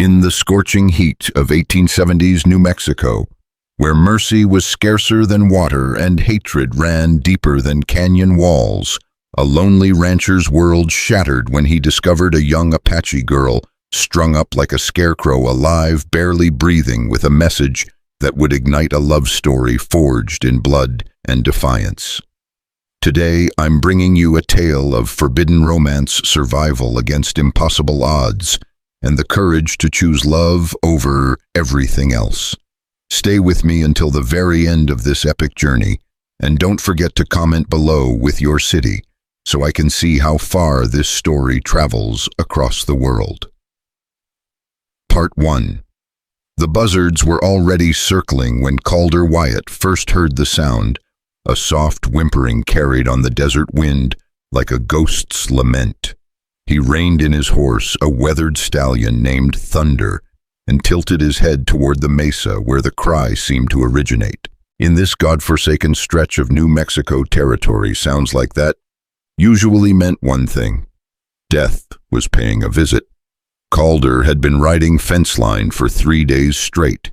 In the scorching heat of 1870s New Mexico, where mercy was scarcer than water and hatred ran deeper than canyon walls, a lonely rancher's world shattered when he discovered a young Apache girl strung up like a scarecrow, alive, barely breathing, with a message that would ignite a love story forged in blood and defiance. Today, I'm bringing you a tale of forbidden romance, survival against impossible odds, and the courage to choose love over everything else. Stay with me until the very end of this epic journey, and don't forget to comment below with your city, so I can see how far this story travels across the world. Part 1. The buzzards were already circling when Calder Wyatt first heard the sound, a soft whimpering carried on the desert wind like a ghost's lament. He reined in his horse, a weathered stallion named Thunder, and tilted his head toward the mesa where the cry seemed to originate. In this godforsaken stretch of New Mexico territory, sounds like that usually meant one thing: death was paying a visit. Calder had been riding fence line for 3 days straight,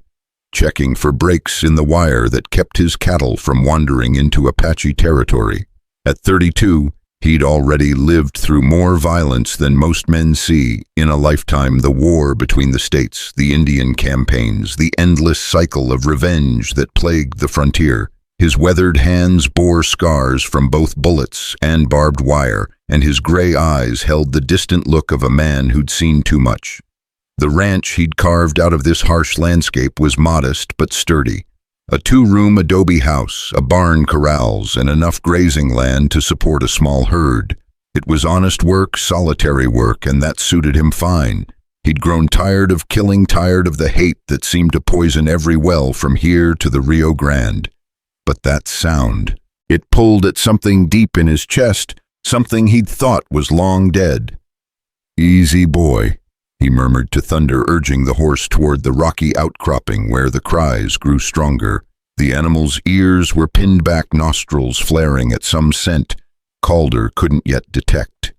checking for breaks in the wire that kept his cattle from wandering into Apache territory. At 32, he'd already lived through more violence than most men see in a lifetime: the war between the states, the Indian campaigns, the endless cycle of revenge that plagued the frontier. His weathered hands bore scars from both bullets and barbed wire, and his gray eyes held the distant look of a man who'd seen too much. The ranch he'd carved out of this harsh landscape was modest but sturdy. A 2-room adobe house, a barn, corrals, and enough grazing land to support a small herd. It was honest work, solitary work, and that suited him fine. He'd grown tired of killing, tired of the hate that seemed to poison every well from here to the Rio Grande. But that sound, it pulled at something deep in his chest, something he'd thought was long dead. "Easy, boy," he murmured to Thunder, urging the horse toward the rocky outcropping where the cries grew stronger. The animal's ears were pinned back, nostrils flaring at some scent Calder couldn't yet detect.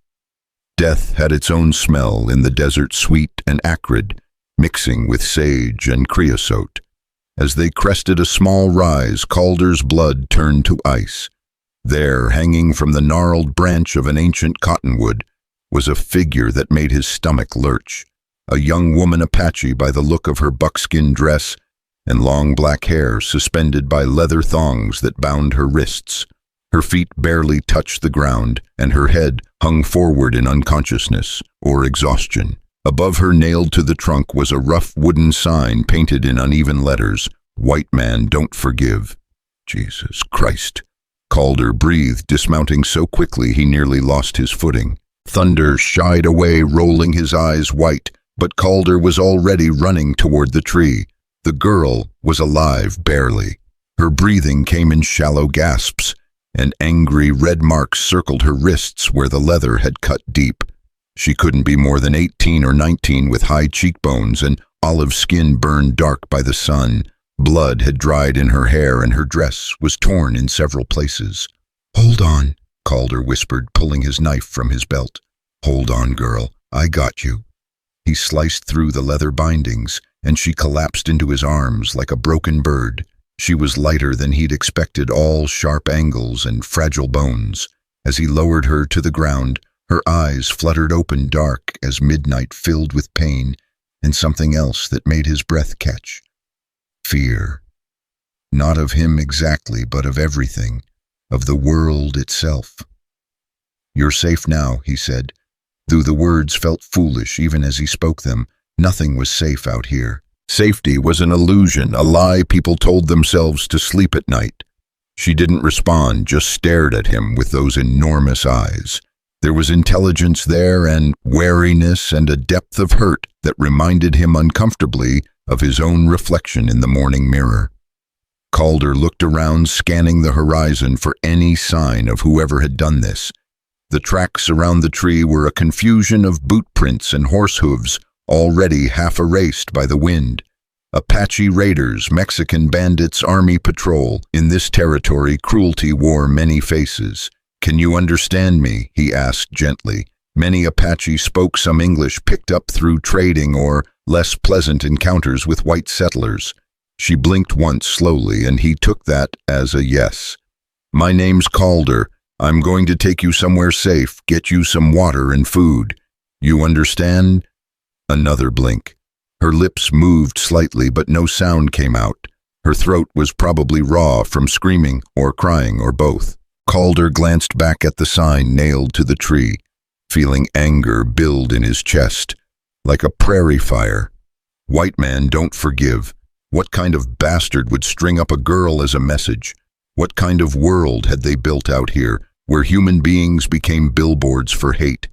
Death had its own smell in the desert, sweet and acrid, mixing with sage and creosote. As they crested a small rise, Calder's blood turned to ice. There, hanging from the gnarled branch of an ancient cottonwood, was a figure that made his stomach lurch. A young woman Apache by the look of her buckskin dress and long black hair suspended by leather thongs that bound her wrists. Her feet barely touched the ground, and her head hung forward in unconsciousness or exhaustion. Above her, nailed to the trunk, was a rough wooden sign painted in uneven letters: "White man don't forgive." Jesus Christ! Calder breathed, dismounting so quickly he nearly lost his footing. Thunder shied away, rolling his eyes white, but Calder was already running toward the tree. The girl was alive, barely. Her breathing came in shallow gasps, and angry red marks circled her wrists where the leather had cut deep. She couldn't be more than 18 or 19, with high cheekbones and olive skin burned dark by the sun. Blood had dried in her hair, and her dress was torn in several places. "Hold on," Calder whispered, pulling his knife from his belt. "Hold on, girl. I got you." He sliced through the leather bindings, and she collapsed into his arms like a broken bird. She was lighter than he'd expected, all sharp angles and fragile bones. As he lowered her to the ground, her eyes fluttered open, dark as midnight, filled with pain and something else that made his breath catch. Fear. Not of him exactly, but of everything, of the world itself. "You're safe now," he said, though the words felt foolish even as he spoke them. Nothing was safe out here. Safety was an illusion, a lie people told themselves to sleep at night. She didn't respond, just stared at him with those enormous eyes. There was intelligence there, and wariness, and a depth of hurt that reminded him uncomfortably of his own reflection in the morning mirror. Calder looked around, scanning the horizon for any sign of whoever had done this. The tracks around the tree were a confusion of boot prints and horse hooves, already half erased by the wind. Apache raiders, Mexican bandits, army patrol. In this territory, cruelty wore many faces. "Can you understand me?" he asked gently, Many Apache spoke some English picked up through trading or less pleasant encounters with white settlers. She blinked once slowly, and he took that as a yes. "My name's Calder. I'm going to take you somewhere safe, get you some water and food. You understand?" Another blink. Her lips moved slightly, but no sound came out. Her throat was probably raw from screaming or crying or both. Calder glanced back at the sign nailed to the tree, feeling anger build in his chest, like a prairie fire. "White man don't forgive." What kind of bastard would string up a girl as a message? What kind of world had they built out here, where human beings became billboards for hate?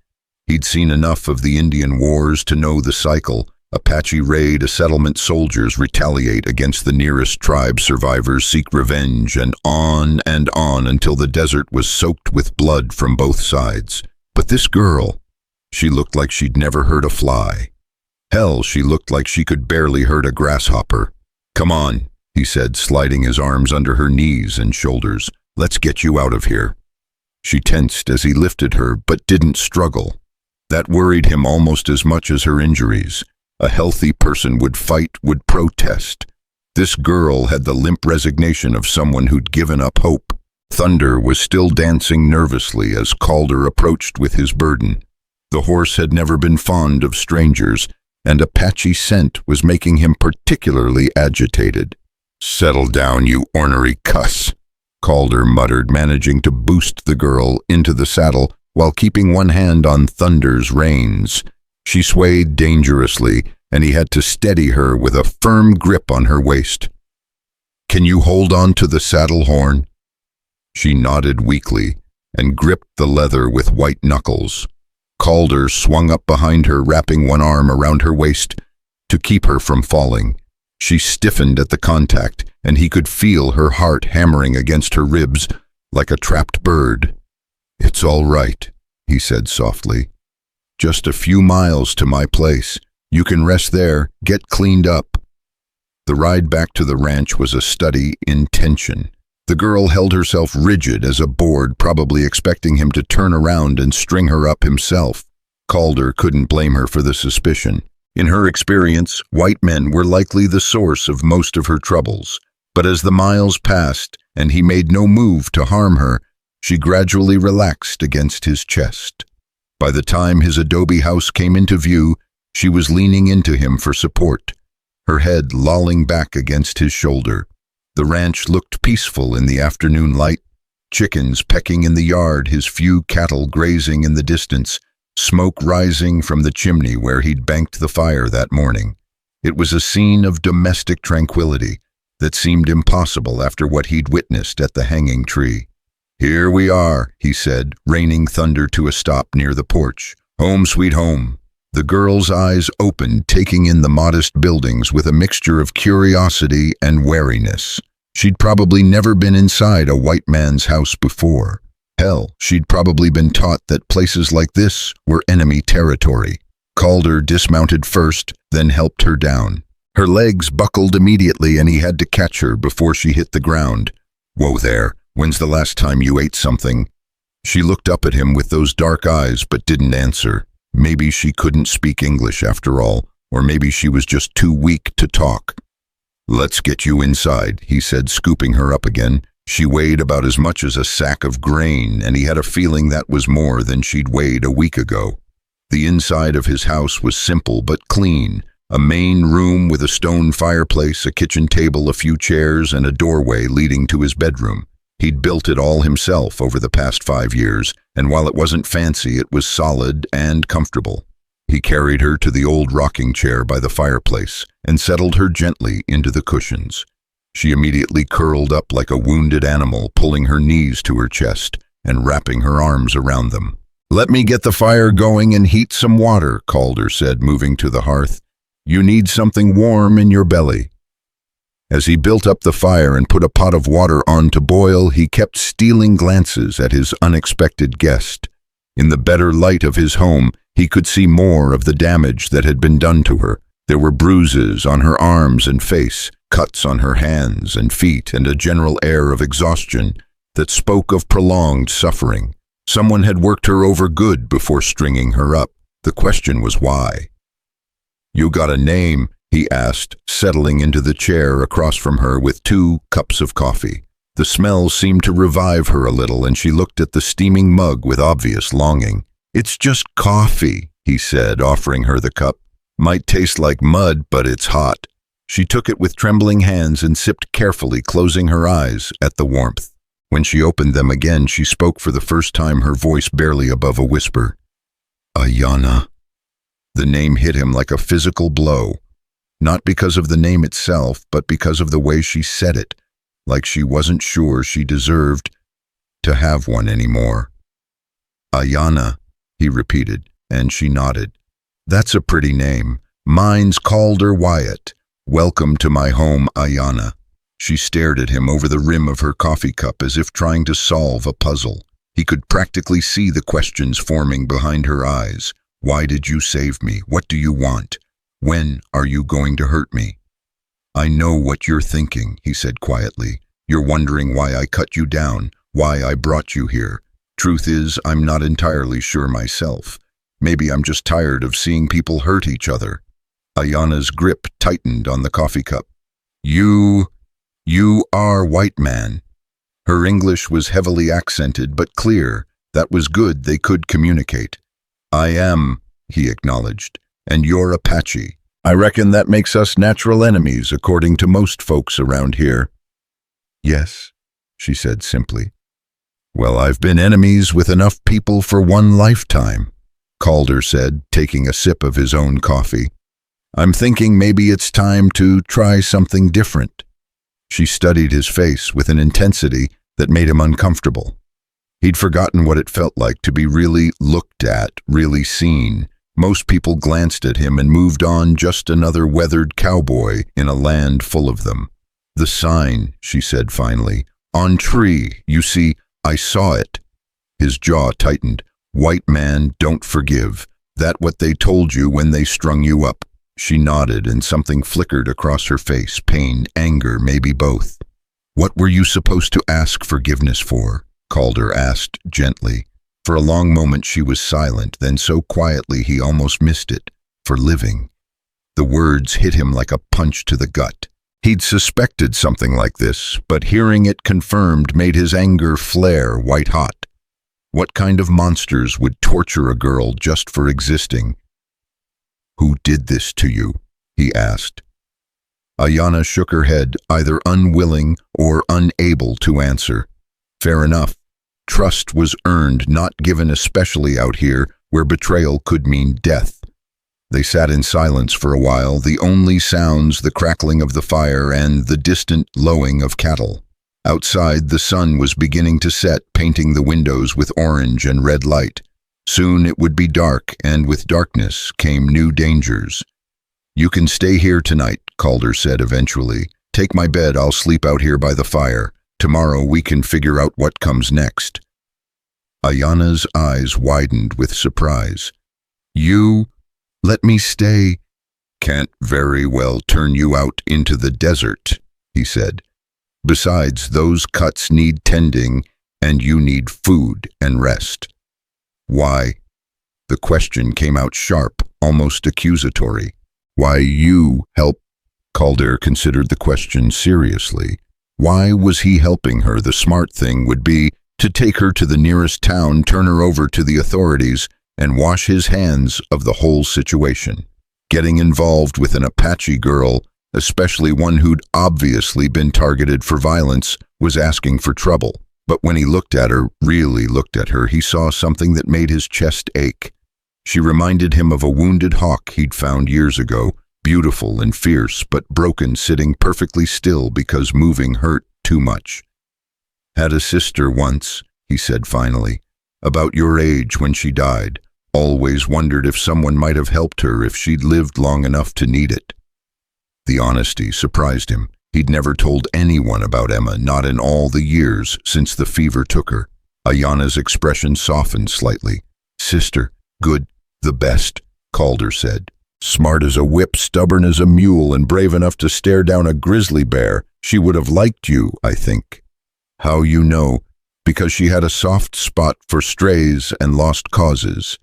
He'd seen enough of the Indian wars to know the cycle. Apache raid, a settlement, soldiers retaliate against the nearest tribe, survivors seek revenge, and on until the desert was soaked with blood from both sides. But this girl, she looked like she'd never hurt a fly. Hell, she looked like she could barely hurt a grasshopper. "Come on," he said, sliding his arms under her knees and shoulders. "Let's get you out of here." She tensed as he lifted her, but didn't struggle. That worried him almost as much as her injuries. A healthy person would fight, would protest. This girl had the limp resignation of someone who'd given up hope. Thunder was still dancing nervously as Calder approached with his burden. The horse had never been fond of strangers, and Apache scent was making him particularly agitated. "Settle down, you ornery cuss," Calder muttered, managing to boost the girl into the saddle while keeping one hand on Thunder's reins. She swayed dangerously, and he had to steady her with a firm grip on her waist. "Can you hold on to the saddle horn?" She nodded weakly and gripped the leather with white knuckles. Calder swung up behind her, wrapping one arm around her waist to keep her from falling. She stiffened at the contact, and he could feel her heart hammering against her ribs like a trapped bird. "It's all right," he said softly. "Just a few miles to my place. You can rest there, get cleaned up." The ride back to the ranch was a study in tension. The girl held herself rigid as a board, probably expecting him to turn around and string her up himself. Calder couldn't blame her for the suspicion. In her experience, white men were likely the source of most of her troubles. But as the miles passed and he made no move to harm her, she gradually relaxed against his chest. By the time his adobe house came into view, she was leaning into him for support, her head lolling back against his shoulder. The ranch looked peaceful in the afternoon light, chickens pecking in the yard, his few cattle grazing in the distance, smoke rising from the chimney where he'd banked the fire that morning. It was a scene of domestic tranquility that seemed impossible after what he'd witnessed at the hanging tree. "Here we are," he said, reining Thunder to a stop near the porch. "Home sweet home." The girl's eyes opened, taking in the modest buildings with a mixture of curiosity and wariness. She'd probably never been inside a white man's house before. Hell, she'd probably been taught that places like this were enemy territory. Calder dismounted first, then helped her down. Her legs buckled immediately, and he had to catch her before she hit the ground. "Whoa there. When's the last time you ate something?" She looked up at him with those dark eyes but didn't answer. Maybe she couldn't speak English after all, or maybe she was just too weak to talk. "Let's get you inside," he said, scooping her up again. She weighed about as much as a sack of grain, and he had a feeling that was more than she'd weighed a week ago. The inside of his house was simple but clean. A main room with a stone fireplace, a kitchen table, a few chairs, and a doorway leading to his bedroom. He'd built it all himself over the past 5 years, and while it wasn't fancy, it was solid and comfortable. He carried her to the old rocking chair by the fireplace and settled her gently into the cushions. She immediately curled up like a wounded animal, pulling her knees to her chest and wrapping her arms around them. "Let me get the fire going and heat some water," Calder said, moving to the hearth. "You need something warm in your belly." As he built up the fire and put a pot of water on to boil, he kept stealing glances at his unexpected guest. In the better light of his home, he could see more of the damage that had been done to her. There were bruises on her arms and face, cuts on her hands and feet, and a general air of exhaustion that spoke of prolonged suffering. Someone had worked her over good before stringing her up. The question was why. "You got a name?" he asked, settling into the chair across from her with 2 cups of coffee. The smell seemed to revive her a little, and she looked at the steaming mug with obvious longing. "It's just coffee," he said, offering her the cup. "Might taste like mud, but it's hot." She took it with trembling hands and sipped carefully, closing her eyes at the warmth. When she opened them again, she spoke for the first time, her voice barely above a whisper. "Ayanna." The name hit him like a physical blow, not because of the name itself, but because of the way she said it, like she wasn't sure she deserved to have one anymore. "Ayanna," he repeated, and she nodded. "That's a pretty name. Mine's Calder Wyatt. Welcome to my home, Ayanna." She stared at him over the rim of her coffee cup as if trying to solve a puzzle. He could practically see the questions forming behind her eyes. "Why did you save me? What do you want? When are you going to hurt me?" "I know what you're thinking," he said quietly. "You're wondering why I cut you down, why I brought you here. Truth is, I'm not entirely sure myself. Maybe I'm just tired of seeing people hurt each other." Ayanna's grip tightened on the coffee cup. You are white man." Her English was heavily accented but clear. That was good, they could communicate. "I am," he acknowledged, "and you're Apache. I reckon that makes us natural enemies according to most folks around here." "Yes," she said simply. "Well, I've been enemies with enough people for one lifetime," Calder said, taking a sip of his own coffee. "I'm thinking maybe it's time to try something different." She studied his face with an intensity that made him uncomfortable. He'd forgotten what it felt like to be really looked at, really seen. Most people glanced at him and moved on, just another weathered cowboy in a land full of them. "The sign," she said finally. "On tree, you see, I saw it." His jaw tightened. "White man, don't forgive. That what they told you when they strung you up?" She nodded, and something flickered across her face. Pain, anger, maybe both. "What were you supposed to ask forgiveness for?" Calder asked gently. For a long moment she was silent, then so quietly he almost missed it. "For living." The words hit him like a punch to the gut. He'd suspected something like this, but hearing it confirmed made his anger flare white-hot. What kind of monsters would torture a girl just for existing? "Who did this to you?" he asked. Ayanna shook her head, either unwilling or unable to answer. Fair enough. Trust was earned, not given, especially out here, where betrayal could mean death. They sat in silence for a while, the only sounds the crackling of the fire and the distant lowing of cattle. Outside, the sun was beginning to set, painting the windows with orange and red light. Soon it would be dark, and with darkness came new dangers. "You can stay here tonight," Calder said eventually. "Take my bed, I'll sleep out here by the fire. Tomorrow we can figure out what comes next." Ayanna's eyes widened with surprise. "You let me stay?" "Can't very well turn you out into the desert," he said. "Besides, those cuts need tending, and you need food and rest." "Why?" The question came out sharp, almost accusatory. "Why you help?" Calder considered the question seriously. Why was he helping her? The smart thing would be to take her to the nearest town, turn her over to the authorities, and wash his hands of the whole situation. Getting involved with an Apache girl, especially one who'd obviously been targeted for violence, was asking for trouble. But when he looked at her, really looked at her, he saw something that made his chest ache. She reminded him of a wounded hawk he'd found years ago, beautiful and fierce, but broken, sitting perfectly still because moving hurt too much. "Had a sister once," he said finally, "about your age when she died. Always wondered if someone might have helped her if she'd lived long enough to need it." The honesty surprised him. He'd never told anyone about Emma, not in all the years since the fever took her. Ayanna's expression softened slightly. "Sister, good, the best," Calder said. "Smart as a whip, stubborn as a mule, and brave enough to stare down a grizzly bear. She would have liked you, I think." "How you know?" Because she had a soft spot for strays and lost causes,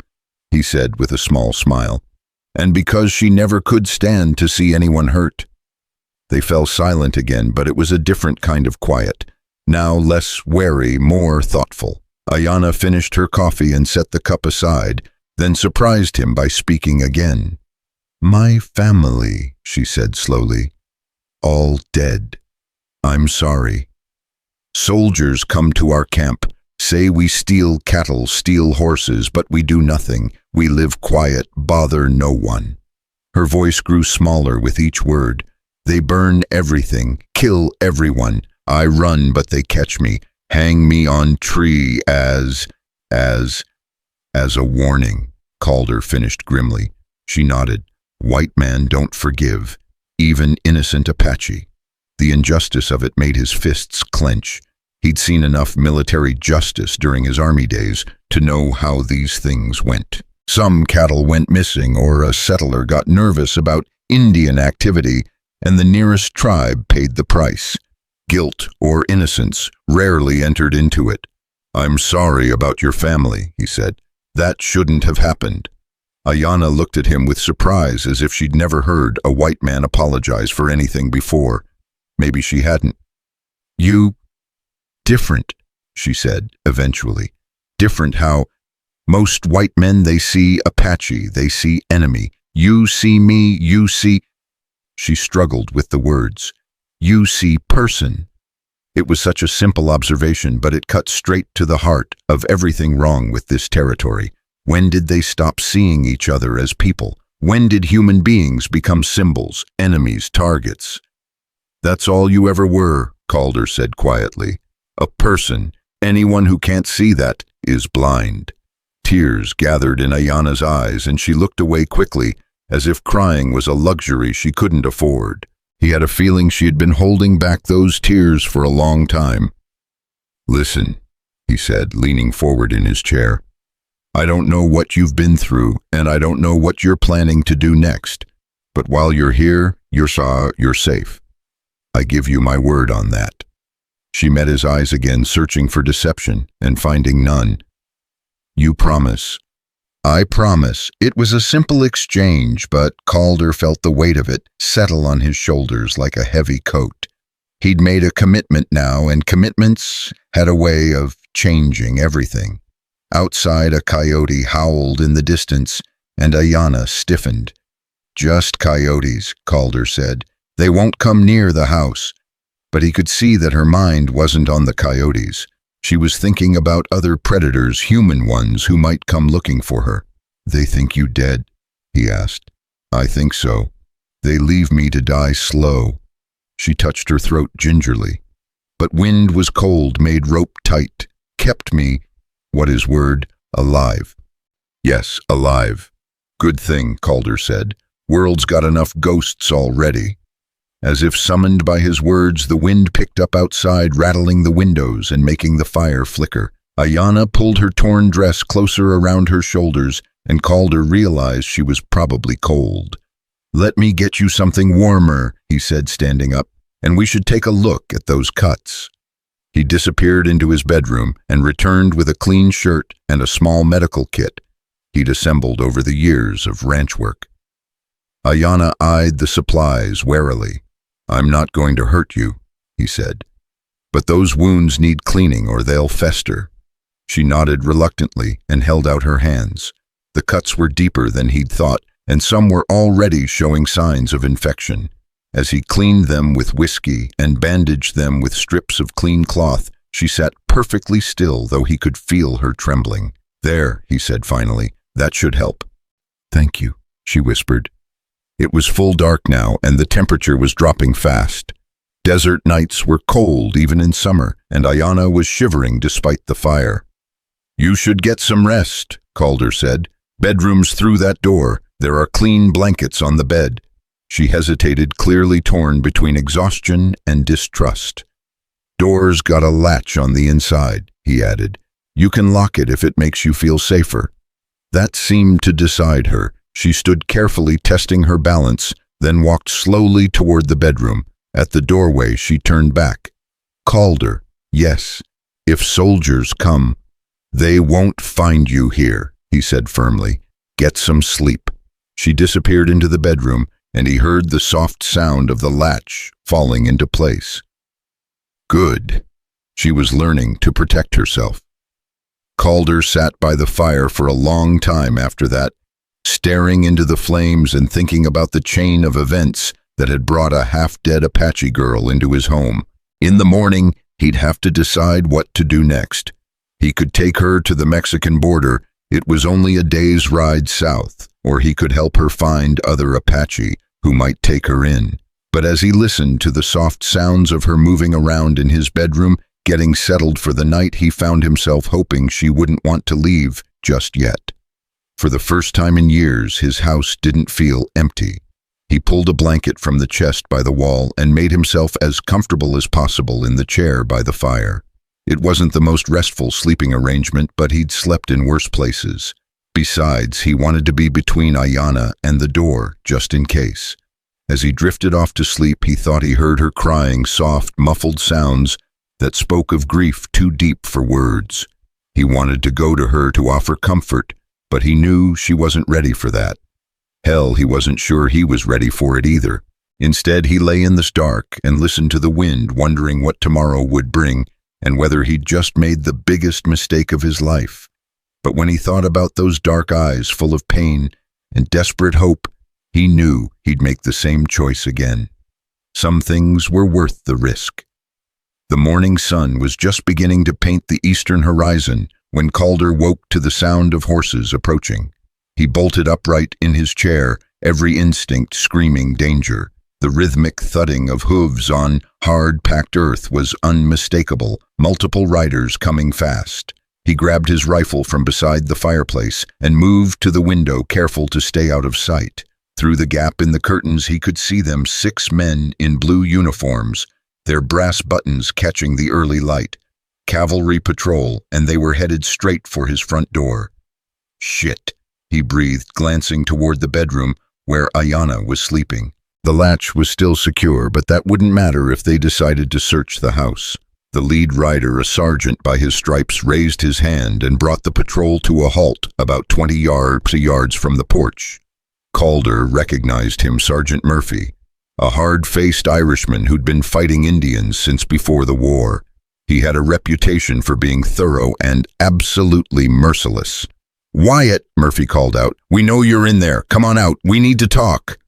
he said with a small smile, and because she never could stand to see anyone hurt. They fell silent again, but it was a different kind of quiet, now less wary, more thoughtful. Ayanna finished her coffee and set the cup aside, then surprised him by speaking again. "My family," she said slowly, "all dead. I'm sorry. Soldiers come to our camp, say we steal cattle, steal horses, but we do nothing. We live quiet, bother no one." Her voice grew smaller with each word. "They burn everything, kill everyone. I run, but they catch me, hang me on tree as a warning," Calder finished grimly. She nodded. "White man don't forgive, even innocent Apache." The injustice of it made his fists clench. He'd seen enough military justice during his army days to know how these things went. Some cattle went missing, or a settler got nervous about Indian activity, and the nearest tribe paid the price. Guilt or innocence rarely entered into it. "I'm sorry about your family," he said. "That shouldn't have happened." Ayanna looked at him with surprise, as if she'd never heard a white man apologize for anything before. Maybe she hadn't. "You... different," she said, eventually. "Different how most white men, they see Apache, they see enemy. You see me, you see..." She struggled with the words. "You see person." It was such a simple observation, but it cut straight to the heart of everything wrong with this territory. When did they stop seeing each other as people? When did human beings become symbols, enemies, targets? "That's all you ever were," Calder said quietly. "A person. Anyone who can't see that is blind." Tears gathered in Ayanna's eyes, and she looked away quickly, as if crying was a luxury she couldn't afford. He had a feeling she had been holding back those tears for a long time. "Listen," he said, leaning forward in his chair. "I don't know what you've been through, and I don't know what you're planning to do next. But while you're here, you're safe. I give you my word on that." She met his eyes again, searching for deception and finding none. "You promise?" "I promise." It was a simple exchange, but Calder felt the weight of it settle on his shoulders like a heavy coat. He'd made a commitment now, and commitments had a way of changing everything. Outside, a coyote howled in the distance, and Ayanna stiffened. "Just coyotes," Calder said. "They won't come near the house." But he could see that her mind wasn't on the coyotes. She was thinking about other predators, human ones, who might come looking for her. "They think you dead?" he asked. "I think so. They leave me to die slow." She touched her throat gingerly. "But wind was cold, made rope tight, kept me, what is word, alive." "Yes, alive." "Good thing," Calder said. "World's got enough ghosts already." As if summoned by his words, the wind picked up outside, rattling the windows and making the fire flicker. Ayanna pulled her torn dress closer around her shoulders, and Calder realized she was probably cold. "Let me get you something warmer," he said, standing up, "and we should take a look at those cuts." He disappeared into his bedroom and returned with a clean shirt and a small medical kit he'd assembled over the years of ranch work. Ayanna eyed the supplies warily. "I'm not going to hurt you," he said. "But those wounds need cleaning or they'll fester." She nodded reluctantly and held out her hands. The cuts were deeper than he'd thought, and some were already showing signs of infection. As he cleaned them with whiskey and bandaged them with strips of clean cloth, she sat perfectly still, though he could feel her trembling. "There," he said finally, "that should help." "Thank you," she whispered. It was full dark now, and the temperature was dropping fast. Desert nights were cold even in summer, and Ayanna was shivering despite the fire. "You should get some rest," Calder said. "Bedroom's through that door. There are clean blankets on the bed." She hesitated, clearly torn between exhaustion and distrust. "Door's got a latch on the inside," he added. "You can lock it if it makes you feel safer." That seemed to decide her. She stood carefully testing her balance, then walked slowly toward the bedroom. At the doorway, she turned back. "Calder, yes, If soldiers come, they won't find you here, he said firmly. Get some sleep. She disappeared into the bedroom, and he heard the soft sound of the latch falling into place. Good. She was learning to protect herself. Calder sat by the fire for a long time after that, staring into the flames and thinking about the chain of events that had brought a half-dead Apache girl into his home. In the morning, he'd have to decide what to do next. He could take her to the Mexican border. It was only a day's ride south, or he could help her find other Apache who might take her in. But as he listened to the soft sounds of her moving around in his bedroom, getting settled for the night, he found himself hoping she wouldn't want to leave just yet. For the first time in years, his house didn't feel empty. He pulled a blanket from the chest by the wall and made himself as comfortable as possible in the chair by the fire. It wasn't the most restful sleeping arrangement, but he'd slept in worse places. Besides, he wanted to be between Ayana and the door, just in case. As he drifted off to sleep, he thought he heard her crying soft, muffled sounds that spoke of grief too deep for words. He wanted to go to her to offer comfort, but he knew she wasn't ready for that. Hell, he wasn't sure he was ready for it either. Instead, he lay in the dark and listened to the wind, wondering what tomorrow would bring and whether he'd just made the biggest mistake of his life. But when he thought about those dark eyes full of pain and desperate hope, he knew he'd make the same choice again. Some things were worth the risk. The morning sun was just beginning to paint the eastern horizon when Calder woke to the sound of horses approaching. He bolted upright in his chair, every instinct screaming danger. The rhythmic thudding of hooves on hard-packed earth was unmistakable, multiple riders coming fast. He grabbed his rifle from beside the fireplace and moved to the window, careful to stay out of sight. Through the gap in the curtains, he could see them, 6 men in blue uniforms, their brass buttons catching the early light. Cavalry patrol, and they were headed straight for his front door. Shit, he breathed, glancing toward the bedroom where Ayana was sleeping. The latch was still secure, but that wouldn't matter if they decided to search the house. The lead rider, a sergeant by his stripes, raised his hand and brought the patrol to a halt about 20 yards from the porch. Calder recognized him, Sergeant Murphy, a hard-faced Irishman who'd been fighting Indians since before the war. He had a reputation for being thorough and absolutely merciless. "Wyatt," Murphy called out, "we know you're in there. Come on out. We need to talk."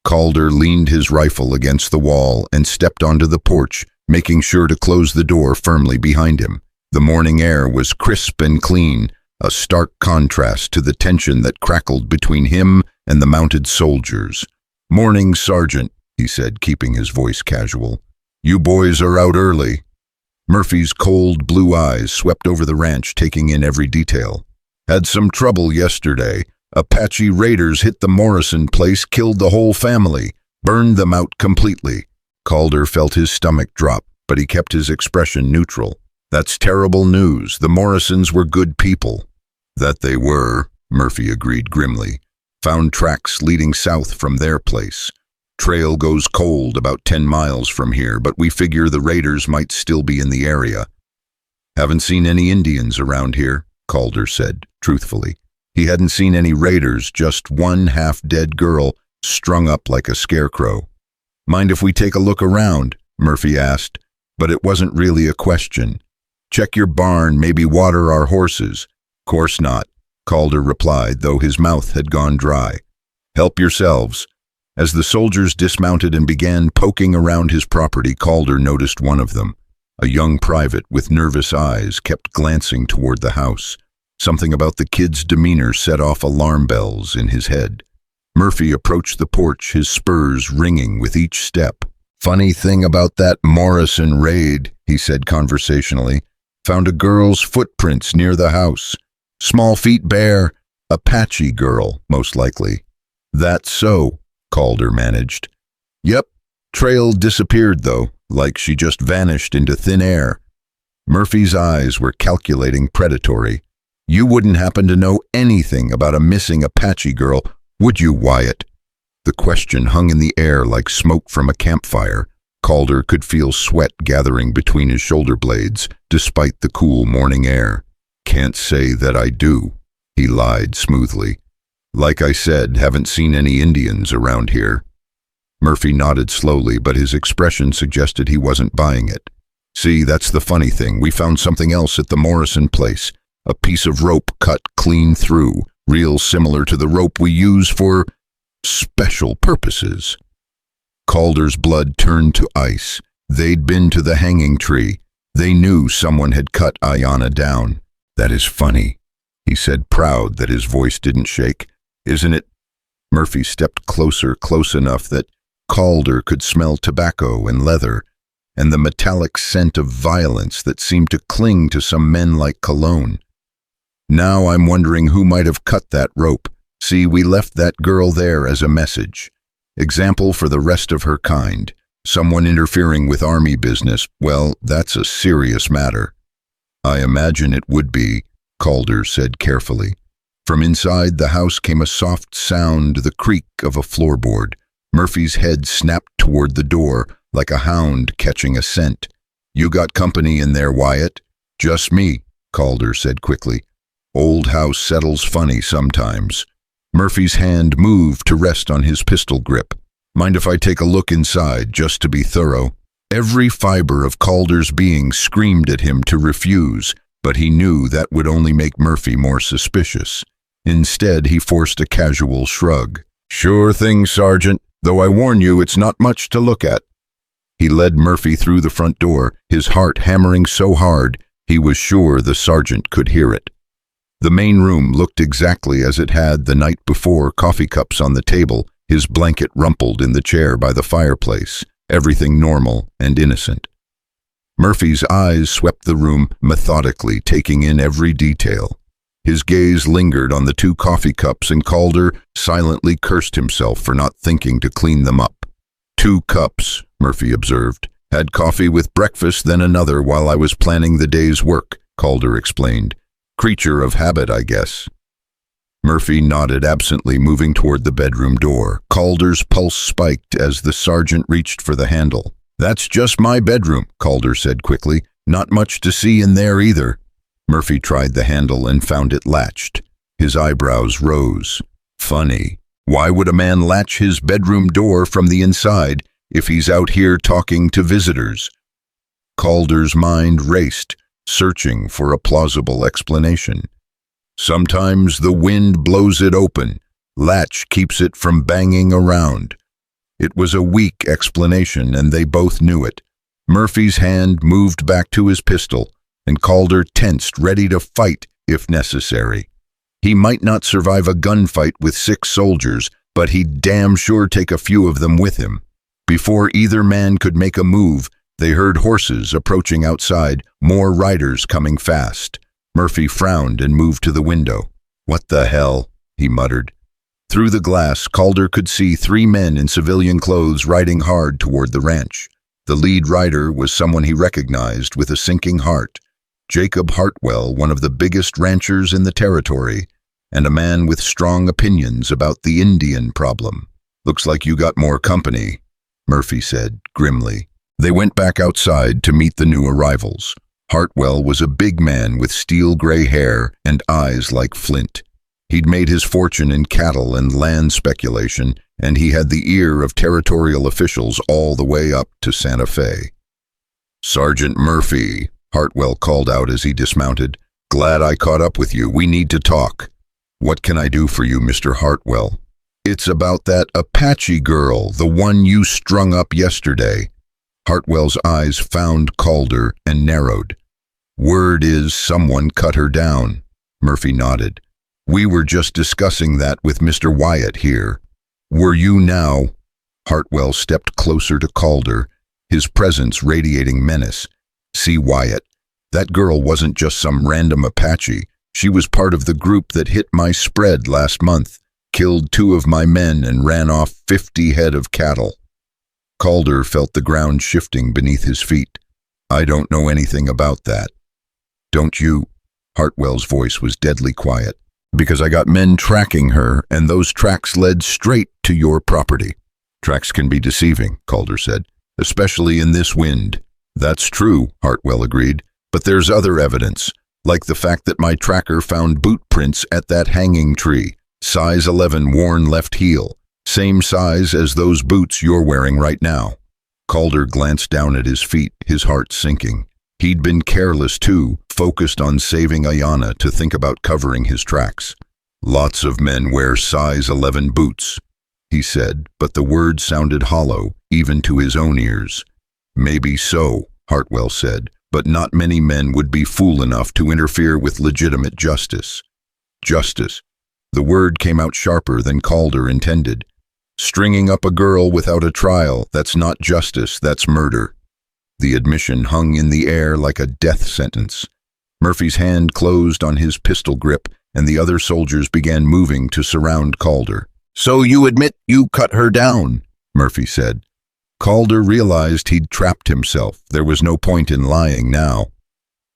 Calder leaned his rifle against the wall and stepped onto the porch, making sure to close the door firmly behind him. The morning air was crisp and clean, a stark contrast to the tension that crackled between him and the mounted soldiers. "Morning, Sergeant," he said, keeping his voice casual. "You boys are out early." Murphy's cold blue eyes swept over the ranch, taking in every detail. "Had some trouble yesterday. Apache raiders hit the Morrison place, killed the whole family, burned them out completely." Calder felt his stomach drop, but he kept his expression neutral. "That's terrible news. The Morrisons were good people." "That they were," Murphy agreed grimly. "Found tracks leading south from their place. Trail goes cold about 10 miles from here, but we figure the raiders might still be in the area." "Haven't seen any Indians around here," Calder said, truthfully. He hadn't seen any raiders, just one half-dead girl strung up like a scarecrow. "Mind if we take a look around?" Murphy asked, but it wasn't really a question. "Check your barn, maybe water our horses." "Course not," Calder replied, though his mouth had gone dry. "Help yourselves." As the soldiers dismounted and began poking around his property, Calder noticed one of them. A young private with nervous eyes kept glancing toward the house. Something about the kid's demeanor set off alarm bells in his head. Murphy approached the porch, his spurs ringing with each step. "Funny thing about that Morrison raid," he said conversationally. "Found a girl's footprints near the house. Small feet bare. Apache girl, most likely." "That's so," Calder managed. "Yep. Trail disappeared, though, like she just vanished into thin air." Murphy's eyes were calculating, predatory. "You wouldn't happen to know anything about a missing Apache girl, would you, Wyatt?" The question hung in the air like smoke from a campfire. Calder could feel sweat gathering between his shoulder blades, despite the cool morning air. "Can't say that I do," he lied smoothly. "Like I said, haven't seen any Indians around here." Murphy nodded slowly, but his expression suggested he wasn't buying it. "See, that's the funny thing. We found something else at the Morrison place. A piece of rope cut clean through, real similar to the rope we use for special purposes." Calder's blood turned to ice. They'd been to the hanging tree. They knew someone had cut Ayanna down. "That is funny," he said, proud that his voice didn't shake. "Isn't it?" Murphy stepped closer, close enough that Calder could smell tobacco and leather, and the metallic scent of violence that seemed to cling to some men like cologne. "Now I'm wondering who might have cut that rope. See, we left that girl there as a message. Example for the rest of her kind. Someone interfering with army business, well, that's a serious matter." "I imagine it would be," Calder said carefully. From inside the house came a soft sound, the creak of a floorboard. Murphy's head snapped toward the door, like a hound catching a scent. "You got company in there, Wyatt?" "Just me," Calder said quickly. "Old house settles funny sometimes." Murphy's hand moved to rest on his pistol grip. "Mind if I take a look inside, just to be thorough?" Every fiber of Calder's being screamed at him to refuse, but he knew that would only make Murphy more suspicious. Instead, he forced a casual shrug. "Sure thing, Sergeant, though I warn you, it's not much to look at." He led Murphy through the front door, his heart hammering so hard he was sure the sergeant could hear it. The main room looked exactly as it had the night before, coffee cups on the table, his blanket rumpled in the chair by the fireplace, everything normal and innocent. Murphy's eyes swept the room methodically, taking in every detail. His gaze lingered on the 2 coffee cups, and Calder silently cursed himself for not thinking to clean them up. 2 cups, Murphy observed. "Had coffee with breakfast, then another while I was planning the day's work," Calder explained. "Creature of habit, I guess." Murphy nodded absently, moving toward the bedroom door. Calder's pulse spiked as the sergeant reached for the handle. "That's just my bedroom," Calder said quickly. "Not much to see in there either." Murphy tried the handle and found it latched. His eyebrows rose. "Funny. Why would a man latch his bedroom door from the inside if he's out here talking to visitors?" Calder's mind raced, searching for a plausible explanation. "Sometimes the wind blows it open. Latch keeps it from banging around." It was a weak explanation, and they both knew it. Murphy's hand moved back to his pistol, and Calder tensed, ready to fight if necessary. He might not survive a gunfight with 6 soldiers, but he'd damn sure take a few of them with him. Before either man could make a move, they heard horses approaching outside, more riders coming fast. Murphy frowned and moved to the window. "What the hell?" he muttered. Through the glass, Calder could see 3 men in civilian clothes riding hard toward the ranch. The lead rider was someone he recognized with a sinking heart. Jacob Hartwell, one of the biggest ranchers in the territory, and a man with strong opinions about the Indian problem. "Looks like you got more company," Murphy said grimly. They went back outside to meet the new arrivals. Hartwell was a big man with steel-gray hair and eyes like flint. He'd made his fortune in cattle and land speculation, and he had the ear of territorial officials all the way up to Santa Fe. "Sergeant Murphy," Hartwell called out as he dismounted. "Glad I caught up with you. We need to talk." "What can I do for you, Mr. Hartwell?" "It's about that Apache girl, the one you strung up yesterday." Hartwell's eyes found Calder and narrowed. "Word is someone cut her down." Murphy nodded. "We were just discussing that with Mr. Wyatt here." "Were you now?" Hartwell stepped closer to Calder, his presence radiating menace. "See, Wyatt, that girl wasn't just some random Apache. She was part of the group that hit my spread last month, killed 2 of my men, and ran off 50 head of cattle." Calder felt the ground shifting beneath his feet. "I don't know anything about that." "Don't you?" Hartwell's voice was deadly quiet. "Because I got men tracking her, and those tracks led straight to your property." "Tracks can be deceiving," Calder said. especially in this wind." "That's true," Hartwell agreed, "but there's other evidence, like the fact that my tracker found boot prints at that hanging tree, size 11 worn left heel, same size as those boots you're wearing right now." Calder glanced down at his feet, his heart sinking. He'd been careless too, focused on saving Ayanna to think about covering his tracks. "Lots of men wear size 11 boots," he said, but the words sounded hollow, even to his own ears. "Maybe so," Hartwell said, "but not many men would be fool enough to interfere with legitimate justice." Justice. The word came out sharper than Calder intended. Stringing up a girl without a trial, that's not justice, that's murder. The admission hung in the air like a death sentence. Murphy's hand closed on his pistol grip, and the other soldiers began moving to surround Calder. "So you admit you cut her down?" Murphy said. Calder realized he'd trapped himself. There was no point in lying now.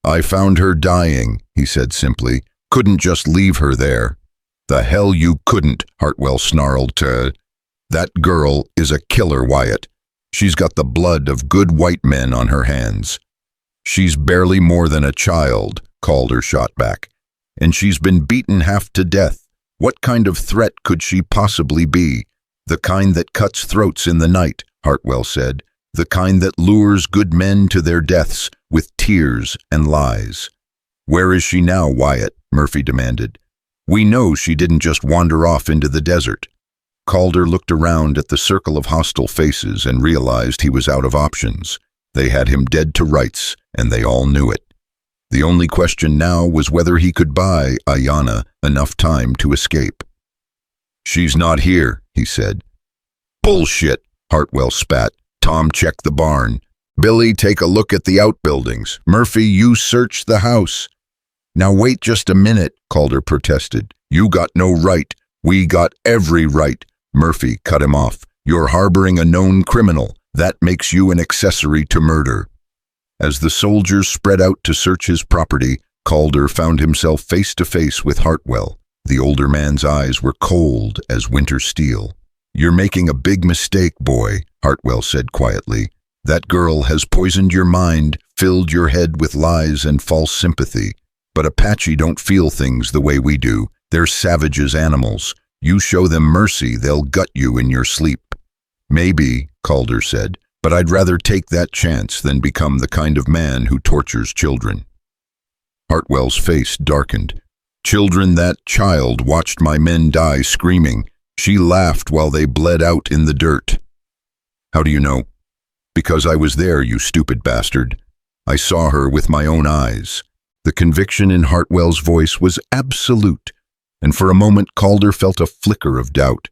"I found her dying," he said simply. "Couldn't just leave her there." "The hell you couldn't," Hartwell snarled. "That girl is a killer, Wyatt. She's got the blood of good white men on her hands." "She's barely more than a child," Calder shot back. "And she's been beaten half to death. What kind of threat could she possibly be?" "The kind that cuts throats in the night," Hartwell said. "The kind that lures good men to their deaths with tears and lies." "Where is she now, Wyatt?" Murphy demanded. "We know she didn't just wander off into the desert." Calder looked around at the circle of hostile faces and realized he was out of options. They had him dead to rights, and they all knew it. The only question now was whether he could buy Ayanna enough time to escape. "She's not here," he said. "Bullshit," Hartwell spat. "Tom, check the barn. Billy, take a look at the outbuildings. Murphy, you search the house." "Now wait just a minute," Calder protested. "You got no right. We got every right." Murphy cut him off. "You're harboring a known criminal. That makes you an accessory to murder." As the soldiers spread out to search his property, Calder found himself face to face with Hartwell. The older man's eyes were cold as winter steel. "You're making a big mistake, boy," Hartwell said quietly. "That girl has poisoned your mind, filled your head with lies and false sympathy. But Apache don't feel things the way we do. They're savage as animals. You show them mercy, they'll gut you in your sleep." "Maybe," Calder said, "but I'd rather take that chance than become the kind of man who tortures children." Hartwell's face darkened. "Children, that child watched my men die screaming. She laughed while they bled out in the dirt." "How do you know?" "Because I was there, you stupid bastard. I saw her with my own eyes." The conviction in Hartwell's voice was absolute, and for a moment Calder felt a flicker of doubt.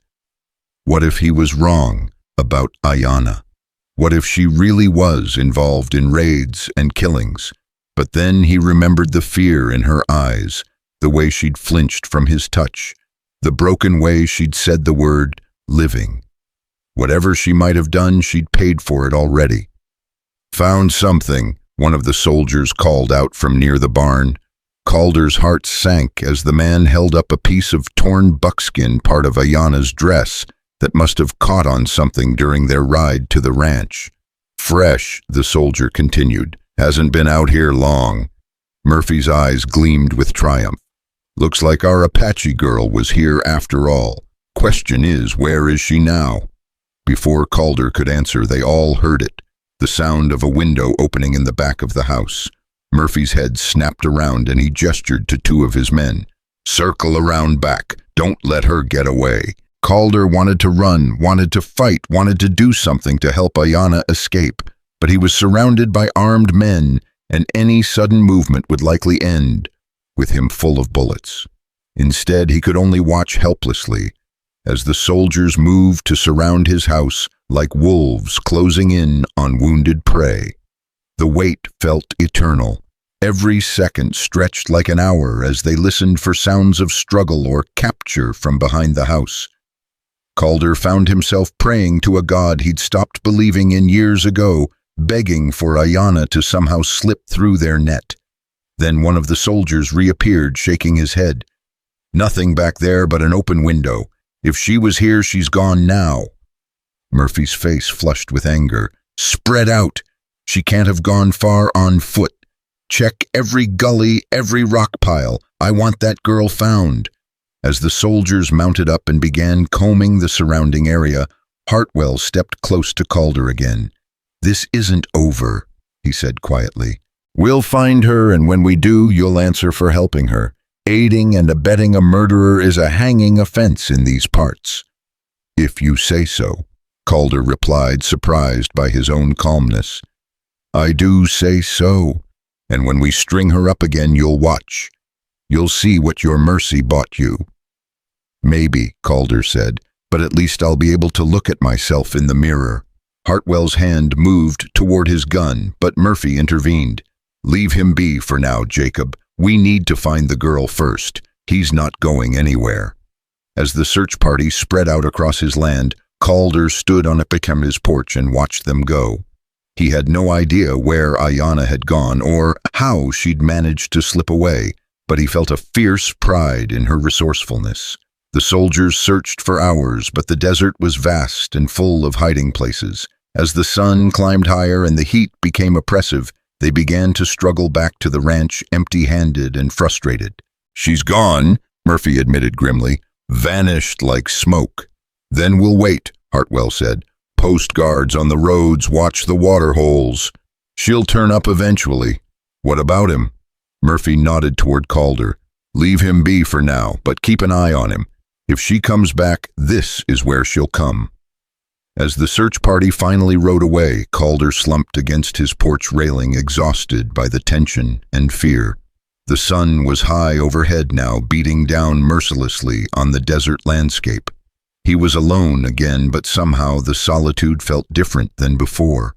What if he was wrong about Ayanna? What if she really was involved in raids and killings? But then he remembered the fear in her eyes, the way she'd flinched from his touch, the broken way she'd said the word living. Whatever she might have done, she'd paid for it already. "Found something," one of the soldiers called out from near the barn. Calder's heart sank as the man held up a piece of torn buckskin, part of Ayanna's dress, that must have caught on something during their ride to the ranch. "Fresh," the soldier continued. "Hasn't been out here long." Murphy's eyes gleamed with triumph. "Looks like our Apache girl was here after all. Question is, where is she now?" Before Calder could answer, they all heard it, the sound of a window opening in the back of the house. Murphy's head snapped around and he gestured to two of his men. "Circle around back. Don't let her get away." Calder wanted to run, wanted to fight, wanted to do something to help Ayanna escape, but he was surrounded by armed men, and any sudden movement would likely end with him full of bullets. Instead, he could only watch helplessly as the soldiers moved to surround his house like wolves closing in on wounded prey. The wait felt eternal. Every second stretched like an hour as they listened for sounds of struggle or capture from behind the house. Calder found himself praying to a god he'd stopped believing in years ago, begging for Ayanna to somehow slip through their net. Then one of the soldiers reappeared, shaking his head. "Nothing back there but an open window. If she was here, she's gone now." Murphy's face flushed with anger. Spread out. She can't have gone far on foot. Check every gully, every rock pile. I want that girl found." As the soldiers mounted up and began combing the surrounding area, Hartwell stepped close to Calder again. "This isn't over," he said quietly. "We'll find her, and when we do, you'll answer for helping her. Aiding and abetting a murderer is a hanging offense in these parts." "If you say so," Calder replied, surprised by his own calmness. "I do say so, and when we string her up again, you'll watch. You'll see what your mercy bought you." "Maybe," Calder said, "but at least I'll be able to look at myself in the mirror." Hartwell's hand moved toward his gun, but Murphy intervened. "Leave him be for now, Jacob. We need to find the girl first. He's not going anywhere." As the search party spread out across his land, Calder stood on Apache's porch and watched them go. He had no idea where Ayanna had gone or how she'd managed to slip away, but he felt a fierce pride in her resourcefulness. The soldiers searched for hours, but the desert was vast and full of hiding places. As the sun climbed higher and the heat became oppressive, they began to struggle back to the ranch empty-handed and frustrated. "She's gone," Murphy admitted grimly. "Vanished like smoke." "Then we'll wait," Hartwell said. "Post guards on the roads, watch the water holes. She'll turn up eventually." "What about him?" Murphy nodded toward Calder. "Leave him be for now, but keep an eye on him. If she comes back, this is where she'll come." As the search party finally rode away, Calder slumped against his porch railing, exhausted by the tension and fear. The sun was high overhead now, beating down mercilessly on the desert landscape. He was alone again, but somehow the solitude felt different than before.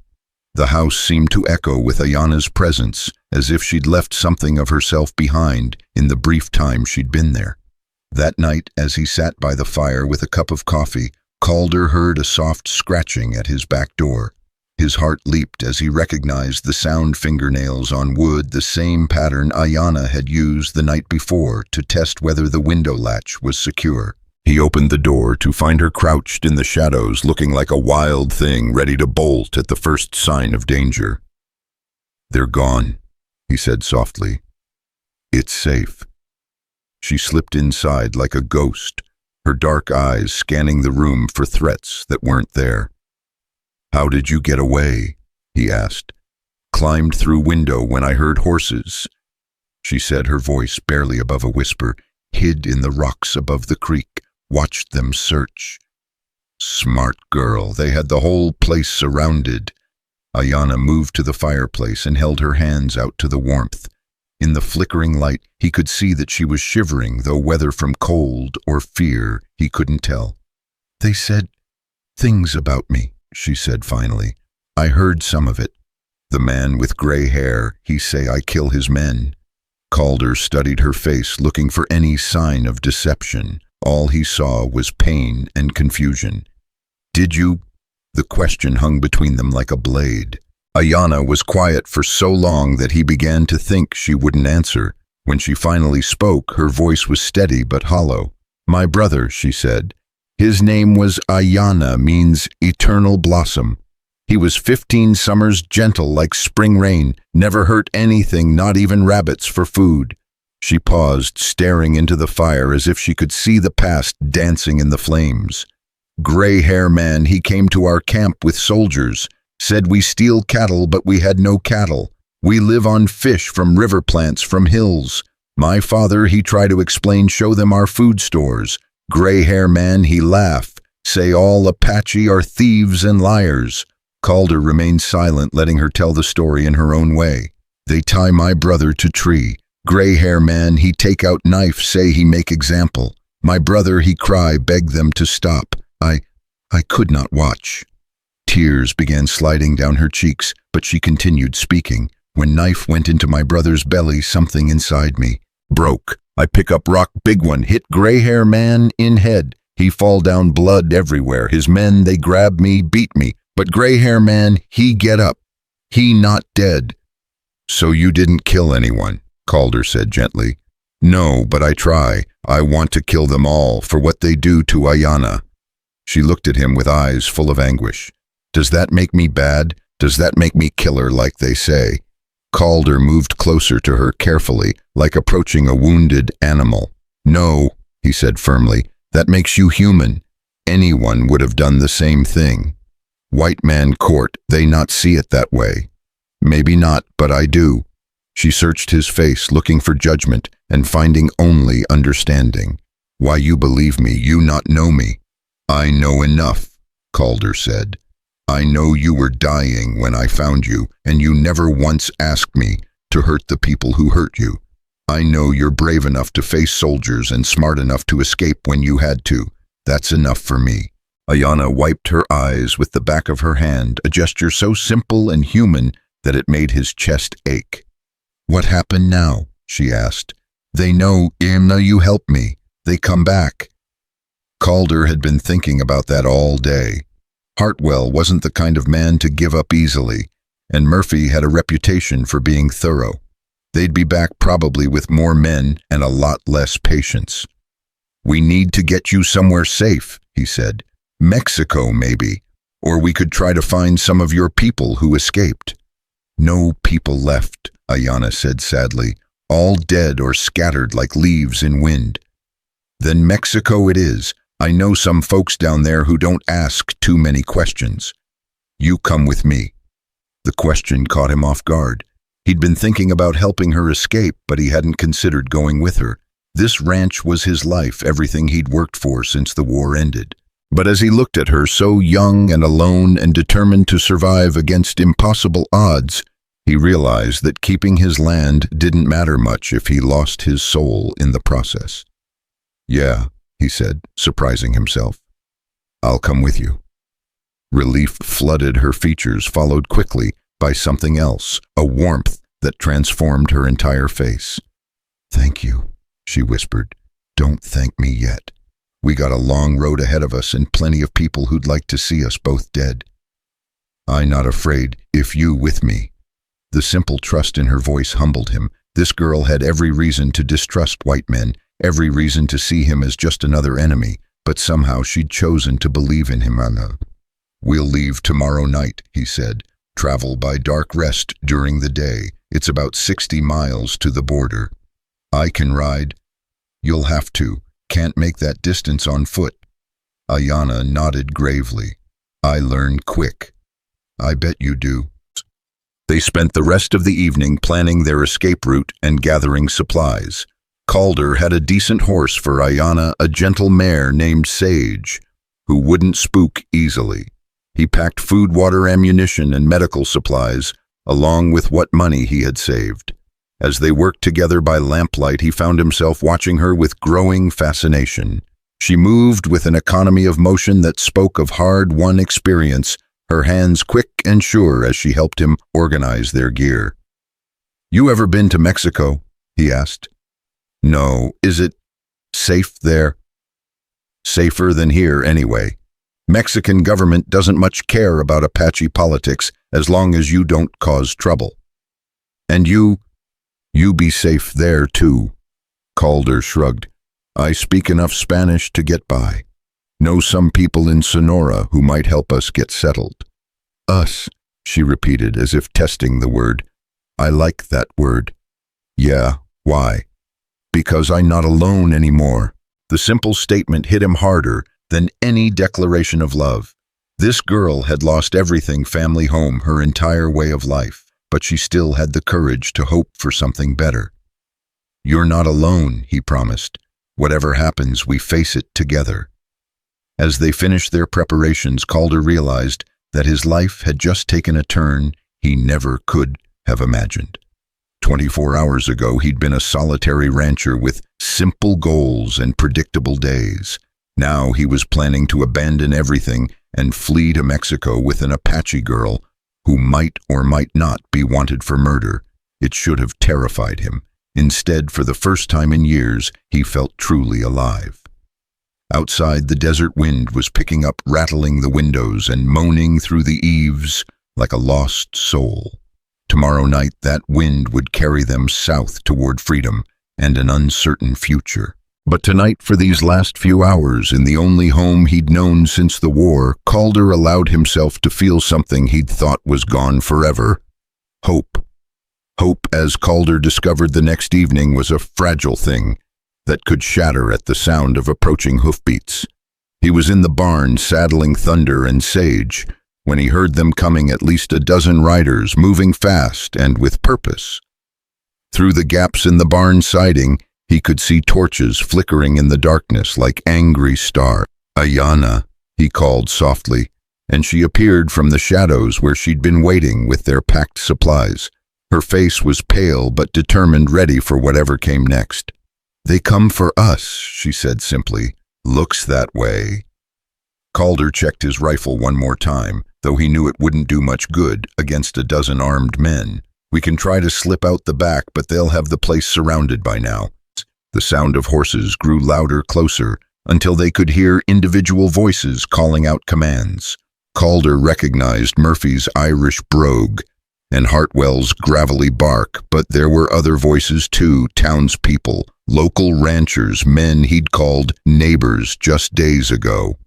The house seemed to echo with Ayanna's presence, as if she'd left something of herself behind in the brief time she'd been there. That night, as he sat by the fire with a cup of coffee, Calder heard a soft scratching at his back door. His heart leaped as he recognized the sound fingernails on wood, the same pattern Ayanna had used the night before to test whether the window latch was secure. He opened the door to find her crouched in the shadows, looking like a wild thing ready to bolt at the first sign of danger. "They're gone," he said softly. "It's safe." She slipped inside like a ghost, her dark eyes scanning the room for threats that weren't there. "How did you get away?" he asked. "Climbed through window when I heard horses," she said, her voice barely above a whisper. "Hid in the rocks above the creek, watched them search." "Smart girl, they had the whole place surrounded." Ayanna moved to the fireplace and held her hands out to the warmth. In the flickering light, he could see that she was shivering, though whether from cold or fear, he couldn't tell. "They said things about me," she said finally. "I heard some of it. The man with gray hair, he say I kill his men." Calder studied her face, looking for any sign of deception. All he saw was pain and confusion. "Did you?" The question hung between them like a blade. Ayanna was quiet for so long that he began to think she wouldn't answer. When she finally spoke, her voice was steady but hollow. "My brother," she said. "His name was Ayanna, means eternal blossom. He was 15 summers gentle like spring rain, never hurt anything, not even rabbits, for food." She paused, staring into the fire as if she could see the past dancing in the flames. "Gray hair man, he came to our camp with soldiers. Said we steal cattle, but we had no cattle. We live on fish from river plants, from hills. My father, he try to explain, show them our food stores. Gray hair man, he laugh, say all Apache are thieves and liars." Calder remained silent, letting her tell the story in her own way. "They tie my brother to tree. Gray hair man, he take out knife, say he make example. My brother, he cry, beg them to stop. I could not watch." Tears began sliding down her cheeks, but she continued speaking. "When knife went into my brother's belly, something inside me broke. I pick up rock, big one, hit gray hair man in head. He fall down, blood everywhere. His men, they grab me, beat me. But gray hair man, he get up. He not dead." "So you didn't kill anyone?" Calder said gently. "No, but I try. I want to kill them all for what they do to Ayanna." She looked at him with eyes full of anguish. "Does that make me bad? Does that make me killer like they say? Calder moved closer to her carefully, like approaching a wounded animal. No, he said firmly, that makes you human. Anyone would have done the same thing. White man court, they not see it that way. Maybe not, but I do. She searched his face, looking for judgment and finding only understanding. Why you believe me, you not know me. I know enough, Calder said. I know you were dying when I found you, and you never once asked me to hurt the people who hurt you. I know you're brave enough to face soldiers and smart enough to escape when you had to. That's enough for me. Ayana wiped her eyes with the back of her hand, a gesture so simple and human that it made his chest ache. What happened now? She asked. They know, Imna, you helped me. They come back. Calder had been thinking about that all day. Hartwell wasn't the kind of man to give up easily, and Murphy had a reputation for being thorough. They'd be back probably with more men and a lot less patience. We need to get you somewhere safe, he said. Mexico, maybe. Or we could try to find some of your people who escaped. No people left, Ayana said sadly. All dead or scattered like leaves in wind. Then Mexico it is. I know some folks down there who don't ask too many questions. You come with me. The question caught him off guard. He'd been thinking about helping her escape, but he hadn't considered going with her. This ranch was his life, everything he'd worked for since the war ended. But as he looked at her, so young and alone and determined to survive against impossible odds, he realized that keeping his land didn't matter much if he lost his soul in the process. Yeah, he said, surprising himself. I'll come with you. Relief flooded her features, followed quickly by something else, a warmth that transformed her entire face. Thank you, she whispered. Don't thank me yet. We got a long road ahead of us and plenty of people who'd like to see us both dead. I'm not afraid if you with me. The simple trust in her voice humbled him. This girl had every reason to distrust white men, every reason to see him as just another enemy, but somehow she'd chosen to believe in him. We'll leave tomorrow night, he said. Travel by dark rest during the day. It's about 60 miles to the border. I can ride. You'll have to. Can't make that distance on foot. Ayana nodded gravely. I learn quick. I bet you do. They spent the rest of the evening planning their escape route and gathering supplies. Calder had a decent horse for Ayana, a gentle mare named Sage, who wouldn't spook easily. He packed food, water, ammunition, and medical supplies, along with what money he had saved. As they worked together by lamplight, he found himself watching her with growing fascination. She moved with an economy of motion that spoke of hard-won experience, her hands quick and sure as she helped him organize their gear. You ever been to Mexico? He asked. No. Is it safe there? Safer than here, anyway. Mexican government doesn't much care about Apache politics as long as you don't cause trouble. And you be safe there, too. Calder shrugged. I speak enough Spanish to get by. Know some people in Sonora who might help us get settled. Us, she repeated as if testing the word. I like that word. Yeah, why? Because I'm not alone anymore. The simple statement hit him harder than any declaration of love. This girl had lost everything, family, home, her entire way of life, but she still had the courage to hope for something better. You're not alone, he promised. Whatever happens, we face it together. As they finished their preparations, Calder realized that his life had just taken a turn he never could have imagined. 24 hours ago, he'd been a solitary rancher with simple goals and predictable days. Now he was planning to abandon everything and flee to Mexico with an Apache girl who might or might not be wanted for murder. It should have terrified him. Instead, for the first time in years, he felt truly alive. Outside, the desert wind was picking up, rattling the windows and moaning through the eaves like a lost soul. Tomorrow night, that wind would carry them south toward freedom and an uncertain future. But tonight, for these last few hours, in the only home he'd known since the war, Calder allowed himself to feel something he'd thought was gone forever. Hope. Hope, as Calder discovered the next evening, was a fragile thing that could shatter at the sound of approaching hoofbeats. He was in the barn saddling Thunder and Sage when he heard them coming, at least a dozen riders, moving fast and with purpose. Through the gaps in the barn siding, he could see torches flickering in the darkness like angry stars. "Ayana," he called softly, and she appeared from the shadows where she'd been waiting with their packed supplies. Her face was pale but determined, ready for whatever came next. "They come for us," she said simply. "Looks that way." Calder checked his rifle one more time, though he knew it wouldn't do much good against a dozen armed men. "We can try to slip out the back, but they'll have the place surrounded by now." The sound of horses grew louder, closer, until they could hear individual voices calling out commands. Calder recognized Murphy's Irish brogue and Hartwell's gravelly bark, but there were other voices too, townspeople, local ranchers, men he'd called neighbors just days ago.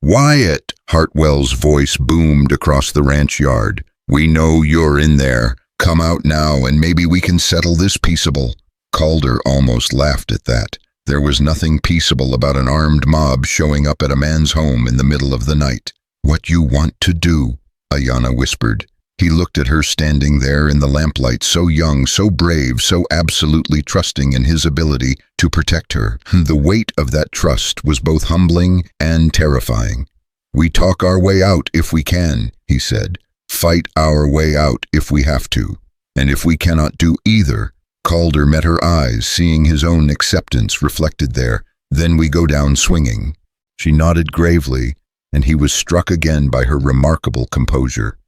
"Wyatt!" Hartwell's voice boomed across the ranch yard. "We know you're in there. Come out now and maybe we can settle this peaceable." Calder almost laughed at that. There was nothing peaceable about an armed mob showing up at a man's home in the middle of the night. "What you want to do," Ayana whispered. He looked at her standing there in the lamplight, so young, so brave, so absolutely trusting in his ability to protect her. The weight of that trust was both humbling and terrifying. "We talk our way out if we can," he said. "Fight our way out if we have to. And if we cannot do either," Calder met her eyes, seeing his own acceptance reflected there. "Then we go down swinging." She nodded gravely, and he was struck again by her remarkable composure.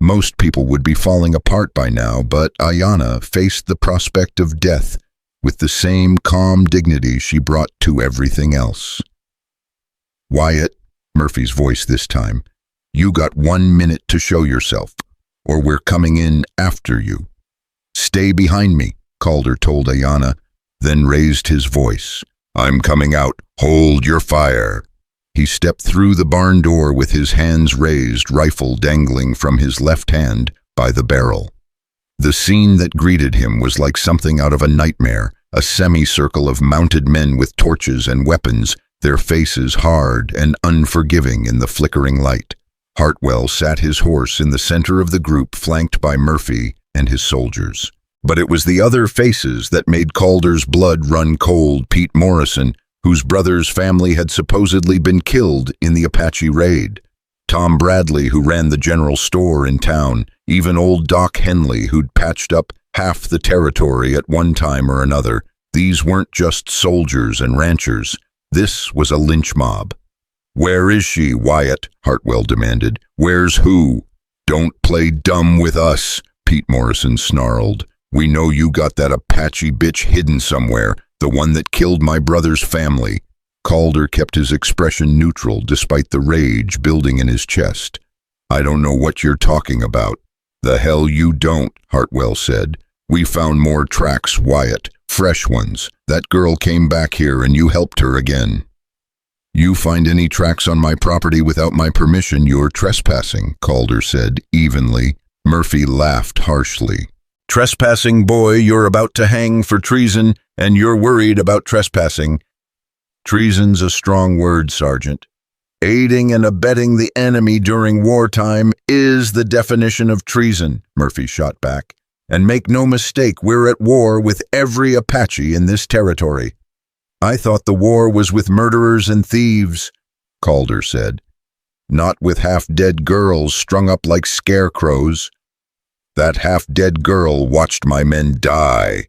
Most people would be falling apart by now, but Ayana faced the prospect of death with the same calm dignity she brought to everything else. "Wyatt," Murphy's voice this time, "you got 1 minute to show yourself, or we're coming in after you." "Stay behind me," Calder told Ayana, then raised his voice. "I'm coming out. Hold your fire." He stepped through the barn door with his hands raised, rifle dangling from his left hand by the barrel. The scene that greeted him was like something out of a nightmare, a semicircle of mounted men with torches and weapons, their faces hard and unforgiving in the flickering light. Hartwell sat his horse in the center of the group, flanked by Murphy and his soldiers. But it was the other faces that made Calder's blood run cold. Pete Morrison, whose brother's family had supposedly been killed in the Apache raid. Tom Bradley, who ran the general store in town. Even old Doc Henley, who'd patched up half the territory at one time or another. These weren't just soldiers and ranchers. This was a lynch mob. "Where is she, Wyatt?" Hartwell demanded. "Where's who?" "Don't play dumb with us," Pete Morrison snarled. "We know you got that Apache bitch hidden somewhere, the one that killed my brother's family." Calder kept his expression neutral despite the rage building in his chest. "I don't know what you're talking about." "The hell you don't," Hartwell said. "We found more tracks, Wyatt, fresh ones. That girl came back here and you helped her again." "You find any tracks on my property without my permission, you're trespassing," Calder said evenly. Murphy laughed harshly. "Trespassing, boy, you're about to hang for treason, and you're worried about trespassing." "Treason's a strong word, Sergeant. Aiding and abetting the enemy during wartime is the definition of treason," Murphy shot back. "And make no mistake, we're at war with every Apache in this territory." "I thought the war was with murderers and thieves," Calder said. "Not with half-dead girls strung up like scarecrows." "That half-dead girl watched my men die,"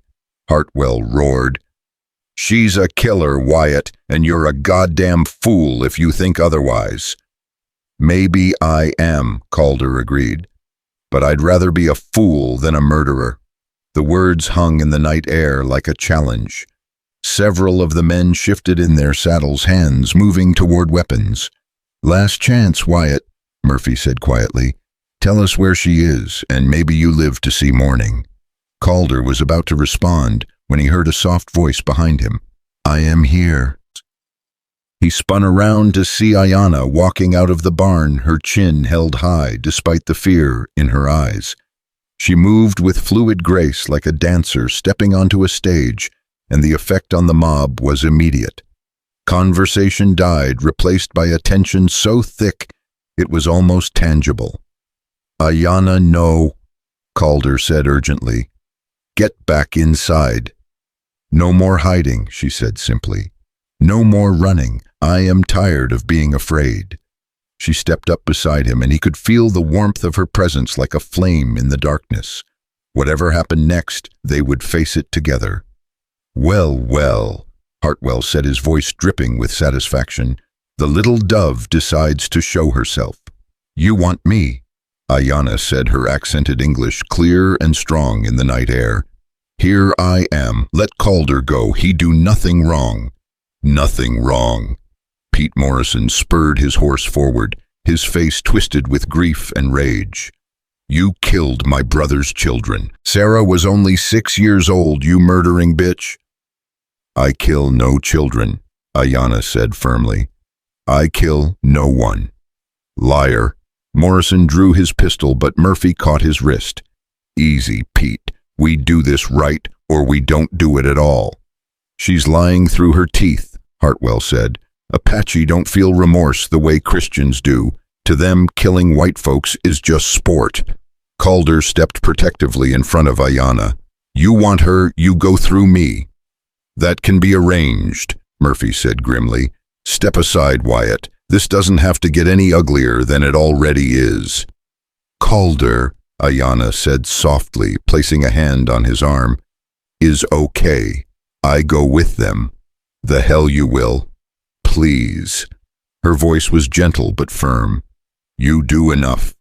Hartwell roared. "She's a killer, Wyatt, and you're a goddamn fool if you think otherwise." "Maybe I am," Calder agreed. "But I'd rather be a fool than a murderer." The words hung in the night air like a challenge. Several of the men shifted in their saddles, hands moving toward weapons. "Last chance, Wyatt," Murphy said quietly. "Tell us where she is, and maybe you live to see morning." Calder was about to respond when he heard a soft voice behind him. I am here. He spun around to see Ayanna walking out of the barn, her chin held high despite the fear in her eyes. She moved with fluid grace like a dancer stepping onto a stage, and the effect on the mob was immediate. Conversation died, replaced by a tension so thick it was almost tangible. "Ayanna, no," Calder said urgently. "Get back inside." "No more hiding," she said simply. "No more running. I am tired of being afraid." She stepped up beside him, and he could feel the warmth of her presence like a flame in the darkness. Whatever happened next, they would face it together. "Well, well," Hartwell said, his voice dripping with satisfaction. "The little dove decides to show herself." "You want me," Ayanna said, her accented English clear and strong in the night air. "Here I am. Let Calder go. He do nothing wrong." "Nothing wrong." Pete Morrison spurred his horse forward, his face twisted with grief and rage. "You killed my brother's children. Sarah was only 6 years old, you murdering bitch." "I kill no children," Ayanna said firmly. "I kill no one." "Liar." Morrison drew his pistol, but Murphy caught his wrist. "Easy, Pete. We do this right, or we don't do it at all." "She's lying through her teeth," Hartwell said. "Apache don't feel remorse the way Christians do. To them, killing white folks is just sport." Calder stepped protectively in front of Ayanna. "You want her, you go through me." "That can be arranged," Murphy said grimly. "Step aside, Wyatt. This doesn't have to get any uglier than it already is." "Calder," Ayanna said softly, placing a hand on his arm, "is okay. I go with them." "The hell you will." "Please." Her voice was gentle but firm. "You do enough.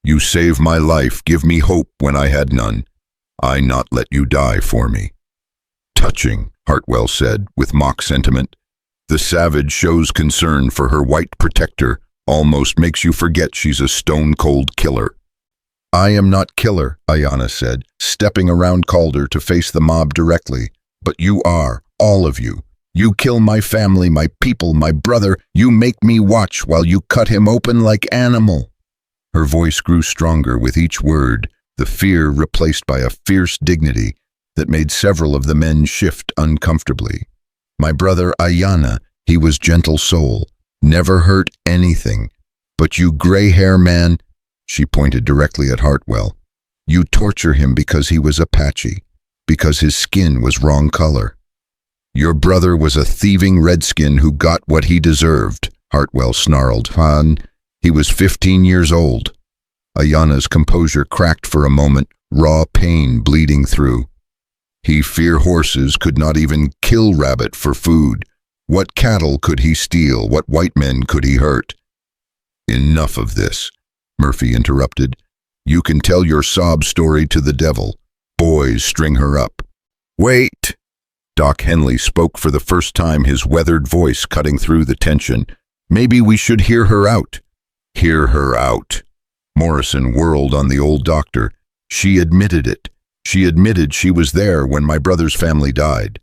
You save my life, give me hope when I had none. I not let you die for me." "Touching," Hartwell said, with mock sentiment. "The savage shows concern for her white protector, almost makes you forget she's a stone-cold killer." "I am not killer," Ayanna said, stepping around Calder to face the mob directly. "But you are, all of you. You kill my family, my people, my brother. You make me watch while you cut him open like animal." Her voice grew stronger with each word, the fear replaced by a fierce dignity that made several of the men shift uncomfortably. "My brother Ayanna, he was gentle soul, never hurt anything. But you gray-hair man," she pointed directly at Hartwell, "you torture him because he was Apache, because his skin was wrong color." "Your brother was a thieving redskin who got what he deserved," Hartwell snarled. "He was 15 years old." Ayanna's composure cracked for a moment, raw pain bleeding through. "He fear horses, could not even kill rabbit for food. What cattle could he steal? What white men could he hurt?" "Enough of this," Murphy interrupted. "You can tell your sob story to the devil. Boys, string her up." "Wait!" Doc Henley spoke for the first time, his weathered voice cutting through the tension. "Maybe we should hear her out." "Hear her out." Morrison whirled on the old doctor. "She admitted it. She admitted she was there when my brother's family died."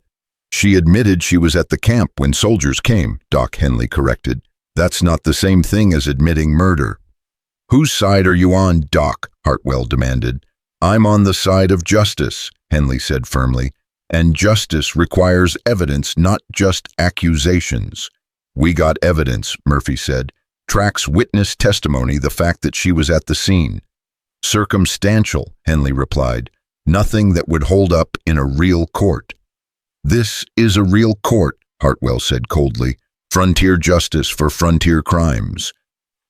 "She admitted she was at the camp when soldiers came," Doc Henley corrected. "That's not the same thing as admitting murder." "Whose side are you on, Doc?" Hartwell demanded. "I'm on the side of justice," Henley said firmly. "And justice requires evidence, not just accusations." "We got evidence," Murphy said. "Tracks witness testimony, the fact that she was at the scene." "Circumstantial," Henley replied. "Nothing that would hold up in a real court." "This is a real court," Hartwell said coldly. "Frontier justice for frontier crimes."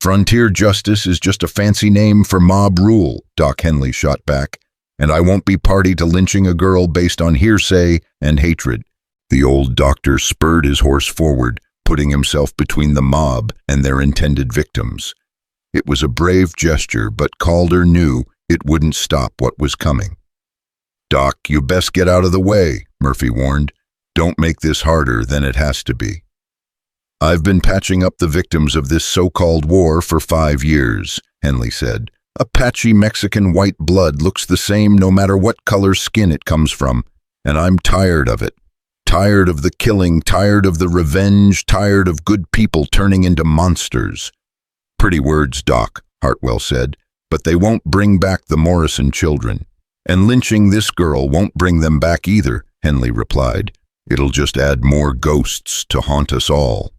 "Frontier justice is just a fancy name for mob rule," Doc Henley shot back. "And I won't be party to lynching a girl based on hearsay and hatred." The old doctor spurred his horse forward, putting himself between the mob and their intended victims. It was a brave gesture, but Calder knew it wouldn't stop what was coming. "Doc, you best get out of the way," Murphy warned. "Don't make this harder than it has to be." "I've been patching up the victims of this so-called war for 5 years, Henley said. "Apache Mexican white blood looks the same no matter what color skin it comes from, and I'm tired of it. Tired of the killing, tired of the revenge, tired of good people turning into monsters. Pretty words, Doc, Hartwell said, but they won't bring back the Morrison children. And lynching this girl won't bring them back either, Henley replied. It'll just add more ghosts to haunt us all.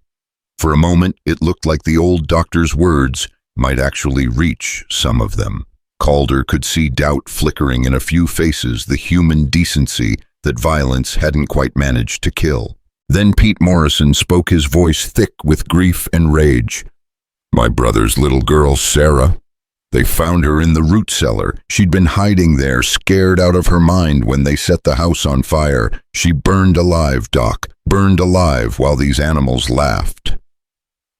For a moment, it looked like the old doctor's words might actually reach some of them. Calder could see doubt flickering in a few faces, the human decency that violence hadn't quite managed to kill. Then Pete Morrison spoke, his voice thick with grief and rage. My brother's little girl, Sarah. They found her in the root cellar. She'd been hiding there, scared out of her mind when they set the house on fire. She burned alive, Doc, burned alive while these animals laughed.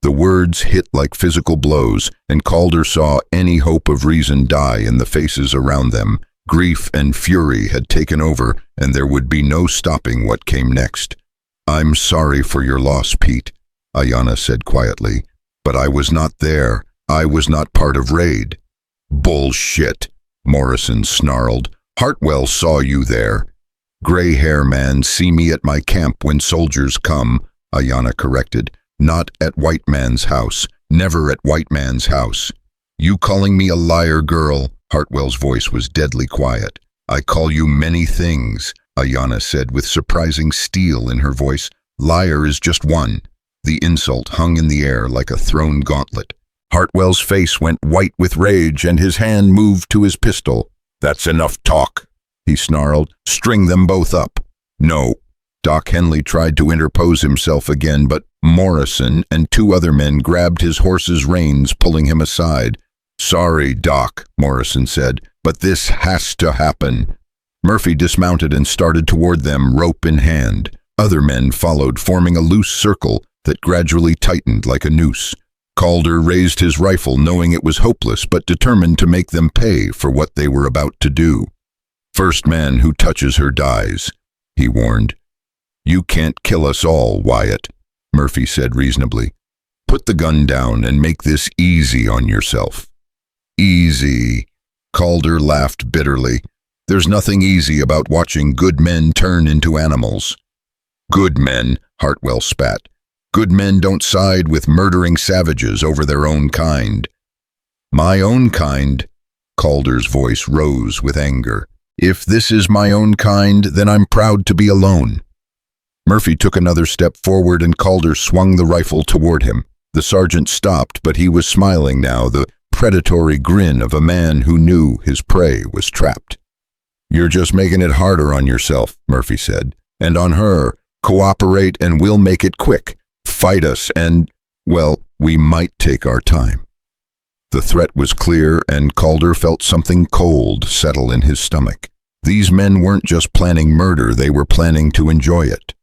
The words hit like physical blows, and Calder saw any hope of reason die in the faces around them. Grief and fury had taken over, and there would be no stopping what came next. I'm sorry for your loss, Pete, Ayanna said quietly, but I was not there. I was not part of Raid. Bullshit, Morrison snarled. Hartwell saw you there. Gray hair man see me at my camp when soldiers come, Ayanna corrected. Not at white man's house. Never at white man's house. You calling me a liar, girl? Hartwell's voice was deadly quiet. I call you many things, Ayanna said with surprising steel in her voice. Liar is just one. The insult hung in the air like a thrown gauntlet. Hartwell's face went white with rage and his hand moved to his pistol. That's enough talk, he snarled. String them both up. No. Doc Henley tried to interpose himself again, but Morrison and two other men grabbed his horse's reins, pulling him aside. Sorry, Doc, Morrison said, but this has to happen. Murphy dismounted and started toward them, rope in hand. Other men followed, forming a loose circle that gradually tightened like a noose. Calder raised his rifle, knowing it was hopeless, but determined to make them pay for what they were about to do. First man who touches her dies, he warned. You can't kill us all, Wyatt, Murphy said reasonably. Put the gun down and make this easy on yourself. Easy. Calder laughed bitterly. There's nothing easy about watching good men turn into animals. Good men, Hartwell spat. Good men don't side with murdering savages over their own kind. My own kind? Calder's voice rose with anger. If this is my own kind, then I'm proud to be alone. Murphy took another step forward and Calder swung the rifle toward him. The sergeant stopped, but he was smiling now, the predatory grin of a man who knew his prey was trapped. You're just making it harder on yourself, Murphy said, and on her. Cooperate and we'll make it quick. Fight us and, well, we might take our time. The threat was clear and Calder felt something cold settle in his stomach. These men weren't just planning murder, they were planning to enjoy it.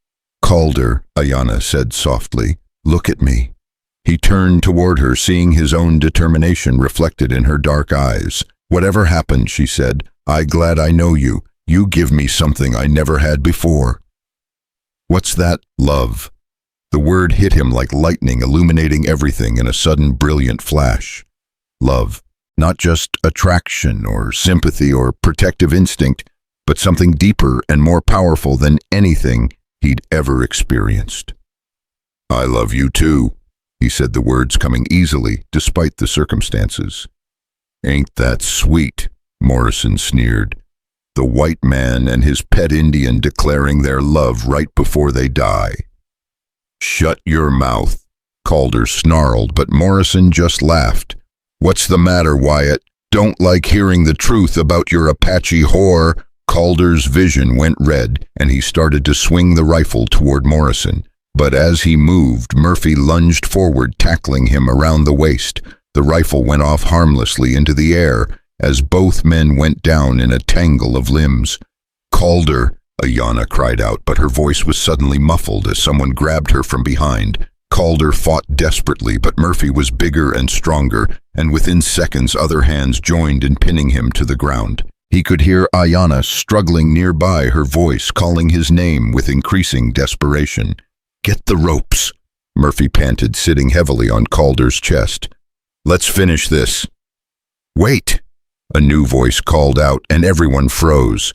Calder, Ayanna said softly, look at me. He turned toward her, seeing his own determination reflected in her dark eyes. Whatever happened, she said, I'm glad I know you. You give me something I never had before. What's that, love? The word hit him like lightning, illuminating everything in a sudden brilliant flash. Love, not just attraction or sympathy or protective instinct, but something deeper and more powerful than anything he'd ever experienced. I love you too, he said, the words coming easily despite the circumstances. Ain't that sweet, Morrison sneered. The white man and his pet Indian declaring their love right before they die. Shut your mouth, Calder snarled, but Morrison just laughed. What's the matter, Wyatt? Don't like hearing the truth about your Apache whore? Calder's vision went red, and he started to swing the rifle toward Morrison. But as he moved, Murphy lunged forward, tackling him around the waist. The rifle went off harmlessly into the air as both men went down in a tangle of limbs. Calder, Ayanna cried out, but her voice was suddenly muffled as someone grabbed her from behind. Calder fought desperately, but Murphy was bigger and stronger, and within seconds other hands joined in pinning him to the ground. He could hear Ayanna struggling nearby, her voice calling his name with increasing desperation. Get the ropes, Murphy panted, sitting heavily on Calder's chest. Let's finish this. Wait, a new voice called out, and everyone froze.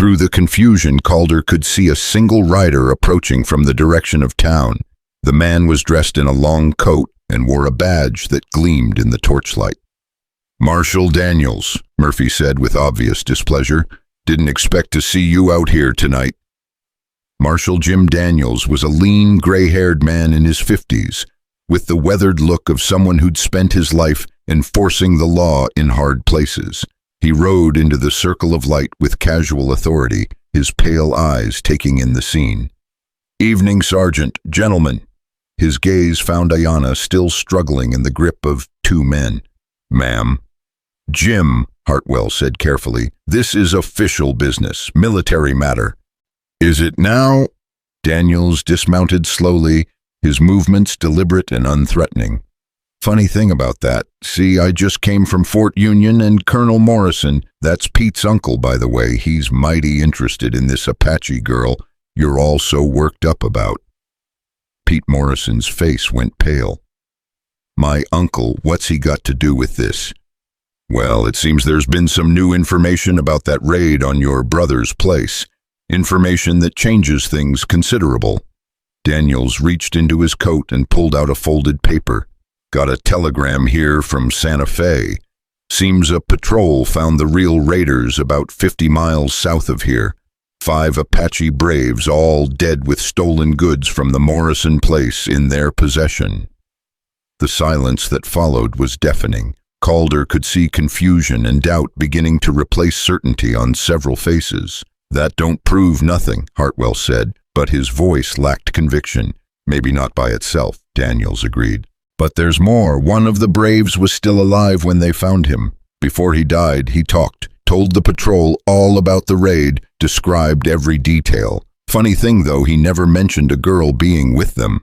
Through the confusion, Calder could see a single rider approaching from the direction of town. The man was dressed in a long coat and wore a badge that gleamed in the torchlight. "Marshal Daniels," Murphy said with obvious displeasure. "Didn't expect to see you out here tonight." Marshal Jim Daniels was a lean, gray-haired man in his 50s, with the weathered look of someone who'd spent his life enforcing the law in hard places. He rode into the circle of light with casual authority, his pale eyes taking in the scene. "Evening, Sergeant, gentlemen." His gaze found Ayanna still struggling in the grip of two men. "Ma'am." "Jim," Hartwell said carefully, "this is official business, military matter." "Is it now?" Daniels dismounted slowly, his movements deliberate and unthreatening. "Funny thing about that, see, I just came from Fort Union, and Colonel Morrison, that's Pete's uncle, by the way, he's mighty interested in this Apache girl you're all so worked up about." Pete Morrison's face went pale. "My uncle, what's he got to do with this?" "Well, it seems there's been some new information about that raid on your brother's place. Information that changes things considerable." Daniels reached into his coat and pulled out a folded paper. "Got a telegram here from Santa Fe. Seems a patrol found the real raiders about 50 miles south of here. 5 Apache braves, all dead with stolen goods from the Morrison place in their possession." The silence that followed was deafening. Calder could see confusion and doubt beginning to replace certainty on several faces. "That don't prove nothing," Hartwell said, but his voice lacked conviction. "Maybe not by itself," Daniels agreed. "But there's more. One of the braves was still alive when they found him. Before he died, he talked, told the patrol all about the raid, described every detail. Funny thing, though, he never mentioned a girl being with them."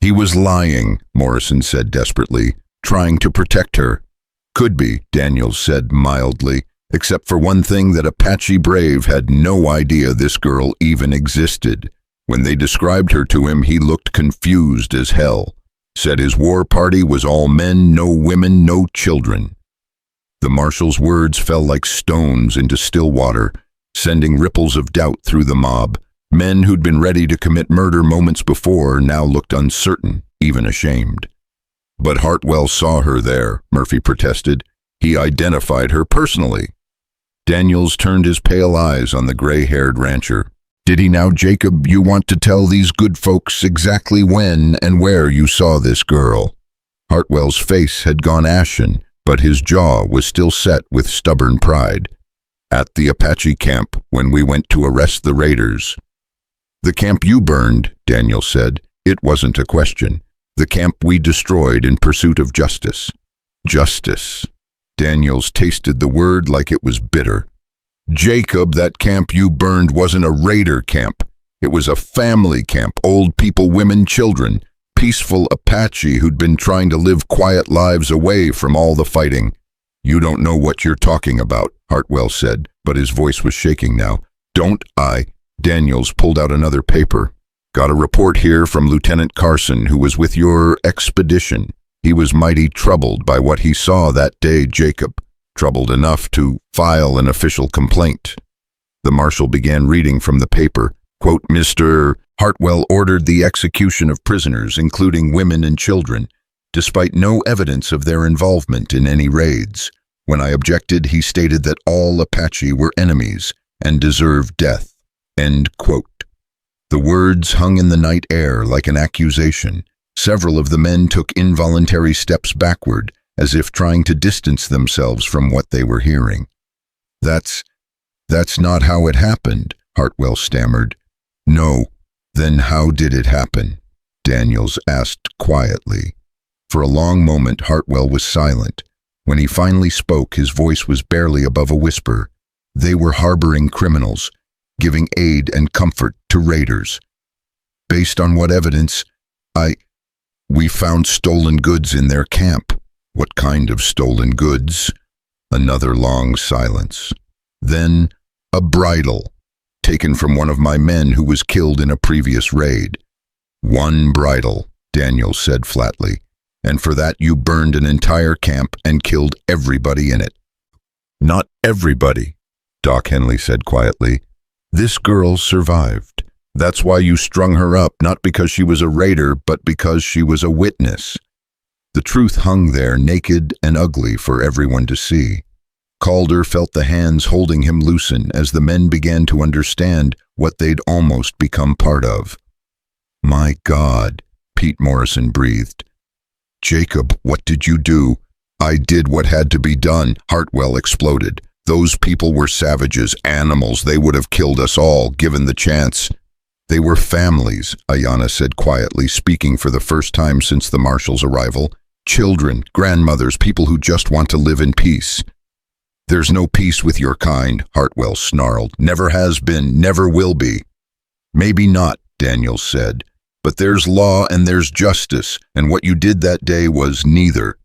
"He was lying," Morrison said desperately, "trying to protect her." "Could be," Daniels said mildly, "except for one thing, that Apache brave had no idea this girl even existed. When they described her to him, he looked confused as hell. Said his war party was all men, no women, no children." The marshal's words fell like stones into still water, sending ripples of doubt through the mob. Men who'd been ready to commit murder moments before now looked uncertain, even ashamed. "But Hartwell saw her there," Murphy protested. "He identified her personally." Daniels turned his pale eyes on the gray-haired rancher. "Did he now, Jacob? You want to tell these good folks exactly when and where you saw this girl?" Hartwell's face had gone ashen, but his jaw was still set with stubborn pride. "At the Apache camp, when we went to arrest the raiders." "The camp you burned," Daniel said. "It wasn't a question. The camp we destroyed in pursuit of justice." "Justice." Daniels tasted the word like it was bitter. "Jacob, that camp you burned wasn't a raider camp. It was a family camp, old people, women, children. Peaceful Apache who'd been trying to live quiet lives away from all the fighting." "You don't know what you're talking about," Hartwell said, but his voice was shaking now. "Don't I?" Daniels pulled out another paper. "Got a report here from Lieutenant Carson, who was with your expedition. He was mighty troubled by what he saw that day, Jacob. Troubled enough to file an official complaint." The marshal began reading from the paper. Quote, "Mr. Hartwell ordered the execution of prisoners, including women and children, despite no evidence of their involvement in any raids. When I objected, he stated that all Apache were enemies and deserved death." End quote. The words hung in the night air like an accusation. Several of the men took involuntary steps backward, as if trying to distance themselves from what they were hearing. That's not how it happened," Hartwell stammered. "No, then how did it happen?" Daniels asked quietly. For a long moment, Hartwell was silent. When he finally spoke, his voice was barely above a whisper. "They were harboring criminals, giving aid and comfort to raiders. Based on what evidence? We found stolen goods in their camp." "What kind of stolen goods?" Another long silence. Then, "A bridle, taken from one of my men who was killed in a previous raid." "One bridle," Daniel said flatly, "and for that you burned an entire camp and killed everybody in it." "Not everybody," Doc Henley said quietly. This girl survived. That's why you strung her up, not because she was a raider, but because she was a witness. The truth hung there, naked and ugly for everyone to see. Calder felt the hands holding him loosen as the men began to understand what they'd almost become part of. "My God," Pete Morrison breathed. "Jacob, what did you do?" "I did what had to be done," Hartwell exploded. "Those people were savages, animals. They would have killed us all, given the chance." "They were families," Ayanna said quietly, speaking for the first time since the marshal's arrival. "Children, grandmothers, people who just want to live in peace." "There's no peace with your kind," Hartwell snarled. "Never has been, never will be." "Maybe not," Daniels said. "But there's law and there's justice, and what you did that day was neither."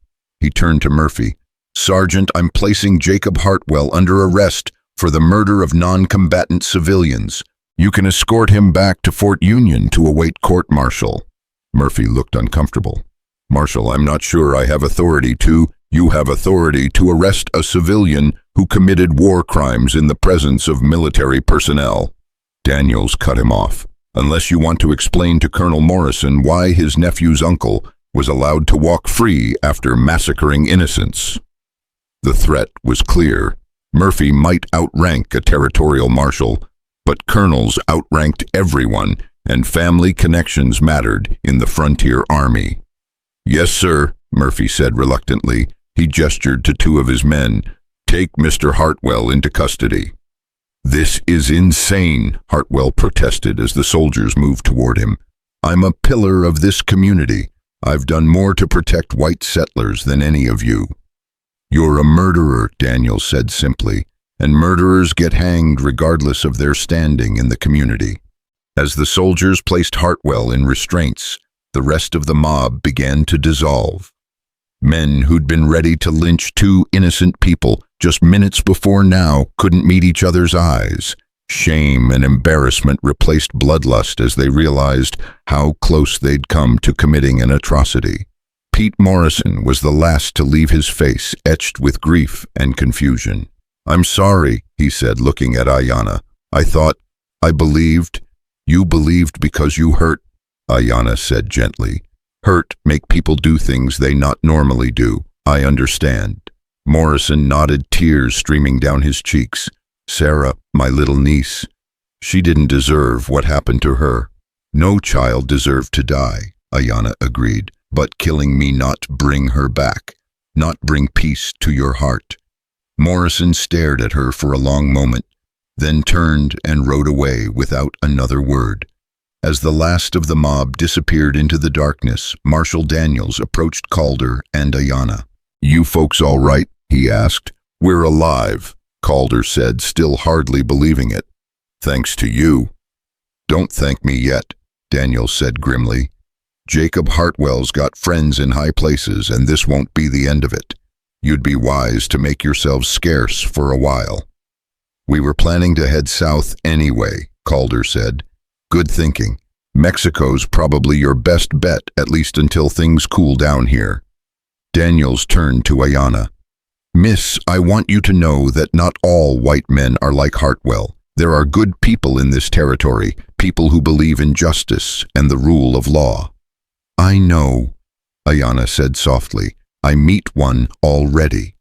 He turned to Murphy. "Sergeant, I'm placing Jacob Hartwell under arrest for the murder of non-combatant civilians. You can escort him back to Fort Union to await court-martial." Murphy looked uncomfortable. "Marshal, I'm not sure I have authority to." "You have authority to arrest a civilian who committed war crimes in the presence of military personnel." Daniels cut him off. "Unless you want to explain to Colonel Morrison why his nephew's uncle was allowed to walk free after massacring innocents." The threat was clear. Murphy might outrank a territorial marshal, but colonels outranked everyone, and family connections mattered in the frontier army. "Yes, sir," Murphy said reluctantly. He gestured to two of his men. "Take Mr. Hartwell into custody." "This is insane," Hartwell protested as the soldiers moved toward him. "I'm a pillar of this community. I've done more to protect white settlers than any of you." "You're a murderer," Daniels said simply, "and murderers get hanged regardless of their standing in the community." As the soldiers placed Hartwell in restraints, the rest of the mob began to dissolve. Men who'd been ready to lynch two innocent people just minutes before now couldn't meet each other's eyes. Shame and embarrassment replaced bloodlust as they realized how close they'd come to committing an atrocity. Pete Morrison was the last to leave his face etched with grief and confusion. "I'm sorry," he said, looking at Ayanna. I believed." "You believed because you hurt," Ayanna said gently. "Hurt make people do things they not normally do. I understand." Morrison nodded, tears streaming down his cheeks. "Sarah, my little niece, she didn't deserve what happened to her." "No child deserved to die," Ayanna agreed, "but killing me not bring her back, not bring peace to your heart." Morrison stared at her for a long moment, then turned and rode away without another word. As the last of the mob disappeared into the darkness, Marshal Daniels approached Calder and Ayanna. "You folks all right?" he asked. "We're alive," Calder said, still hardly believing it. "Thanks to you." "Don't thank me yet," Daniels said grimly. "Jacob Hartwell's got friends in high places, and this won't be the end of it. You'd be wise to make yourselves scarce for a while." "We were planning to head south anyway," Calder said. "Good thinking. Mexico's probably your best bet, at least until things cool down here." Daniels turned to Ayanna. "Miss, I want you to know that not all white men are like Hartwell. There are good people in this territory, people who believe in justice and the rule of law." "I know," Ayanna said softly. "I meet one already."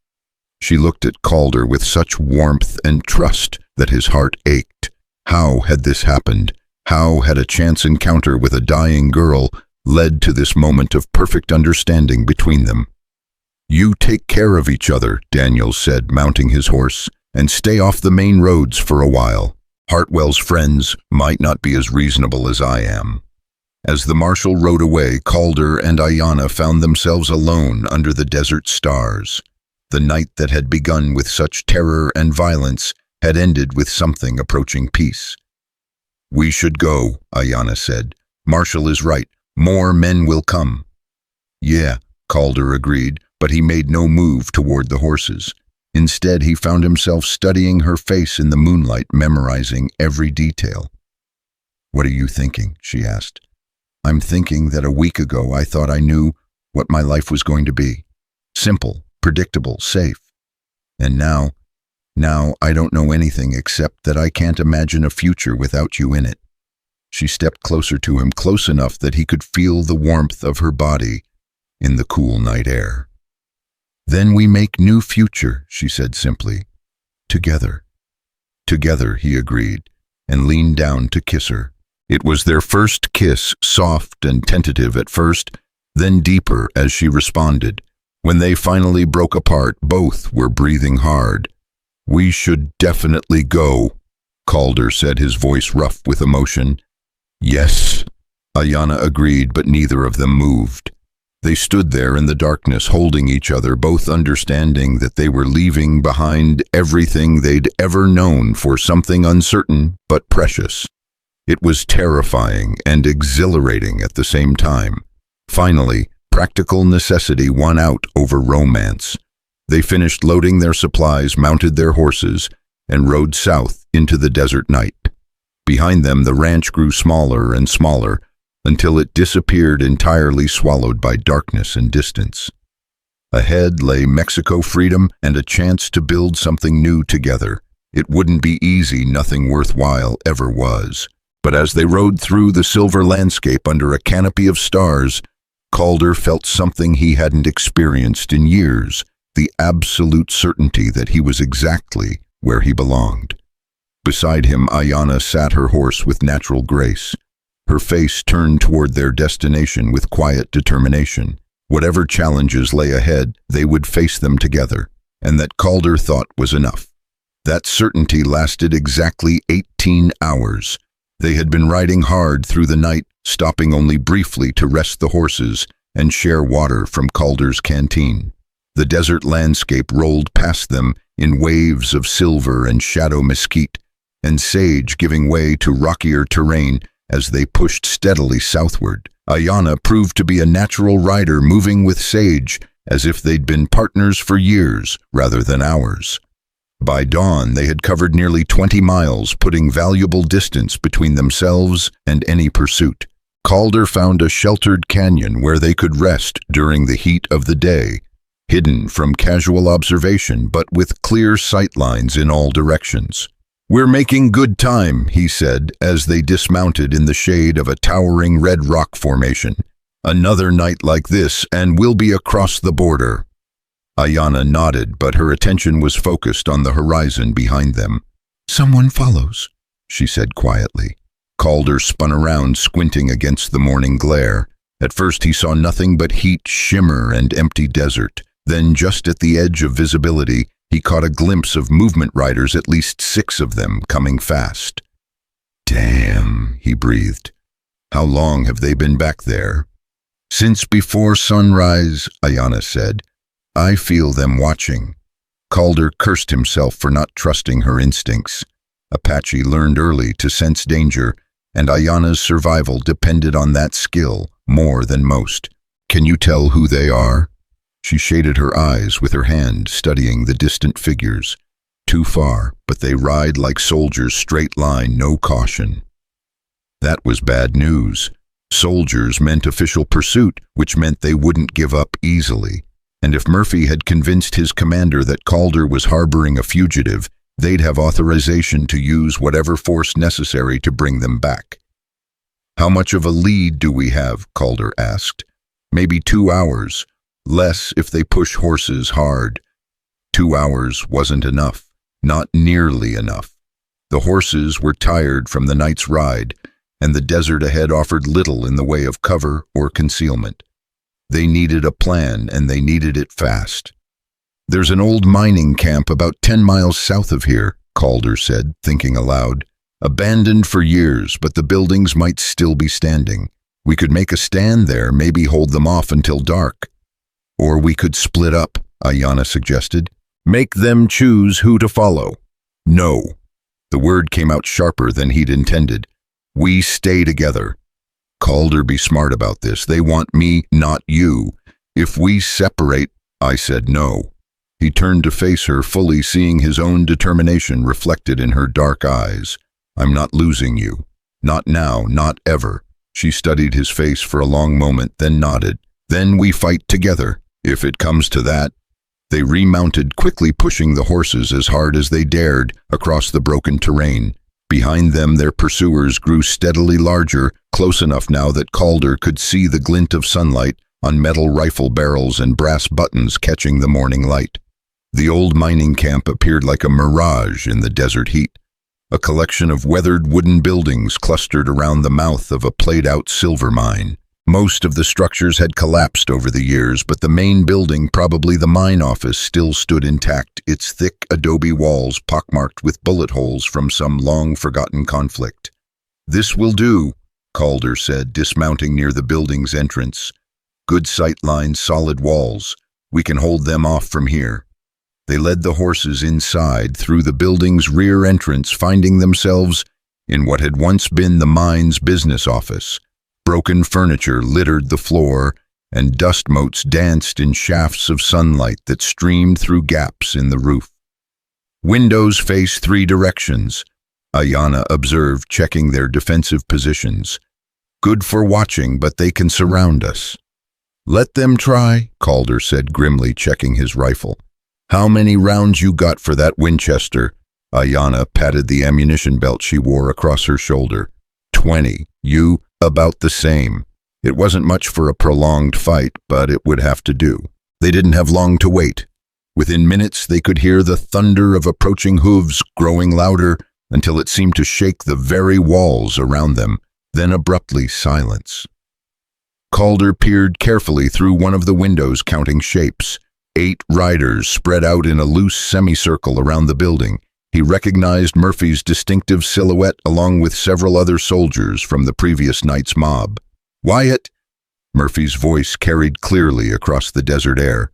She looked at Calder with such warmth and trust that his heart ached. How had this happened? How had a chance encounter with a dying girl led to this moment of perfect understanding between them? "You take care of each other," Daniels said, mounting his horse, "and stay off the main roads for a while. Hartwell's friends might not be as reasonable as I am." As the marshal rode away, Calder and Ayanna found themselves alone under the desert stars. The night that had begun with such terror and violence had ended with something approaching peace. "We should go," Ayanna said. "Marshal is right. More men will come." "Yeah," Calder agreed, but he made no move toward the horses. Instead, he found himself studying her face in the moonlight, memorizing every detail. "What are you thinking?" she asked. "I'm thinking that a week ago I thought I knew what my life was going to be. Simple, predictable, safe. And now, Now I don't know anything except that I can't imagine a future without you in it. She stepped closer to him, close enough that he could feel the warmth of her body in the cool night air. Then we make new future, she said simply. Together. Together, he agreed, and leaned down to kiss her. It was their first kiss, soft and tentative at first, then deeper as she responded. When they finally broke apart, both were breathing hard. We should definitely go, Calder said, his voice rough with emotion. Yes, Ayanna agreed, but neither of them moved. They stood there in the darkness, holding each other, both understanding that they were leaving behind everything they'd ever known for something uncertain but precious. It was terrifying and exhilarating at the same time. Finally, practical necessity won out over romance. They finished loading their supplies, mounted their horses, and rode south into the desert night. Behind them, the ranch grew smaller and smaller, until it disappeared, entirely swallowed by darkness and distance. Ahead lay Mexico freedom and a chance to build something new together. It wouldn't be easy, nothing worthwhile ever was. But as they rode through the silver landscape under a canopy of stars, Calder felt something he hadn't experienced in years, the absolute certainty that he was exactly where he belonged. Beside him, Ayanna sat her horse with natural grace, her face turned toward their destination with quiet determination. Whatever challenges lay ahead, they would face them together, and that Calder thought was enough. That certainty lasted exactly 18 hours. They had been riding hard through the night, stopping only briefly to rest the horses and share water from Calder's canteen. The desert landscape rolled past them in waves of silver and shadow mesquite, and sage giving way to rockier terrain as they pushed steadily southward. Ayanna proved to be a natural rider, moving with sage, as if they'd been partners for years rather than hours. By dawn, they had covered nearly 20 miles, putting valuable distance between themselves and any pursuit. Calder found a sheltered canyon where they could rest during the heat of the day, hidden from casual observation but with clear sight lines in all directions. "We're making good time," he said as they dismounted in the shade of a towering red rock formation. "Another night like this and we'll be across the border." Ayanna nodded, but her attention was focused on the horizon behind them. "Someone follows," she said quietly. Calder spun around, squinting against the morning glare. At first he saw nothing but heat, shimmer, and empty desert. Then, just at the edge of visibility, he caught a glimpse of movement riders, at least 6 of them, coming fast. "Damn," he breathed. "How long have they been back there?" "Since before sunrise," Ayanna said. "I feel them watching." Calder cursed himself for not trusting her instincts. Apache learned early to sense danger, and Ayanna's survival depended on that skill more than most. "Can you tell who they are?" She shaded her eyes with her hand, studying the distant figures. "Too far, but they ride like soldiers, straight line, no caution." That was bad news. Soldiers meant official pursuit, which meant they wouldn't give up easily. And if Murphy had convinced his commander that Calder was harboring a fugitive, they'd have authorization to use whatever force necessary to bring them back. "How much of a lead do we have?" Calder asked. "Maybe 2 hours. Less if they push horses hard." 2 hours wasn't enough. Not nearly enough. The horses were tired from the night's ride, and the desert ahead offered little in the way of cover or concealment. They needed a plan, and they needed it fast. "There's an old mining camp about 10 miles south of here," Calder said, thinking aloud. "Abandoned for years, but the buildings might still be standing. We could make a stand there, maybe hold them off until dark. Or we could split up," Ayanna suggested. "Make them choose who to follow." "No." The word came out sharper than he'd intended. "We stay together." "Calder, be smart about this. They want me, not you. If we separate—" I said no. He turned to face her, fully seeing his own determination reflected in her dark eyes. "I'm not losing you. Not now, not ever." She studied his face for a long moment, then nodded. "Then we fight together, if it comes to that." They remounted, quickly pushing the horses as hard as they dared across the broken terrain. Behind them, their pursuers grew steadily larger, close enough now that Calder could see the glint of sunlight on metal rifle barrels and brass buttons catching the morning light. The old mining camp appeared like a mirage in the desert heat, a collection of weathered wooden buildings clustered around the mouth of a played-out silver mine. Most of the structures had collapsed over the years, but the main building, probably the mine office, still stood intact, its thick adobe walls pockmarked with bullet holes from some long-forgotten conflict. "This will do," Calder said, dismounting near the building's entrance. "Good sight lines, solid walls. We can hold them off from here." They led the horses inside through the building's rear entrance, finding themselves in what had once been the mine's business office. Broken furniture littered the floor, and dust motes danced in shafts of sunlight that streamed through gaps in the roof. Windows face 3 directions, Ayanna observed, checking their defensive positions. "Good for watching, but they can surround us." "Let them try," Calder said grimly, checking his rifle. "How many rounds you got for that Winchester?" Ayanna patted the ammunition belt she wore across her shoulder. 20. "You?" "About the same." It wasn't much for a prolonged fight, but it would have to do. They didn't have long to wait. Within minutes, they could hear the thunder of approaching hooves growing louder until it seemed to shake the very walls around them. Then abruptly, silence. Calder peered carefully through one of the windows, counting shapes. 8 riders spread out in a loose semicircle around the building. He recognized Murphy's distinctive silhouette along with several other soldiers from the previous night's mob. "Wyatt!" Murphy's voice carried clearly across the desert air.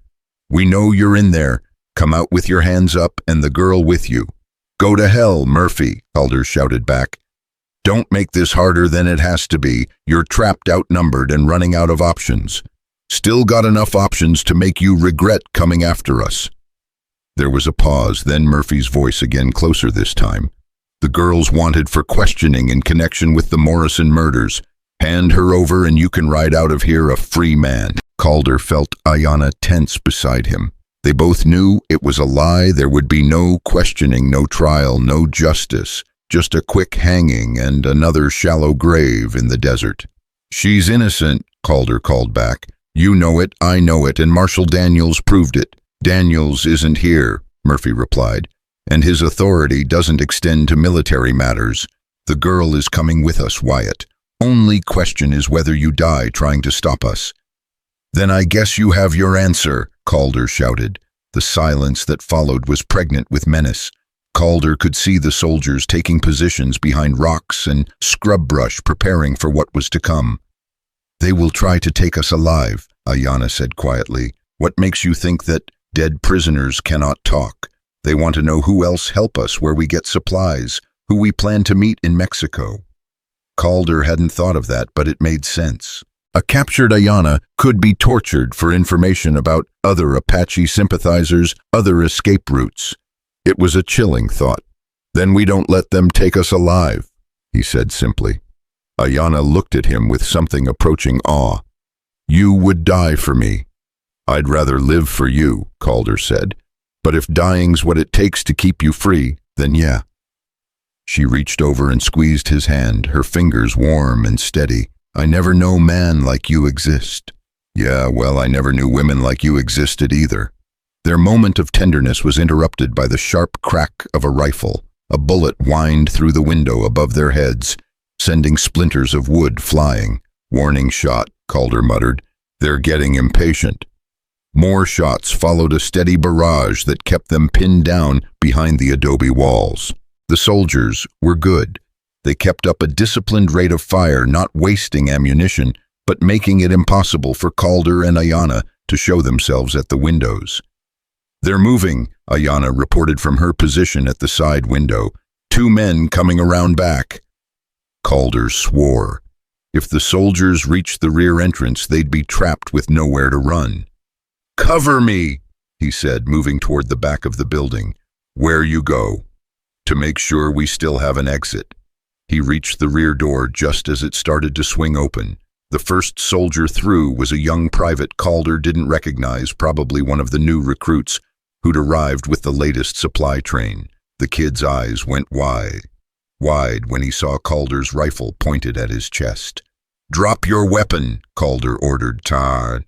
"We know you're in there. Come out with your hands up and the girl with you." "Go to hell, Murphy," Calder shouted back. "Don't make this harder than it has to be. You're trapped, outnumbered, and running out of options. Still got enough options to make you regret coming after us." There was a pause, then Murphy's voice again, closer this time. "The girl's wanted for questioning in connection with the Morrison murders. Hand her over and you can ride out of here a free man." Calder felt Ayanna tense beside him. They both knew it was a lie. There would be no questioning, no trial, no justice. Just a quick hanging and another shallow grave in the desert. "She's innocent," Calder called back. "You know it, I know it, and Marshal Daniels proved it." "Daniels isn't here," Murphy replied, "and his authority doesn't extend to military matters. The girl is coming with us, Wyatt. Only question is whether you die trying to stop us." "Then I guess you have your answer," Calder shouted. The silence that followed was pregnant with menace. Calder could see the soldiers taking positions behind rocks and scrub brush, preparing for what was to come. "They will try to take us alive," Ayanna said quietly. "What makes you think that dead prisoners cannot talk? They want to know who else help us, where we get supplies, who we plan to meet in Mexico." Calder hadn't thought of that, but it made sense. A captured Ayanna could be tortured for information about other Apache sympathizers, other escape routes. It was a chilling thought. "Then we don't let them take us alive," he said simply. Ayanna looked at him with something approaching awe. "You would die for me." "I'd rather live for you," Calder said. "But if dying's what it takes to keep you free, then yeah." She reached over and squeezed his hand, her fingers warm and steady. "I never know man like you exist." "Yeah, well, I never knew women like you existed either." Their moment of tenderness was interrupted by the sharp crack of a rifle. A bullet whined through the window above their heads, sending splinters of wood flying. "Warning shot," Calder muttered. "They're getting impatient." More shots followed, a steady barrage that kept them pinned down behind the adobe walls. The soldiers were good. They kept up a disciplined rate of fire, not wasting ammunition, but making it impossible for Calder and Ayanna to show themselves at the windows. "They're moving," Ayanna reported from her position at the side window. "2 men coming around back." Calder swore. If the soldiers reached the rear entrance, they'd be trapped with nowhere to run. "Cover me," he said, moving toward the back of the building. "Where you go." "To make sure we still have an exit." He reached the rear door just as it started to swing open. The first soldier through was a young private Calder didn't recognize, probably one of the new recruits, who'd arrived with the latest supply train. The kid's eyes went wide when he saw Calder's rifle pointed at his chest. "Drop your weapon," Calder ordered Todd.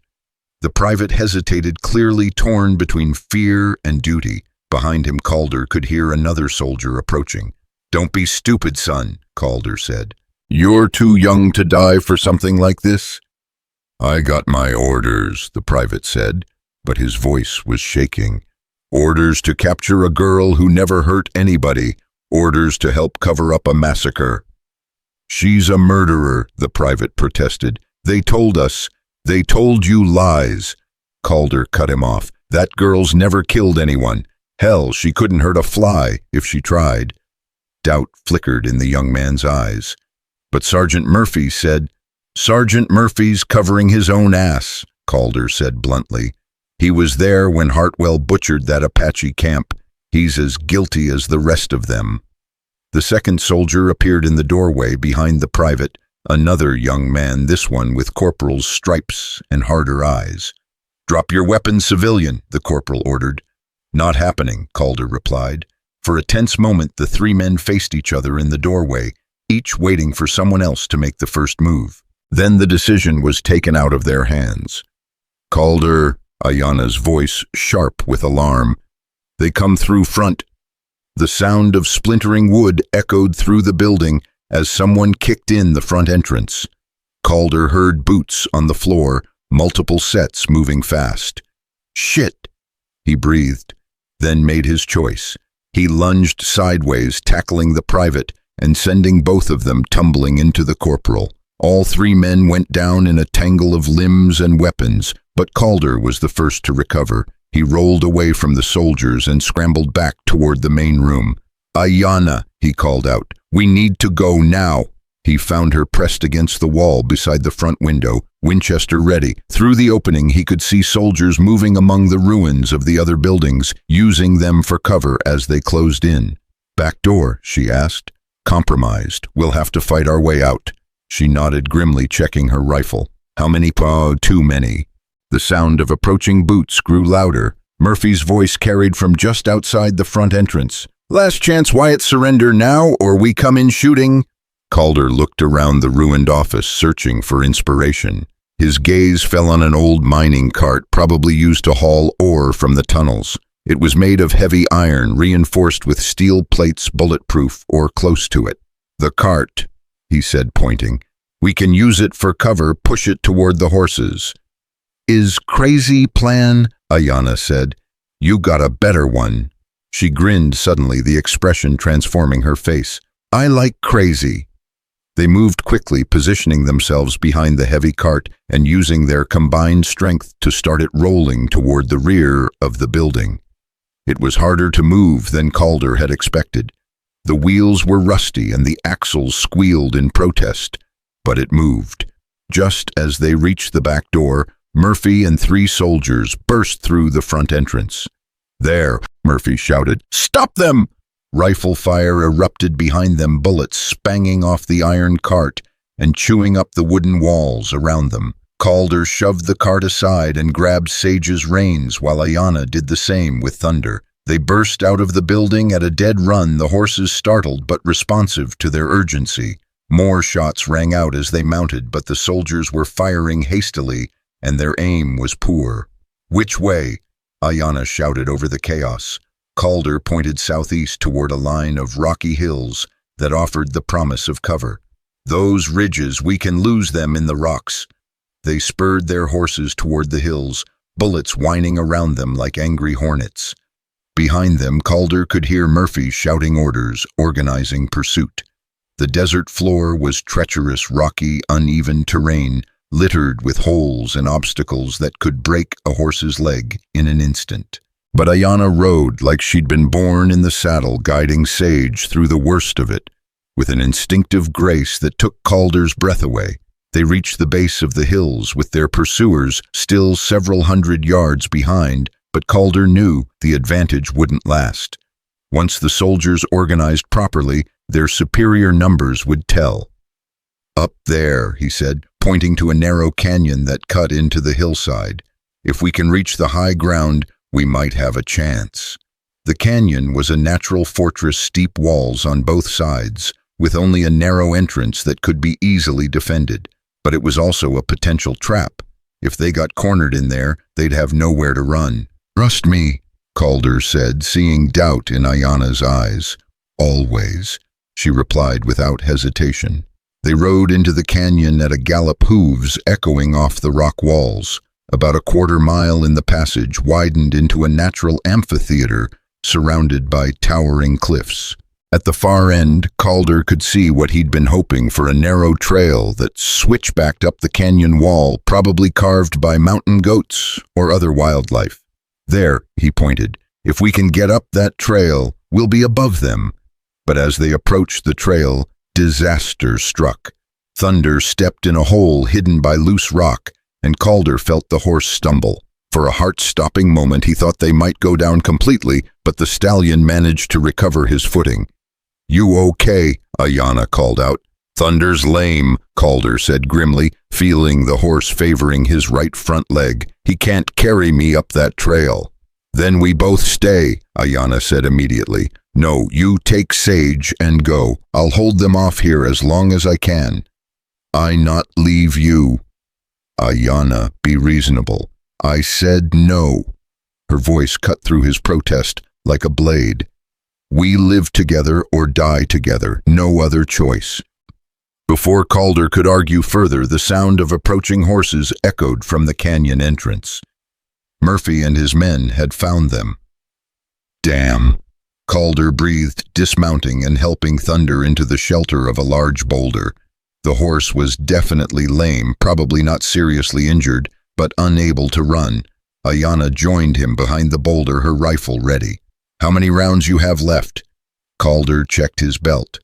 The private hesitated, clearly torn between fear and duty. Behind him, Calder could hear another soldier approaching. "Don't be stupid, son," Calder said. "You're too young to die for something like this." "I got my orders," the private said, but his voice was shaking. "Orders to capture a girl who never hurt anybody. Orders to help cover up a massacre." "She's a murderer," the private protested. They told you lies." Calder cut him off. "That girl's never killed anyone. Hell, she couldn't hurt a fly if she tried." Doubt flickered in the young man's eyes. "But Sergeant Murphy said—" "Sergeant Murphy's covering his own ass," Calder said bluntly. "He was there when Hartwell butchered that Apache camp. He's as guilty as the rest of them." The second soldier appeared in the doorway behind the private, another young man, this one with corporal's stripes and harder eyes. "Drop your weapon, civilian," the corporal ordered. "Not happening," Calder replied. For a tense moment, the three men faced each other in the doorway, each waiting for someone else to make the first move. Then the decision was taken out of their hands. "Calder," Ayana's voice sharp with alarm. "They come through front." The sound of splintering wood echoed through the building as someone kicked in the front entrance. Calder heard boots on the floor, multiple sets moving fast. "Shit," he breathed, then made his choice. He lunged sideways, tackling the private and sending both of them tumbling into the corporal. All three men went down in a tangle of limbs and weapons, but Calder was the first to recover. He rolled away from the soldiers and scrambled back toward the main room. "Ayana," he called out, "we need to go now." He found her pressed against the wall beside the front window, Winchester ready. Through the opening, he could see soldiers moving among the ruins of the other buildings, using them for cover as they closed in. "Back door?" she asked. "Compromised. We'll have to fight our way out." She nodded grimly, checking her rifle. "How many? Too many." The sound of approaching boots grew louder. Murphy's voice carried from just outside the front entrance. "Last chance, Wyatt, surrender now, or we come in shooting." Calder looked around the ruined office, searching for inspiration. His gaze fell on an old mining cart, probably used to haul ore from the tunnels. It was made of heavy iron, reinforced with steel plates, bulletproof or close to it. "The cart," he said, pointing. "We can use it for cover, push it toward the horses." "Is crazy plan?" Ayana said. "You got a better one." She grinned suddenly, the expression transforming her face. "I like crazy." They moved quickly, positioning themselves behind the heavy cart and using their combined strength to start it rolling toward the rear of the building. It was harder to move than Calder had expected. The wheels were rusty and the axles squealed in protest, but it moved. Just as they reached the back door, Murphy and three soldiers burst through the front entrance. "There," Murphy shouted. "Stop them!" Rifle fire erupted behind them, bullets spanging off the iron cart and chewing up the wooden walls around them. Calder shoved the cart aside and grabbed Sage's reins while Ayana did the same with thunder. They burst out of the building at a dead run, the horses startled but responsive to their urgency. More shots rang out as they mounted, but the soldiers were firing hastily and their aim was poor. "Which way?" Ayana shouted over the chaos. Calder pointed southeast toward a line of rocky hills that offered the promise of cover. "Those ridges, we can lose them in the rocks." They spurred their horses toward the hills, bullets whining around them like angry hornets. Behind them, Calder could hear Murphy shouting orders, organizing pursuit. The desert floor was treacherous, rocky, uneven terrain, littered with holes and obstacles that could break a horse's leg in an instant. But Ayana rode like she'd been born in the saddle, guiding Sage through the worst of it, with an instinctive grace that took Calder's breath away. They reached the base of the hills with their pursuers still several hundred yards behind, but Calder knew the advantage wouldn't last. Once the soldiers organized properly, their superior numbers would tell. "Up there," he said, pointing to a narrow canyon that cut into the hillside. "If we can reach the high ground, We might have a chance. The canyon was a natural fortress, steep walls on both sides, with only a narrow entrance that could be easily defended. But it was also a potential trap. If they got cornered in there, they'd have nowhere to run. "Trust me," Calder said, seeing doubt in Ayana's eyes. "Always," she replied without hesitation. They rode into the canyon at a gallop, hooves echoing off the rock walls. About a quarter-mile in the passage widened into a natural amphitheater surrounded by towering cliffs. At the far end, Calder could see what he'd been hoping for, a narrow trail that switchbacked up the canyon wall, probably carved by mountain goats or other wildlife. "There," he pointed. "If we can get up that trail, we'll be above them." But as they approached the trail, disaster struck. Thunder stepped in a hole hidden by loose rock, and Calder felt the horse stumble. For a heart-stopping moment, he thought they might go down completely, but the stallion managed to recover his footing. "You okay?" Ayana called out. "Thunder's lame," Calder said grimly, feeling the horse favoring his right front leg. "He can't carry me up that trail." "Then we both stay," Ayana said immediately. "No, you take Sage and go. I'll hold them off here as long as I can." "I not leave you." "Ayana, be reasonable. I said no." Her voice cut through his protest like a blade. "We live together or die together, no other choice." Before Calder could argue further, the sound of approaching horses echoed from the canyon entrance. Murphy and his men had found them. "Damn," Calder breathed, dismounting and helping Thunder into the shelter of a large boulder. The horse was definitely lame, probably not seriously injured, but unable to run. Ayana joined him behind the boulder, her rifle ready. "How many rounds you have left?" Calder checked his belt.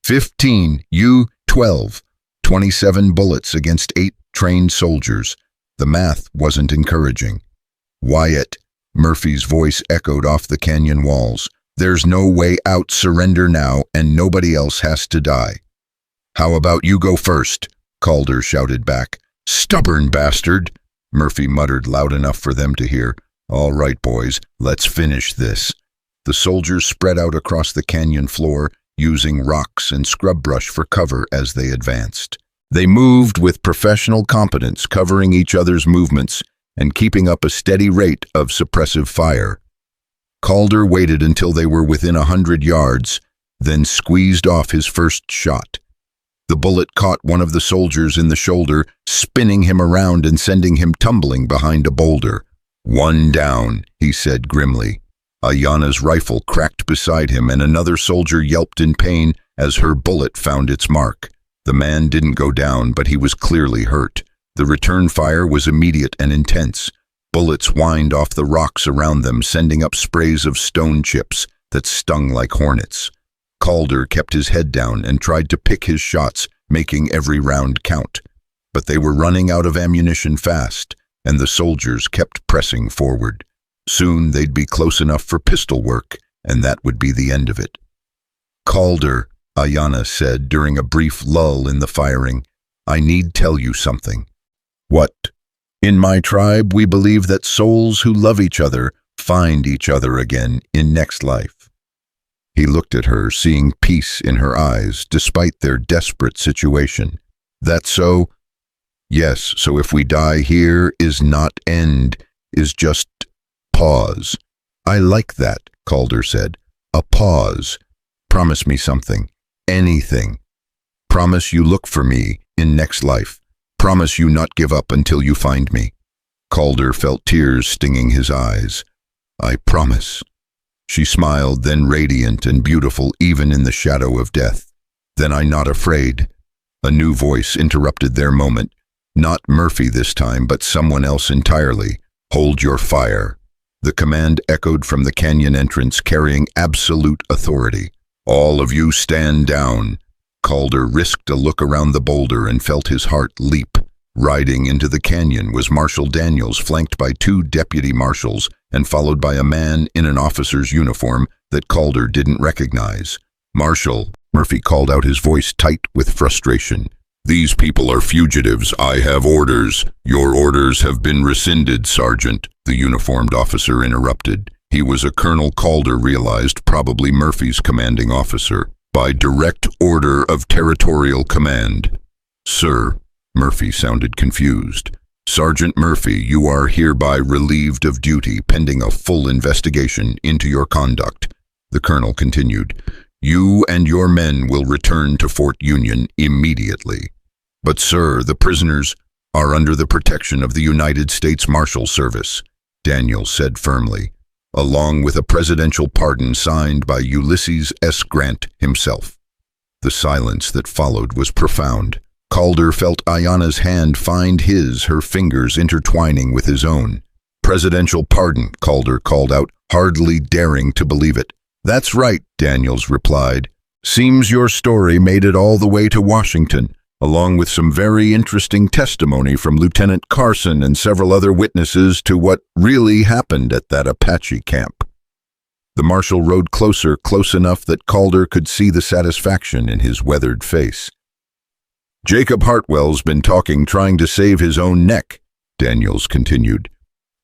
15, you 12. 27 bullets against 8 trained soldiers. The math wasn't encouraging. "Wyatt," Murphy's voice echoed off the canyon walls. "There's no way out. Surrender now, and nobody else has to die." "How about you go first?" Calder shouted back. "Stubborn bastard," Murphy muttered loud enough for them to hear. "All right, boys, let's finish this." The soldiers spread out across the canyon floor, using rocks and scrub brush for cover as they advanced. They moved with professional competence, covering each other's movements and keeping up a steady rate of suppressive fire. Calder waited until they were within 100 yards, then squeezed off his first shot. The bullet caught one of the soldiers in the shoulder, spinning him around and sending him tumbling behind a boulder. "One down," he said grimly. Ayana's rifle cracked beside him, and another soldier yelped in pain as her bullet found its mark. The man didn't go down, but he was clearly hurt. The return fire was immediate and intense. Bullets whined off the rocks around them, sending up sprays of stone chips that stung like hornets. Calder kept his head down and tried to pick his shots, making every round count. But they were running out of ammunition fast, and the soldiers kept pressing forward. Soon they'd be close enough for pistol work, and that would be the end of it. "Calder," Ayana said during a brief lull in the firing, "I need tell you something." "What?" "In my tribe, we believe that souls who love each other find each other again in next life." He looked at her, seeing peace in her eyes, despite their desperate situation. "That so?" "Yes, so if we die here is not end, is just pause." "I like that," Calder said. "A pause. Promise me something. Anything. Promise you look for me in next life. Promise you not give up until you find me." Calder felt tears stinging his eyes. "I promise." She smiled, then radiant and beautiful even in the shadow of death. "Then I'm not afraid." A new voice interrupted their moment. Not Murphy this time, but someone else entirely. "Hold your fire." The command echoed from the canyon entrance, carrying absolute authority. "All of you stand down." Calder risked a look around the boulder and felt his heart leap. Riding into the canyon was Marshal Daniels, flanked by 2 deputy marshals and followed by a man in an officer's uniform that Calder didn't recognize. "Marshal," Murphy called out, his voice tight with frustration. These people are fugitives. I have orders. Your orders have been rescinded, Sergeant, the uniformed officer interrupted. He was a Colonel Calder realized, probably Murphy's commanding officer, by direct order of Territorial Command. Sir, Murphy sounded confused. Sergeant Murphy, you are hereby relieved of duty pending a full investigation into your conduct. The colonel continued. You and your men will return to Fort Union immediately. But sir, the prisoners are under the protection of the United States Marshal Service, Daniels said firmly, along with a presidential pardon signed by Ulysses S. Grant himself. The silence that followed was profound. Calder felt Ayanna's hand find his, her fingers intertwining with his own. Presidential pardon, Calder called out, hardly daring to believe it. That's right, Daniels replied. Seems your story made it all the way to Washington, along with some very interesting testimony from Lieutenant Carson and several other witnesses to what really happened at that Apache camp. The marshal rode closer, close enough that Calder could see the satisfaction in his weathered face. Jacob Hartwell's been talking, trying to save his own neck, Daniels continued.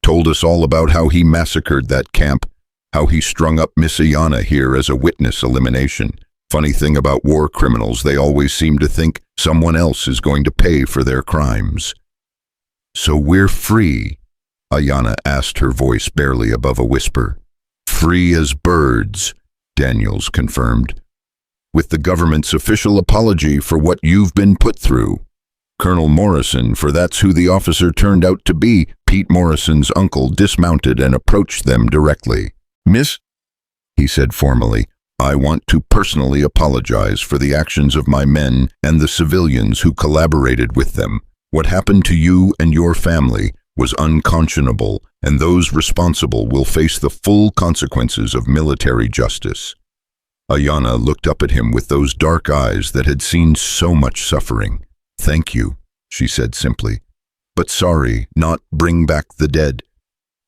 Told us all about how he massacred that camp, how he strung up Miss Ayanna here as a witness elimination. Funny thing about war criminals, they always seem to think someone else is going to pay for their crimes. So we're free, Ayanna asked, her voice barely above a whisper. Free as birds, Daniels confirmed. With the government's official apology for what you've been put through. Colonel Morrison, for that's who the officer turned out to be, Pete Morrison's uncle, dismounted and approached them directly. Miss, he said formally, I want to personally apologize for the actions of my men and the civilians who collaborated with them. What happened to you and your family was unconscionable, and those responsible will face the full consequences of military justice. Ayanna looked up at him with those dark eyes that had seen so much suffering. Thank you, she said simply. But sorry, not bring back the dead.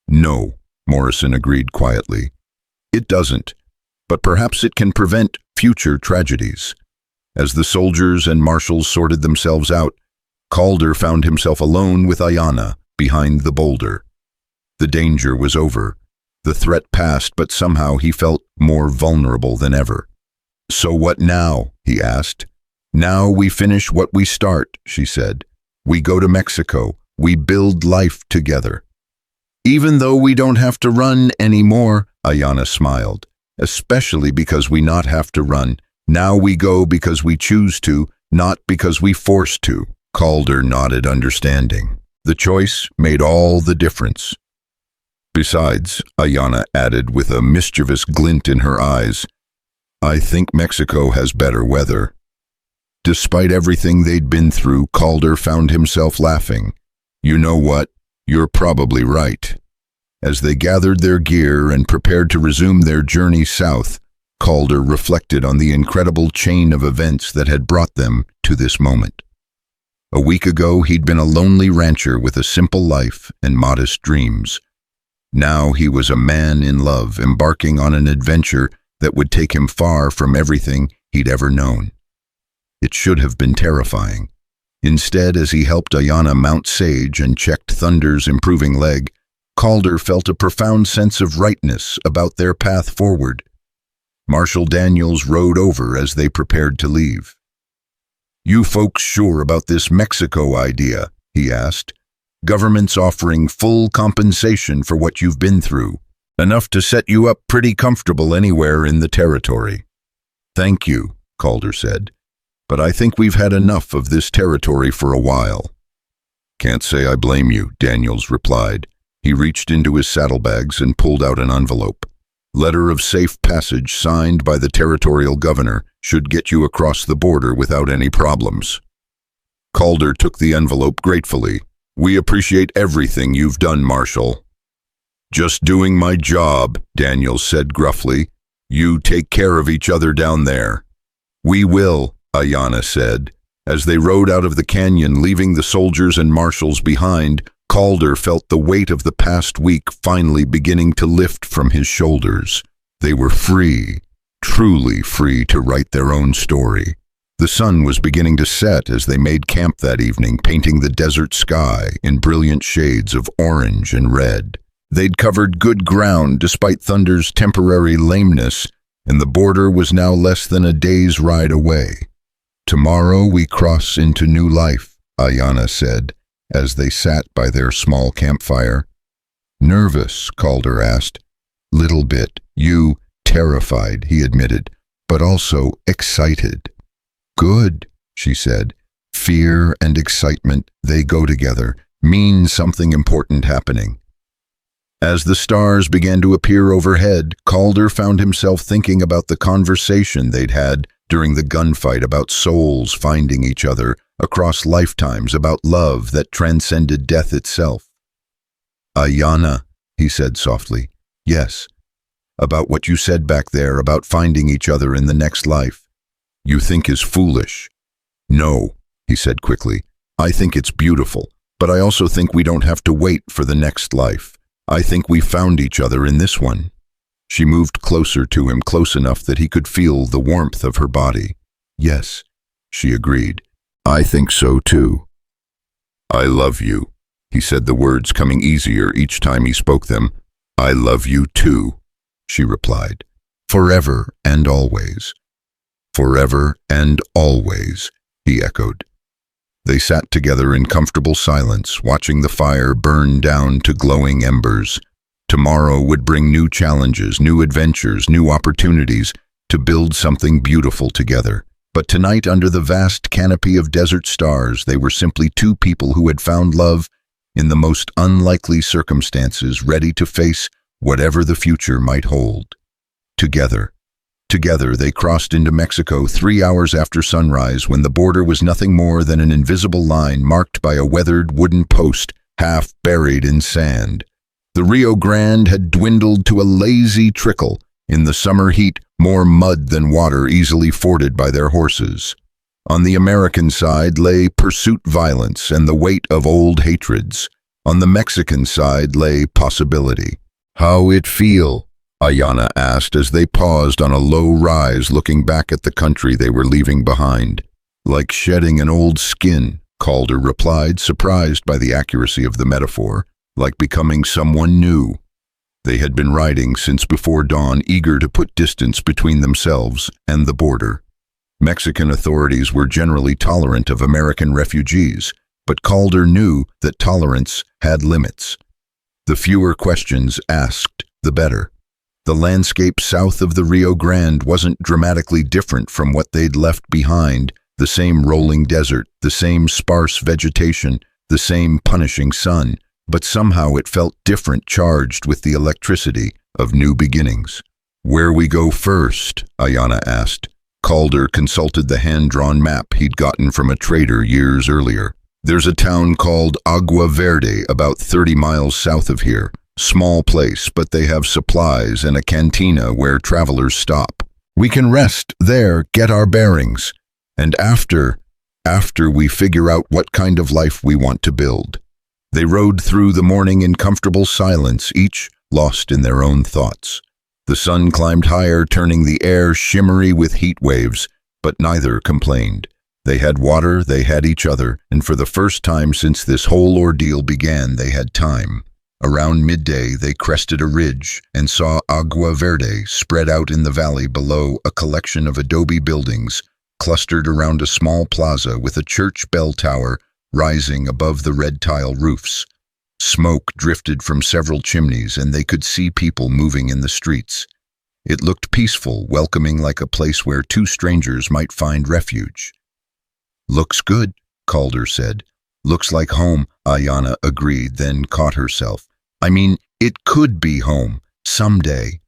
No, Morrison agreed quietly. It doesn't, but perhaps it can prevent future tragedies. As the soldiers and marshals sorted themselves out, Calder found himself alone with Ayanna behind the boulder. The danger was over. The threat passed, but somehow he felt more vulnerable than ever. So what now? He asked. Now we finish what we start, she said. We go to Mexico. We build life together. Even though we don't have to run anymore, Ayanna smiled. Especially because we not have to run. Now we go because we choose to, not because we forced to. Calder nodded understanding. The choice made all the difference. Besides, Ayanna added with a mischievous glint in her eyes, I think Mexico has better weather. Despite everything they'd been through, Calder found himself laughing. You know what? You're probably right. As they gathered their gear and prepared to resume their journey south, Calder reflected on the incredible chain of events that had brought them to this moment. A week ago, he'd been a lonely rancher with a simple life and modest dreams. Now he was a man in love, embarking on an adventure that would take him far from everything he'd ever known. It should have been terrifying. Instead, as he helped Ayanna mount Sage and checked Thunder's improving leg, Calder felt a profound sense of rightness about their path forward. Marshal Daniels rode over as they prepared to leave. You folks sure about this Mexico idea? He asked. Government's offering full compensation for what you've been through, enough to set you up pretty comfortable anywhere in the territory. Thank you, Calder said, but I think we've had enough of this territory for a while. Can't say I blame you, Daniels replied. He reached into his saddlebags and pulled out an envelope. Letter of safe passage signed by the territorial governor should get you across the border without any problems. Calder took the envelope gratefully. We appreciate everything you've done, Marshal. Just doing my job, Daniels said gruffly. You take care of each other down there. We will, Ayanna said. As they rode out of the canyon, leaving the soldiers and marshals behind, Calder felt the weight of the past week finally beginning to lift from his shoulders. They were free, truly free to write their own story. The sun was beginning to set as they made camp that evening, painting the desert sky in brilliant shades of orange and red. They'd covered good ground despite Thunder's temporary lameness, and the border was now less than a day's ride away. "Tomorrow we cross into new life," Ayanna said, as they sat by their small campfire. "Nervous?" Calder asked. "Little bit." "You?" "Terrified," he admitted, "but also excited." "Good," she said. "Fear and excitement, they go together, mean something important happening." As the stars began to appear overhead, Calder found himself thinking about the conversation they'd had during the gunfight, about souls finding each other across lifetimes, about love that transcended death itself. "Ayanna," he said softly. "Yes, about what you said back there about finding each other in the next life. You think is foolish." "No," he said quickly. "I think it's beautiful, but I also think we don't have to wait for the next life. I think we found each other in this one." She moved closer to him, close enough that he could feel the warmth of her body. "Yes," she agreed. "I think so too." "I love you," he said, the words coming easier each time he spoke them. "I love you too," she replied. "Forever and always." "Forever and always," he echoed. They sat together in comfortable silence, watching the fire burn down to glowing embers. Tomorrow would bring new challenges, new adventures, new opportunities to build something beautiful together. But tonight, under the vast canopy of desert stars, they were simply two people who had found love in the most unlikely circumstances, ready to face whatever the future might hold. Together. Together, they crossed into Mexico 3 hours after sunrise, when the border was nothing more than an invisible line marked by a weathered wooden post half buried in sand. The Rio Grande had dwindled to a lazy trickle. In the summer heat, more mud than water, easily forded by their horses. On the American side lay pursuit violence and the weight of old hatreds. On the Mexican side lay possibility. "How it feel?" Ayanna asked as they paused on a low rise, looking back at the country they were leaving behind. "Like shedding an old skin," Calder replied, surprised by the accuracy of the metaphor. "Like becoming someone new." They had been riding since before dawn, eager to put distance between themselves and the border. Mexican authorities were generally tolerant of American refugees, but Calder knew that tolerance had limits. The fewer questions asked, the better. The landscape south of the Rio Grande wasn't dramatically different from what they'd left behind: the same rolling desert, the same sparse vegetation, the same punishing sun. But somehow it felt different, charged with the electricity of new beginnings. "Where we go first?" Ayanna asked. Calder consulted the hand-drawn map he'd gotten from a trader years earlier. "There's a town called Agua Verde, about 30 miles south of here. Small place, but they have supplies and a cantina where travelers stop. We can rest there, get our bearings, and after we figure out what kind of life we want to build." They rode through the morning in comfortable silence, each lost in their own thoughts. The sun climbed higher, turning the air shimmery with heat waves, but neither complained. They had water, they had each other, and for the first time since this whole ordeal began, they had time. Around midday, they crested a ridge and saw Agua Verde spread out in the valley below, a collection of adobe buildings clustered around a small plaza with a church bell tower rising above the red tile roofs. Smoke drifted from several chimneys, and they could see people moving in the streets. It looked peaceful, welcoming, like a place where two strangers might find refuge. "Looks good," Calder said. "Looks like home," Ayanna agreed, then caught herself. "I mean, it could be home, someday."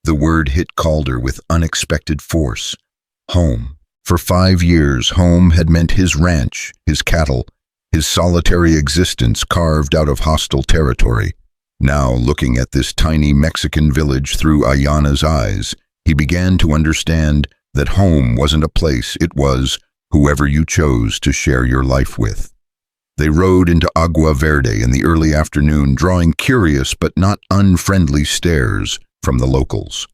The word hit Calder with unexpected force. Home. For 5 years, home had meant his ranch, his cattle, his solitary existence carved out of hostile territory. Now, looking at this tiny Mexican village through Ayanna's eyes, he began to understand that home wasn't a place, it was whoever you chose to share your life with. They rode into Agua Verde in the early afternoon, drawing curious but not unfriendly stares from the locals.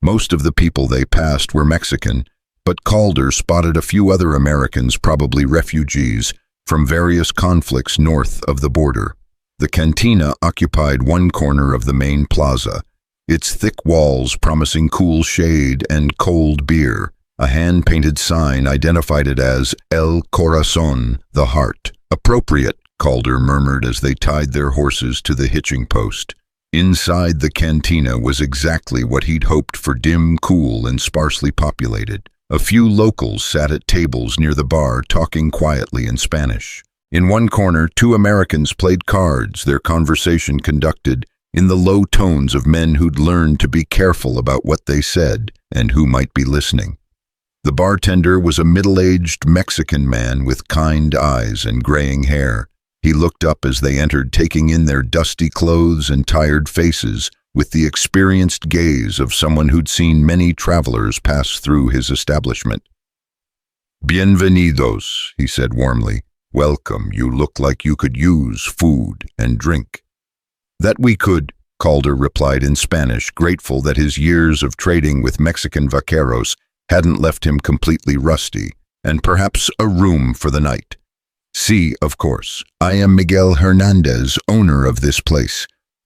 Most of the people they passed were Mexican, but Calder spotted a few other Americans, probably refugees, from various conflicts north of the border. The cantina occupied one corner of the main plaza, its thick walls promising cool shade and cold beer. A hand-painted sign identified it as El Corazon, the heart. Appropriate, Calder murmured as they tied their horses to the hitching post. Inside the cantina was exactly what he'd hoped for, dim, cool, and sparsely populated. A few locals sat at tables near the bar, talking quietly in Spanish. In one corner, two Americans played cards, their conversation conducted in the low tones of men who'd learned to be careful about what they said and who might be listening. The bartender was a middle-aged Mexican man with kind eyes and graying hair. He looked up as they entered, taking in their dusty clothes and tired faces with the experienced gaze of someone who'd seen many travelers pass through his establishment. "Bienvenidos," he said warmly. "Welcome, you look like you could use food and drink." "That we could," Calder replied in Spanish, grateful that his years of trading with Mexican vaqueros hadn't left him completely rusty, "and perhaps a room for the night." "Sí, of course. I am Miguel Hernandez, owner of this place.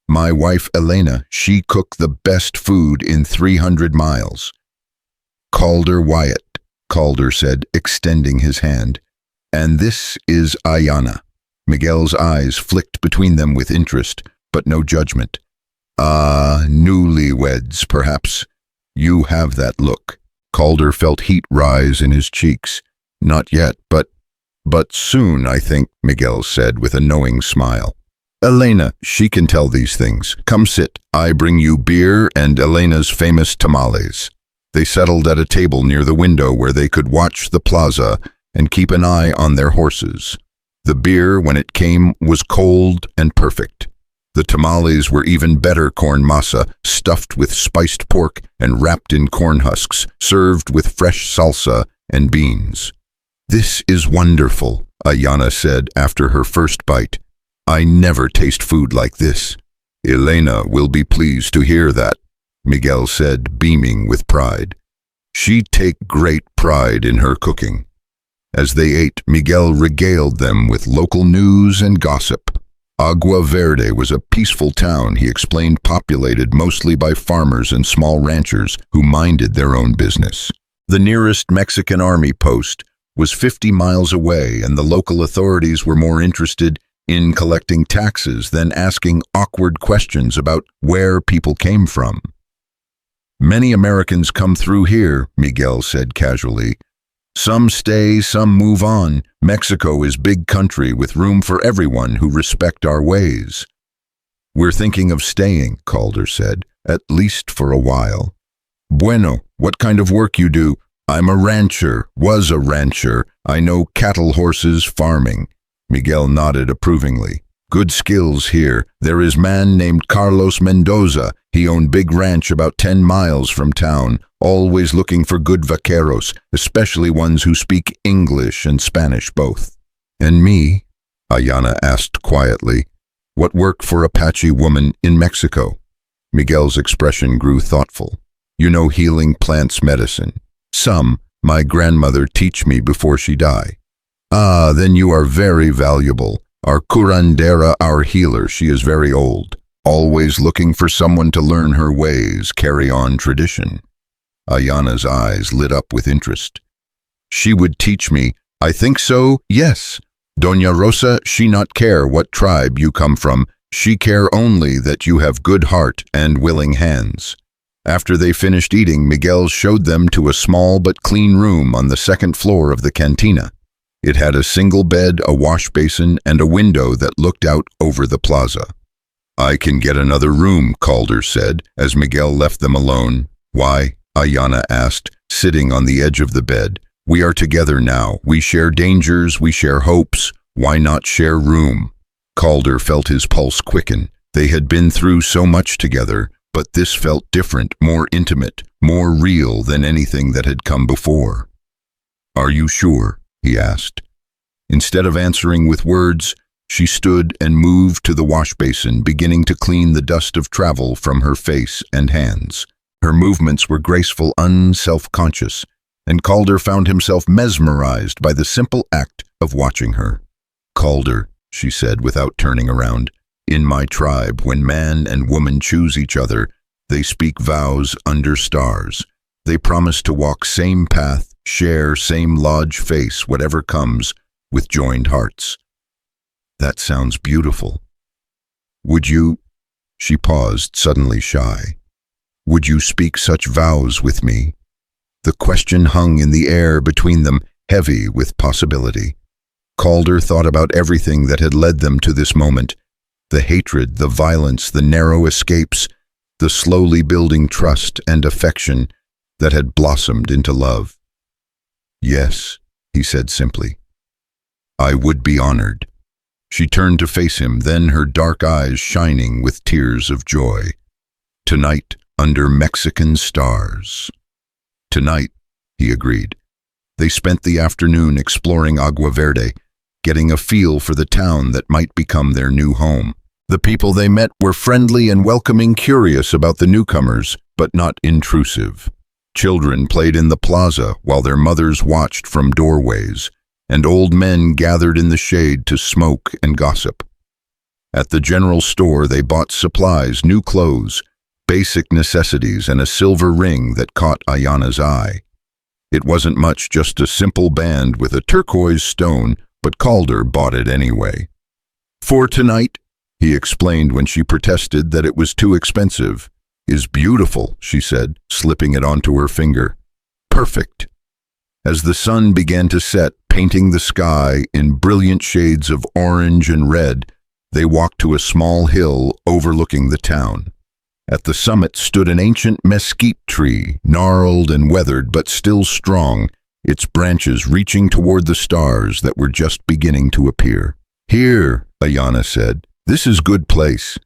My wife Elena, she cooked the best food in 300 miles. "Calder Wyatt," Calder said, extending his hand. "And this is Ayana." Miguel's eyes flicked between them with interest, but no judgment. "Ah, newlyweds, perhaps. You have that look." Calder felt heat rise in his cheeks. "Not yet, but soon, I think," Miguel said with a knowing smile. "Elena, she can tell these things. Come sit. I bring you beer and Elena's famous tamales." They settled at a table near the window where they could watch the plaza and keep an eye on their horses. The beer, when it came, was cold and perfect. The tamales were even better, corn masa, stuffed with spiced pork and wrapped in corn husks, served with fresh salsa and beans. "This is wonderful," Ayana said after her first bite. "I never taste food like this." "Elena will be pleased to hear that," Miguel said, beaming with pride. She'd take great pride in her cooking. As they ate, Miguel regaled them with local news and gossip. Agua Verde was a peaceful town, he explained, populated mostly by farmers and small ranchers who minded their own business. The nearest Mexican army post was 50 miles away, and the local authorities were more interested in collecting taxes than asking awkward questions about where people came from. "Many Americans come through here," Miguel said casually. "Some stay, some move on. Mexico is big country with room for everyone who respect our ways." "We're thinking of staying," Calder said, "at least for a while." "Bueno, what kind of work you do?" "I'm a rancher, was a rancher. I know cattle, horses, farming." Miguel nodded approvingly. "Good skills here. There is man named Carlos Mendoza. He owned big ranch about 10 miles from town, always looking for good vaqueros, especially ones who speak English and Spanish both." "And me?" Ayana asked quietly. "What work for Apache woman in Mexico?" Miguel's expression grew thoughtful. "You know healing plants medicine?" "Some. My grandmother teach me before she die." "Ah, then you are very valuable. Our curandera, our healer, she is very old, always looking for someone to learn her ways, carry on tradition." Ayana's eyes lit up with interest. "She would teach me. I think so, yes. Doña Rosa, she not care what tribe you come from. She care only that you have good heart and willing hands." After they finished eating, Miguel showed them to a small but clean room on the second floor of the cantina. It had a single bed, a wash basin, and a window that looked out over the plaza. "I can get another room," Calder said, as Miguel left them alone. "Why?" Ayana asked, sitting on the edge of the bed. "We are together now. We share dangers, we share hopes. Why not share room?" Calder felt his pulse quicken. They had been through so much together, but this felt different, more intimate, more real than anything that had come before. "Are you sure?" he asked. Instead of answering with words, she stood and moved to the wash basin, beginning to clean the dust of travel from her face and hands. Her movements were graceful, unself-conscious. and Calder found himself mesmerized by the simple act of watching her. "Calder," she said without turning around, "in my tribe, when man and woman choose each other, they speak vows under stars. They promise to walk same path, share same lodge face, whatever comes, with joined hearts." "That sounds beautiful. Would you—" She paused, suddenly shy. "Would you speak such vows with me?" The question hung in the air between them, heavy with possibility. Calder thought about everything that had led them to this moment: the hatred, the violence, the narrow escapes, the slowly building trust and affection that had blossomed into love. "Yes," he said simply. "I would be honored." She turned to face him, then her dark eyes shining with tears of joy. "Tonight, under Mexican stars." "Tonight," he agreed. They spent the afternoon exploring Agua Verde, getting a feel for the town that might become their new home. The people they met were friendly and welcoming, curious about the newcomers, but not intrusive. Children played in the plaza while their mothers watched from doorways, and old men gathered in the shade to smoke and gossip. At the general store, they bought supplies, new clothes, basic necessities, and a silver ring that caught Ayana's eye. It wasn't much, just a simple band with a turquoise stone, but Calder bought it anyway. "For tonight," he explained when she protested that it was too expensive. "Is beautiful," she said, slipping it onto her finger. "Perfect." As the sun began to set, painting the sky in brilliant shades of orange and red, they walked to a small hill overlooking the town. At the summit stood an ancient mesquite tree, gnarled and weathered but still strong, its branches reaching toward the stars that were just beginning to appear. "Here," Ayana said, "this is good place."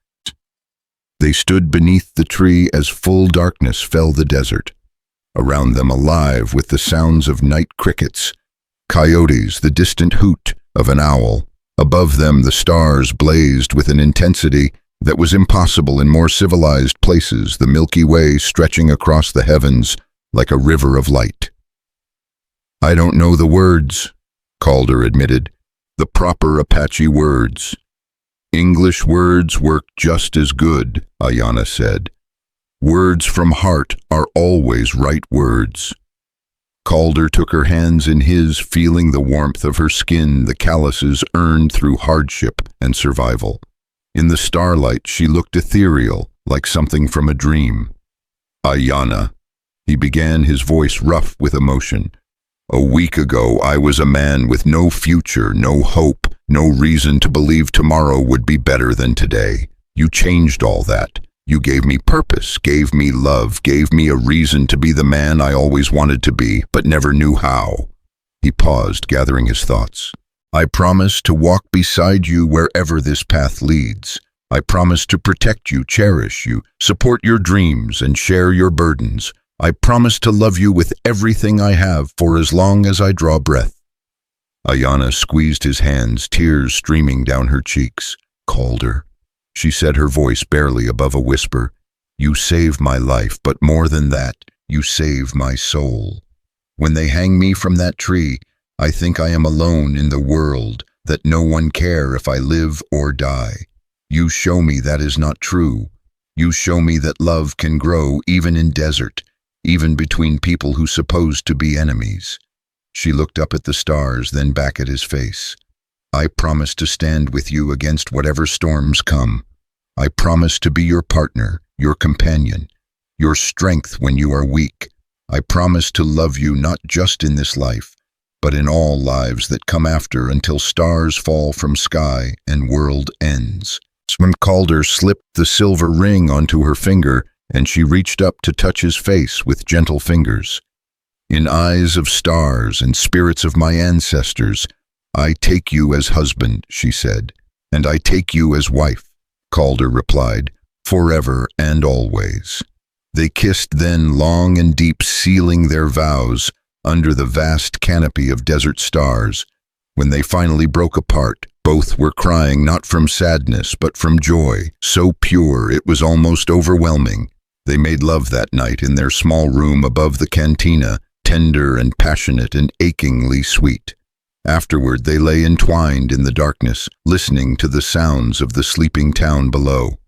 They stood beneath the tree as full darkness fell the desert, around them alive with the sounds of night crickets, coyotes, the distant hoot of an owl. Above them the stars blazed with an intensity that was impossible in more civilized places, the Milky Way stretching across the heavens like a river of light. "I don't know the words," Calder admitted, "the proper Apache words." "English words work just as good," Ayana said. "Words from heart are always right words." Calder took her hands in his, feeling the warmth of her skin, the calluses earned through hardship and survival. In the starlight, she looked ethereal, like something from a dream. "Ayana," he began, his voice rough with emotion. "A week ago, I was a man with no future, no hope, no reason to believe tomorrow would be better than today. You changed all that. You gave me purpose, gave me love, gave me a reason to be the man I always wanted to be, but never knew how." He paused, gathering his thoughts. "I promise to walk beside you wherever this path leads. I promise to protect you, cherish you, support your dreams, and share your burdens. I promise to love you with everything I have for as long as I draw breath." Ayana squeezed his hands, tears streaming down her cheeks. "Calder," she said, her voice barely above a whisper, "you save my life, but more than that, you save my soul. When they hang me from that tree, I think I am alone in the world, that no one care if I live or die. You show me that is not true. You show me that love can grow even in desert, even between people who supposed to be enemies." She looked up at the stars, then back at his face. "I promise to stand with you against whatever storms come. I promise to be your partner, your companion, your strength when you are weak. I promise to love you not just in this life, but in all lives that come after, until stars fall from sky and world ends." When Calder slipped the silver ring onto her finger, and she reached up to touch his face with gentle fingers. "In eyes of stars and spirits of my ancestors, I take you as husband," she said, "and I take you as wife," Calder replied, "forever and always." They kissed then, long and deep, sealing their vows under the vast canopy of desert stars. When they finally broke apart, both were crying not from sadness but from joy, so pure it was almost overwhelming. They made love that night in their small room above the cantina, tender and passionate and achingly sweet. Afterward, they lay entwined in the darkness, listening to the sounds of the sleeping town below.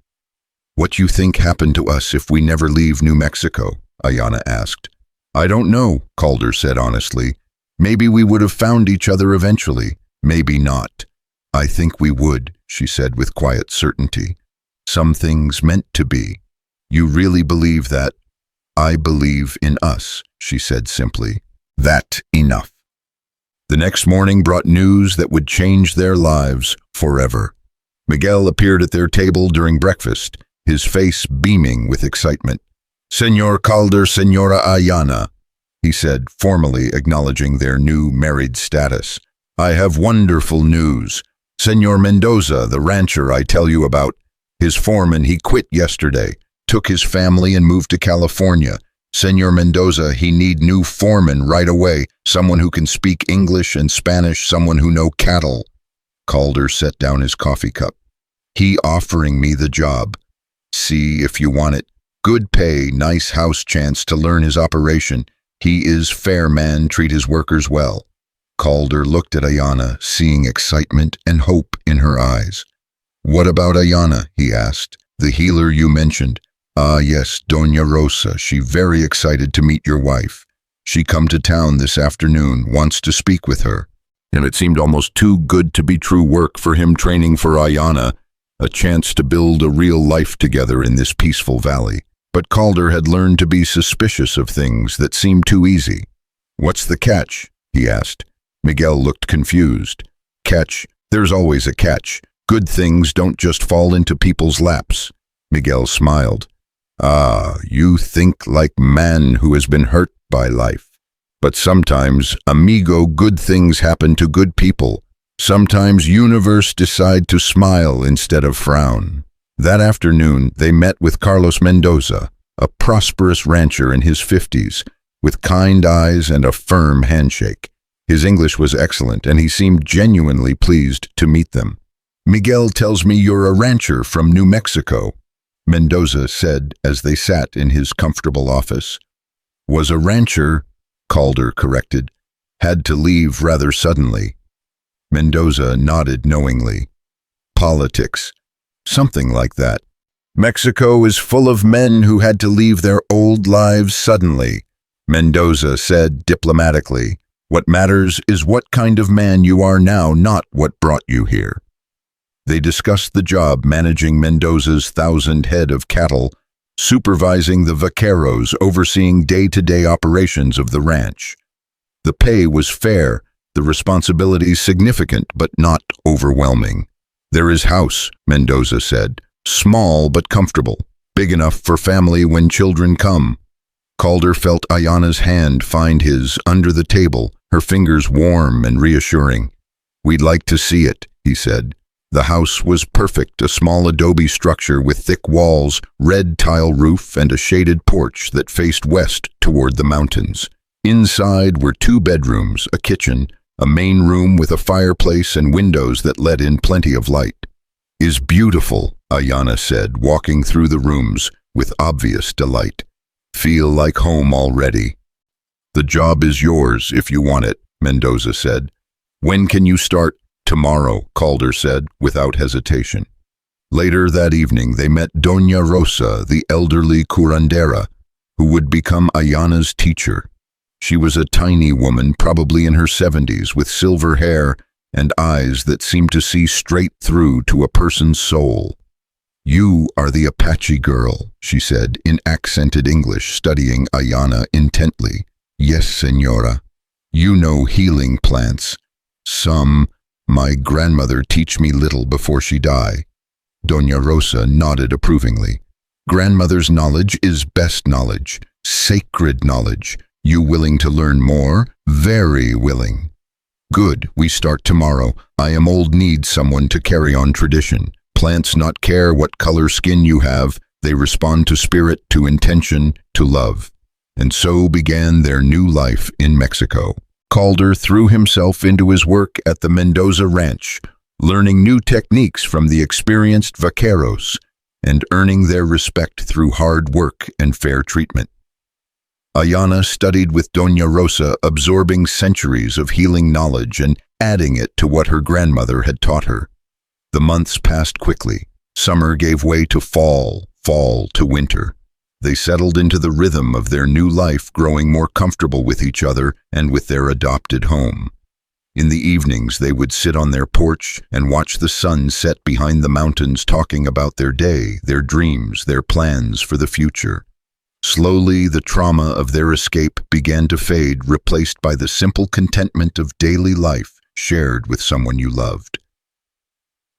"What you think happened to us if we never leave New Mexico?" Ayanna asked. "I don't know," Calder said honestly. "Maybe we would have found each other eventually. Maybe not." "I think we would," she said with quiet certainty. "Some things meant to be." "You really believe that?" "I believe in us," she said simply. "That enough." The next morning brought news that would change their lives forever. Miguel appeared at their table during breakfast, his face beaming with excitement. "Señor Calder, Señora Ayanna," he said, formally acknowledging their new married status. "I have wonderful news. Señor Mendoza, the rancher I tell you about, his foreman, he quit yesterday, took his family and moved to California. Señor Mendoza, he need new foreman right away, someone who can speak English and Spanish, someone who know cattle." Calder set down his coffee cup. "He offering me the job. See if you want it. Good pay, nice house, chance to learn his operation. He is fair man, treat his workers well." Calder looked at Ayanna, seeing excitement and hope in her eyes. "What about Ayanna?" he asked. "The healer you mentioned." "Ah, yes, Doña Rosa, she very excited to meet your wife. She come to town this afternoon, wants to speak with her." And it seemed almost too good to be true work for him training for Ayanna, a chance to build a real life together in this peaceful valley. But Calder had learned to be suspicious of things that seemed too easy. "What's the catch?" he asked. Miguel looked confused. "Catch? There's always a catch. Good things don't just fall into people's laps." Miguel smiled. "Ah, you think like man who has been hurt by life. But sometimes, amigo, good things happen to good people. Sometimes universe decide to smile instead of frown." That afternoon, they met with Carlos Mendoza, a prosperous rancher in his 50s, with kind eyes and a firm handshake. His English was excellent, and he seemed genuinely pleased to meet them. "Miguel tells me you're a rancher from New Mexico," Mendoza said as they sat in his comfortable office. "Was a rancher," Calder corrected. "Had to leave rather suddenly." Mendoza nodded knowingly. "Politics. Something like that. Mexico is full of men who had to leave their old lives suddenly," Mendoza said diplomatically. "What matters is what kind of man you are now, not what brought you here." They discussed the job managing Mendoza's 1,000 head of cattle, supervising the vaqueros, overseeing day-to-day operations of the ranch. The pay was fair, the responsibilities significant but not overwhelming. "There is house," Mendoza said. "Small but comfortable, big enough for family when children come." Calder felt Ayanna's hand find his under the table, her fingers warm and reassuring. "We'd like to see it," he said. The house was perfect, a small adobe structure with thick walls, red tile roof, and a shaded porch that faced west toward the mountains. Inside were 2 bedrooms, a kitchen, a main room with a fireplace and windows that let in plenty of light. "Is beautiful," Ayanna said, walking through the rooms with obvious delight. "Feel like home already." "The job is yours if you want it," Mendoza said. "When can you start?" "Tomorrow," Calder said, without hesitation. Later that evening, they met Doña Rosa, the elderly curandera, who would become Ayanna's teacher. She was a tiny woman, probably in her 70s, with silver hair and eyes that seemed to see straight through to a person's soul. "You are the Apache girl," she said in accented English, studying Ayanna intently. "Yes, señora. You know healing plants. Some. My grandmother teach me little before she die." Doña Rosa nodded approvingly. "Grandmother's knowledge is best knowledge, sacred knowledge. You willing to learn more? Very willing." "Good, we start tomorrow. I am old, need someone to carry on tradition. Plants not care what color skin you have, they respond to spirit, to intention, to love." And so began their new life in Mexico. Calder threw himself into his work at the Mendoza Ranch, learning new techniques from the experienced vaqueros and earning their respect through hard work and fair treatment. Ayana studied with Doña Rosa, absorbing centuries of healing knowledge and adding it to what her grandmother had taught her. The months passed quickly. Summer gave way to fall, fall to winter. They settled into the rhythm of their new life, growing more comfortable with each other and with their adopted home. In the evenings, they would sit on their porch and watch the sun set behind the mountains, talking about their day, their dreams, their plans for the future. Slowly, the trauma of their escape began to fade, replaced by the simple contentment of daily life shared with someone you loved.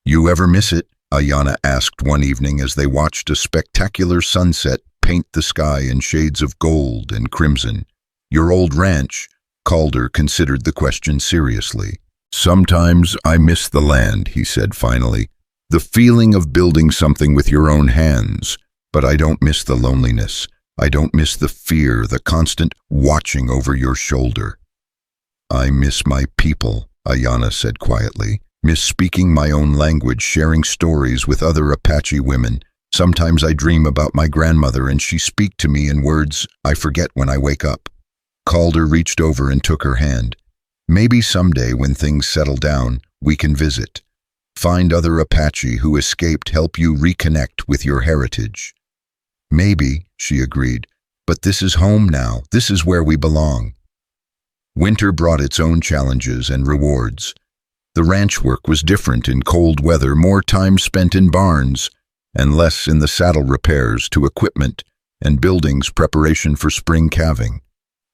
"You ever miss it?" Ayana asked one evening as they watched a spectacular sunset paint the sky in shades of gold and crimson. "Your old ranch?" Calder considered the question seriously. "Sometimes I miss the land," he said finally. "The feeling of building something with your own hands. But I don't miss the loneliness. I don't miss the fear, the constant watching over your shoulder." "I miss my people," Ayana said quietly. "Miss speaking my own language, sharing stories with other Apache women. Sometimes I dream about my grandmother and she speaks to me in words I forget when I wake up." Calder reached over and took her hand. "Maybe someday when things settle down, we can visit. Find other Apache who escaped, help you reconnect with your heritage." "Maybe," she agreed, "but this is home now. This is where we belong." Winter brought its own challenges and rewards. The ranch work was different in cold weather, more time spent in barns, and less in the saddle repairs to equipment and buildings preparation for spring calving.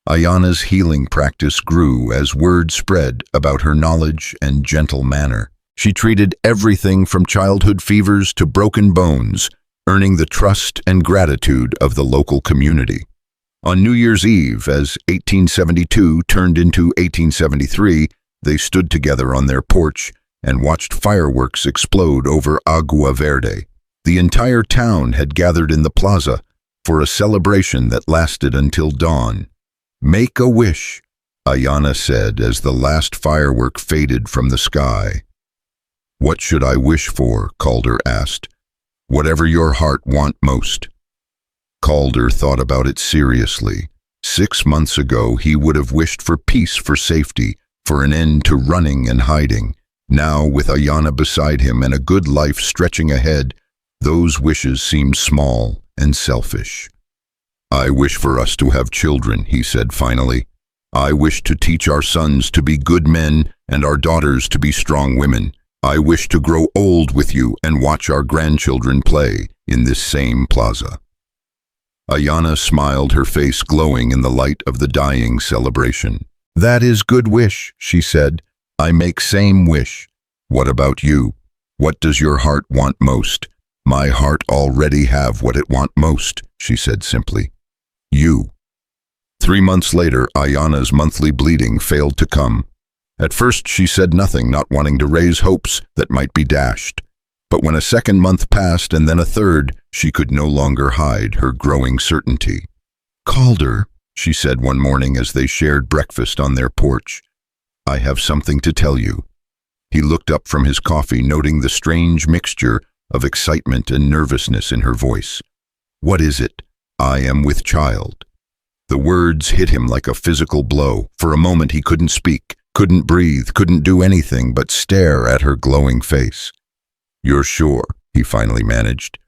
Ayana's healing practice grew as word spread about her knowledge and gentle manner. She treated everything from childhood fevers to broken bones, earning the trust and gratitude of the local community. On New Year's Eve, as 1872 turned into 1873, they stood together on their porch and watched fireworks explode over Agua Verde. The entire town had gathered in the plaza for a celebration that lasted until dawn. "Make a wish," Ayana said as the last firework faded from the sky. "What should I wish for?" Calder asked. "Whatever your heart wants most." Calder thought about it seriously. 6 months ago, he would have wished for peace, for safety, for an end to running and hiding. Now, with Ayana beside him and a good life stretching ahead, those wishes seemed small and selfish. "I wish for us to have children," he said finally. "I wish to teach our sons to be good men and our daughters to be strong women. I wish to grow old with you and watch our grandchildren play in this same plaza." Ayana smiled, her face glowing in the light of the dying celebration. "That is good wish," she said. "I make same wish. What about you? What does your heart want most?" "My heart already have what it want most," she said simply. "You." 3 months later, Ayana's monthly bleeding failed to come. At first she said nothing, not wanting to raise hopes that might be dashed. But when a second month passed and then a third, she could no longer hide her growing certainty. "Calder," she said one morning as they shared breakfast on their porch, "I have something to tell you." He looked up from his coffee, noting the strange mixture of excitement and nervousness in her voice. "What is it?" "I am with child." The words hit him like a physical blow. For a moment he couldn't speak, couldn't breathe, couldn't do anything but stare at her glowing face. "You're sure?" he finally managed.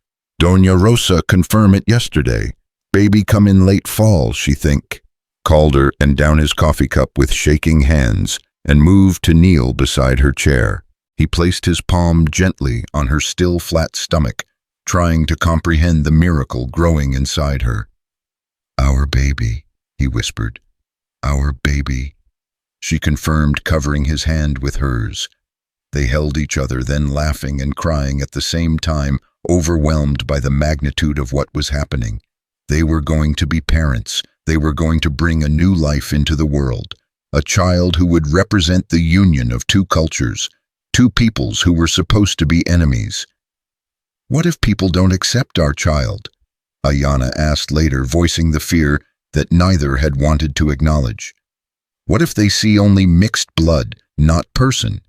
"Doña Rosa confirmed it yesterday. Baby come in late fall, she think." Calder and down his coffee cup with shaking hands and moved to kneel beside her chair. He placed his palm gently on her still flat stomach, trying to comprehend the miracle growing inside her. "Our baby," he whispered. "Our baby." She confirmed, covering his hand with hers. They held each other, then laughing and crying at the same time, overwhelmed by the magnitude of what was happening. They were going to be parents. They were going to bring a new life into the world. A child who would represent the union of two cultures, two peoples who were supposed to be enemies. "What if people don't accept our child?" Ayana asked later, voicing the fear that neither had wanted to acknowledge. "What if they see only mixed blood, not person?"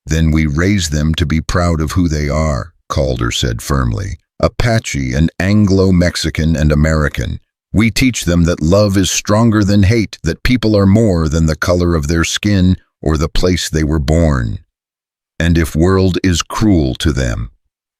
"Then we raise them to be proud of who they are," Calder said firmly. "Apache and Anglo-Mexican and American. We teach them that love is stronger than hate, that people are more than the color of their skin or the place they were born. And if world is cruel to them,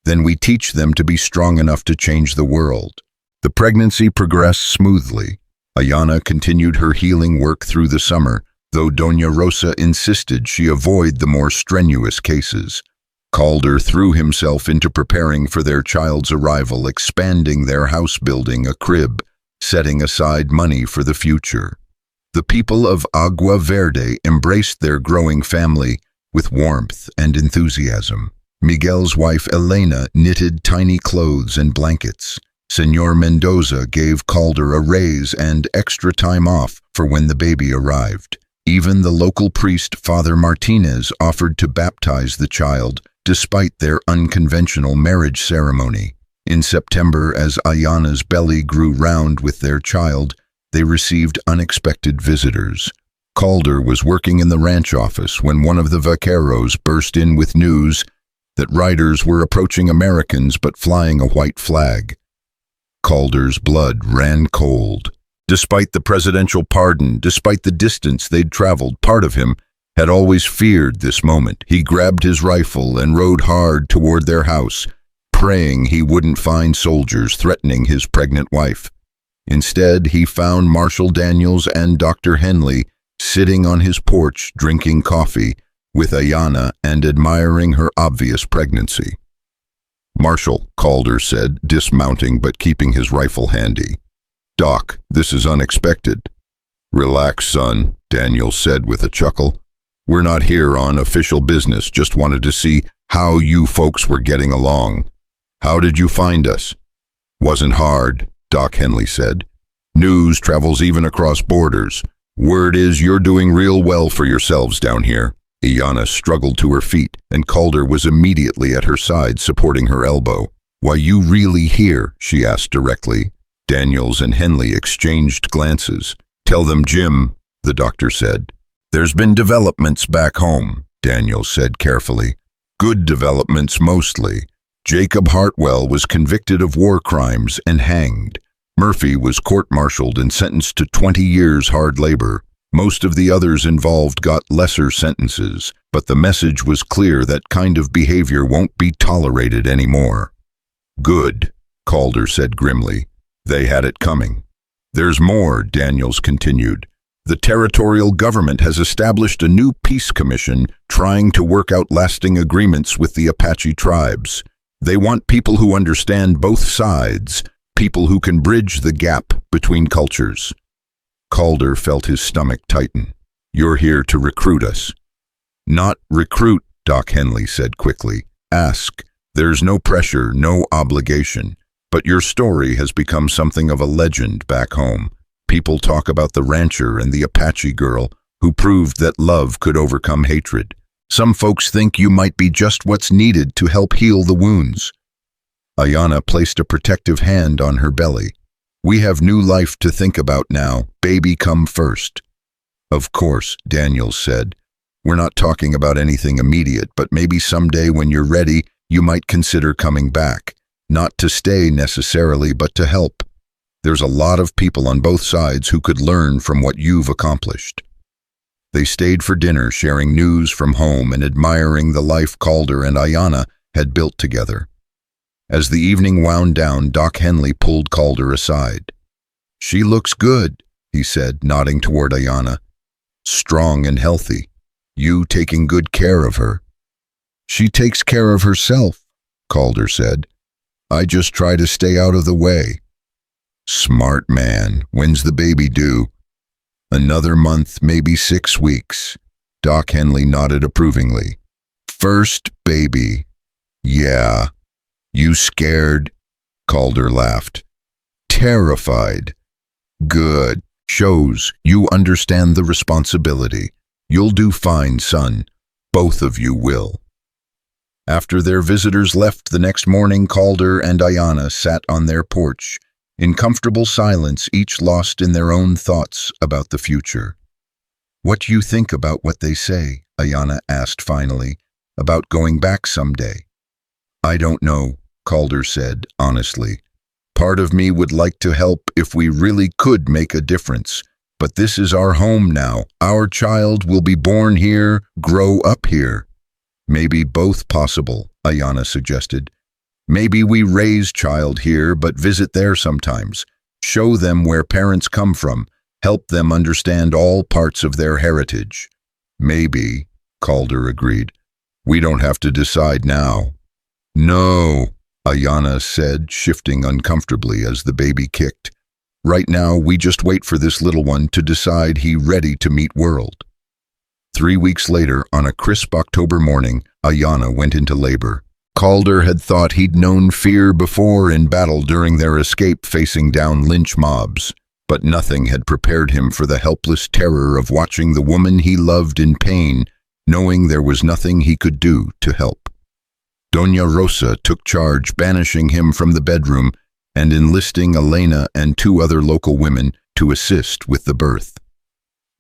then we teach them to be strong enough to change the world. The pregnancy progressed smoothly. Ayana continued her healing work through the summer, though Doña Rosa insisted she avoid the more strenuous cases. Calder threw himself into preparing for their child's arrival, expanding their house, building a crib, setting aside money for the future. The people of Agua Verde embraced their growing family with warmth and enthusiasm. Miguel's wife Elena knitted tiny clothes and blankets. Señor Mendoza gave Calder a raise and extra time off for when the baby arrived. Even the local priest, Father Martinez, offered to baptize the child, despite their unconventional marriage ceremony. In September, as Ayana's belly grew round with their child, they received unexpected visitors. Calder was working in the ranch office when one of the vaqueros burst in with news that riders were approaching Americans but flying a white flag. Calder's blood ran cold. Despite the presidential pardon, despite the distance they'd traveled, part of him had always feared this moment. He grabbed his rifle and rode hard toward their house, praying he wouldn't find soldiers threatening his pregnant wife. Instead, he found Marshal Daniels and Dr. Henley sitting on his porch drinking coffee with Ayana and admiring her obvious pregnancy. "Marshal," Calder said, dismounting but keeping his rifle handy. "Doc, this is unexpected." "Relax, son," Daniels said with a chuckle. "We're not here on official business, just wanted to see how you folks were getting along. How did you find us?" "Wasn't hard," Doc Henley said. "News travels even across borders. Word is you're doing real well for yourselves down here." Ayana struggled to her feet, and Calder was immediately at her side, supporting her elbow. "Why you really here?" she asked directly. Daniels and Henley exchanged glances. "Tell them, Jim," the doctor said. "There's been developments back home," Daniels said carefully. "Good developments mostly. Jacob Hartwell was convicted of war crimes and hanged. Murphy was court-martialed and sentenced to 20 years hard labor. Most of the others involved got lesser sentences, but the message was clear: that kind of behavior won't be tolerated anymore." "Good," Calder said grimly. "They had it coming." "There's more," Daniels continued. "The territorial government has established a new peace commission trying to work out lasting agreements with the Apache tribes. They want people who understand both sides, people who can bridge the gap between cultures." Calder felt his stomach tighten. "You're here to recruit us." "Not recruit," Doc Henley said quickly. "Ask. There's no pressure, no obligation. But your story has become something of a legend back home. People talk about the rancher and the Apache girl who proved that love could overcome hatred. Some folks think you might be just what's needed to help heal the wounds." Ayana placed a protective hand on her belly. "We have new life to think about now. Baby come first." "Of course," Daniels said. "We're not talking about anything immediate, but maybe someday when you're ready, you might consider coming back. Not to stay necessarily, but to help. There's a lot of people on both sides who could learn from what you've accomplished." They stayed for dinner, sharing news from home and admiring the life Calder and Ayana had built together. As the evening wound down, Doc Henley pulled Calder aside. "She looks good," he said, nodding toward Ayana. "Strong and healthy. You taking good care of her." "She takes care of herself," Calder said. "I just try to stay out of the way." "Smart man. When's the baby due?" "Another month, maybe 6 weeks." Doc Henley nodded approvingly. "First baby. Yeah. You scared?" Calder laughed. "Terrified." "Good. Shows you understand the responsibility. You'll do fine, son. Both of you will." After their visitors left the next morning, Calder and Ayana sat on their porch, in comfortable silence, each lost in their own thoughts about the future. "What do you think about what they say?" Ayana asked finally. "About going back someday?" "I don't know," Calder said honestly. Part of me would like to help if we really could make a difference. But this is our home now. Our child will be born here, grow up here. Maybe both possible, Ayana suggested. Maybe we raise child here but visit there sometimes. Show them where parents come from. Help them understand all parts of their heritage. Maybe, Calder agreed. We don't have to decide now. No, Ayana said, shifting uncomfortably as the baby kicked. Right now, we just wait for this little one to decide he's ready to meet world. 3 weeks later, on a crisp October morning, Ayana went into labor. Calder had thought he'd known fear before in battle during their escape facing down lynch mobs, but nothing had prepared him for the helpless terror of watching the woman he loved in pain, knowing there was nothing he could do to help. Doña Rosa took charge, banishing him from the bedroom and enlisting Elena and 2 other local women to assist with the birth.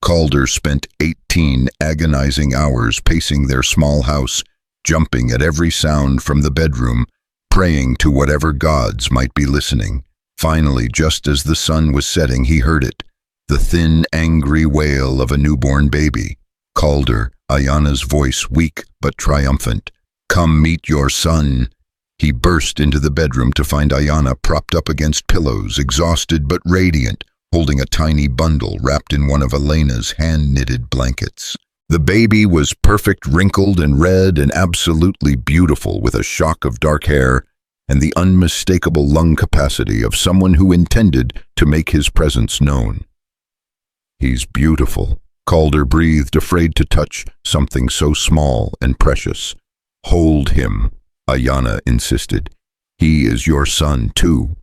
Calder spent 18 agonizing hours pacing their small house, jumping at every sound from the bedroom, praying to whatever gods might be listening. Finally, just as the sun was setting, he heard it, the thin, angry wail of a newborn baby. Calder, Ayana's voice weak but triumphant. Come meet your son. He burst into the bedroom to find Ayana propped up against pillows, exhausted but radiant, holding a tiny bundle wrapped in one of Elena's hand-knitted blankets. The baby was perfect, wrinkled and red and absolutely beautiful, with a shock of dark hair and the unmistakable lung capacity of someone who intended to make his presence known. He's beautiful, Calder breathed, afraid to touch something so small and precious. Hold him, Ayana insisted. He is your son, too.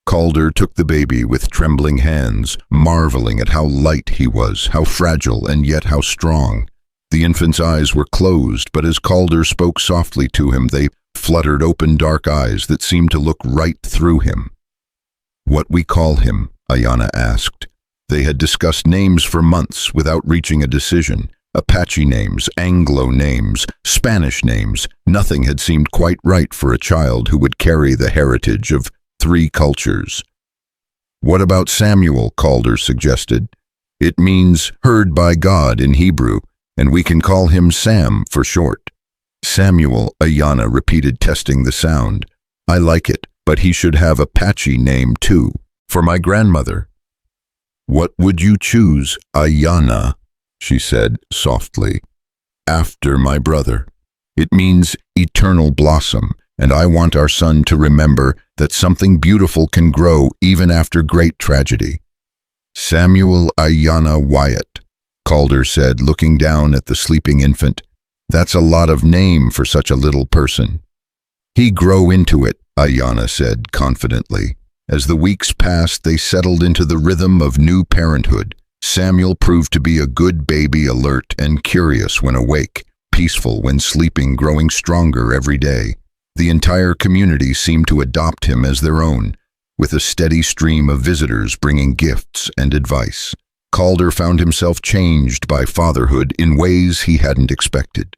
Calder took the baby with trembling hands, marveling at how light he was, how fragile and yet how strong. The infant's eyes were closed, but as Calder spoke softly to him, they fluttered open dark eyes that seemed to look right through him. What we call him? Ayana asked. They had discussed names for months without reaching a decision. Apache names, Anglo names, Spanish names. Nothing had seemed quite right for a child who would carry the heritage of 3 cultures. What about Samuel? Calder suggested. It means heard by God in Hebrew, and we can call him Sam for short. Samuel, Ayana repeated, testing the sound. I like it, but he should have Apache name too, for my grandmother. What would you choose, Ayana? She said softly. After my brother. It means eternal blossom, and I want our son to remember that something beautiful can grow even after great tragedy. Samuel Ayana Wyatt, Calder said, looking down at the sleeping infant. That's a lot of name for such a little person. He grow into it, Ayana said confidently. As the weeks passed, they settled into the rhythm of new parenthood. Samuel proved to be a good baby, alert and curious when awake, peaceful when sleeping, growing stronger every day. The entire community seemed to adopt him as their own, with a steady stream of visitors bringing gifts and advice. Calder found himself changed by fatherhood in ways he hadn't expected.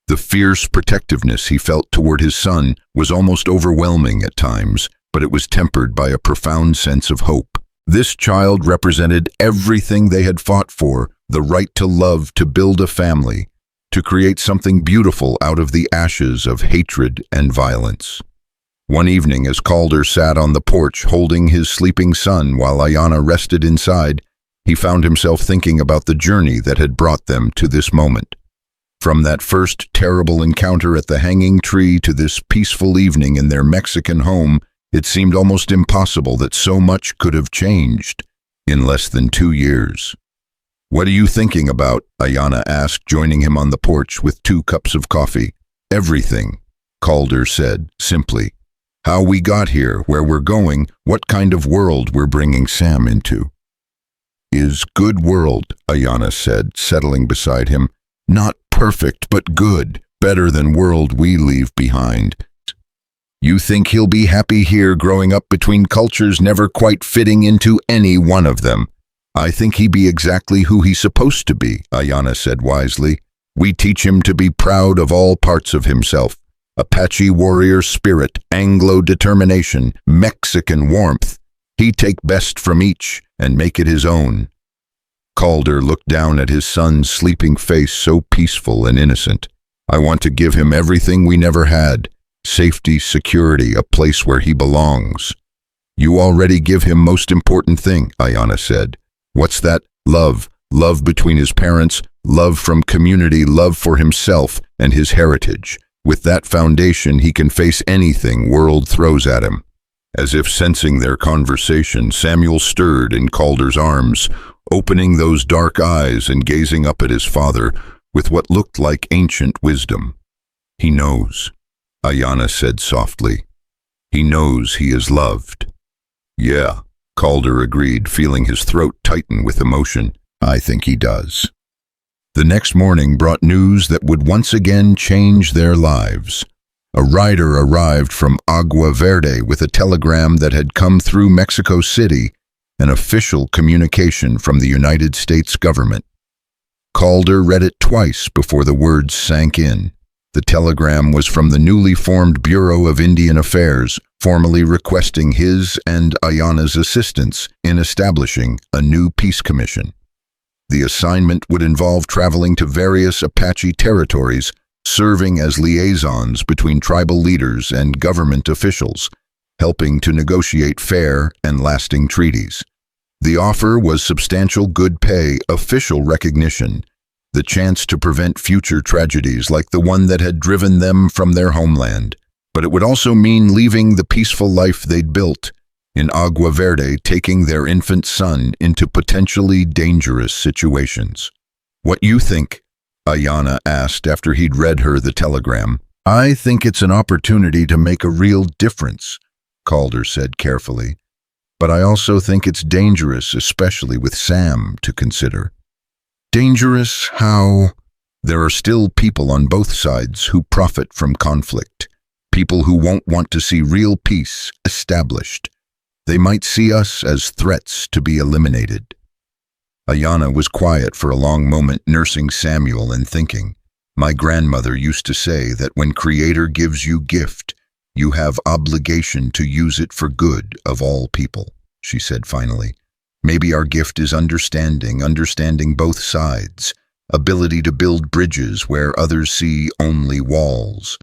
The fierce protectiveness he felt toward his son was almost overwhelming at times, but it was tempered by a profound sense of hope. This child represented everything they had fought for, the right to love, to build a family, to create something beautiful out of the ashes of hatred and violence. One evening, as Calder sat on the porch holding his sleeping son while Ayana rested inside, he found himself thinking about the journey that had brought them to this moment. From that first terrible encounter at the hanging tree to this peaceful evening in their Mexican home, it seemed almost impossible that so much could have changed in less than 2 years. What are you thinking about? Ayana asked, joining him on the porch with 2 cups of coffee. Everything, Calder said simply. How we got here, where we're going, what kind of world we're bringing Sam into. Is good world, Ayana said, settling beside him. Not perfect, but good, better than world we leave behind. You think he'll be happy here, growing up between cultures, never quite fitting into any one of them? I think he be exactly who he's supposed to be, Ayana said wisely. We teach him to be proud of all parts of himself, Apache warrior spirit, Anglo determination, Mexican warmth. He'd take best from each and make it his own. Calder looked down at his son's sleeping face, so peaceful and innocent. I want to give him everything we never had. Safety, security, a place where he belongs. You already give him most important thing, Ayanna said. What's that? Love. Love between his parents, love from community, love for himself and his heritage. With that foundation, he can face anything world throws at him. As if sensing their conversation, Samuel stirred in Calder's arms, opening those dark eyes and gazing up at his father with what looked like ancient wisdom. He knows, Ayanna said softly. He knows he is loved. Yeah, Calder agreed, feeling his throat tighten with emotion. I think he does. The next morning brought news that would once again change their lives. A rider arrived from Agua Verde with a telegram that had come through Mexico City, an official communication from the United States government. Calder read it twice before the words sank in. The telegram was from the newly formed Bureau of Indian Affairs, formally requesting his and Ayanna's assistance in establishing a new peace commission. The assignment would involve traveling to various Apache territories, serving as liaisons between tribal leaders and government officials, helping to negotiate fair and lasting treaties. The offer was substantial good pay, official recognition, the chance to prevent future tragedies like the one that had driven them from their homeland. But it would also mean leaving the peaceful life they'd built in Agua Verde, taking their infant son into potentially dangerous situations. What you think? Ayanna asked after he'd read her the telegram. I think it's an opportunity to make a real difference, Calder said carefully. But I also think it's dangerous, especially with Sam to consider. Dangerous? How? There are still people on both sides who profit from conflict. People who won't want to see real peace established. They might see us as threats to be eliminated. Ayanna was quiet for a long moment, nursing Samuel and thinking. My grandmother used to say that when Creator gives you gift, you have obligation to use it for good of all people, she said finally. Maybe our gift is understanding both sides, ability to build bridges where others see only walls.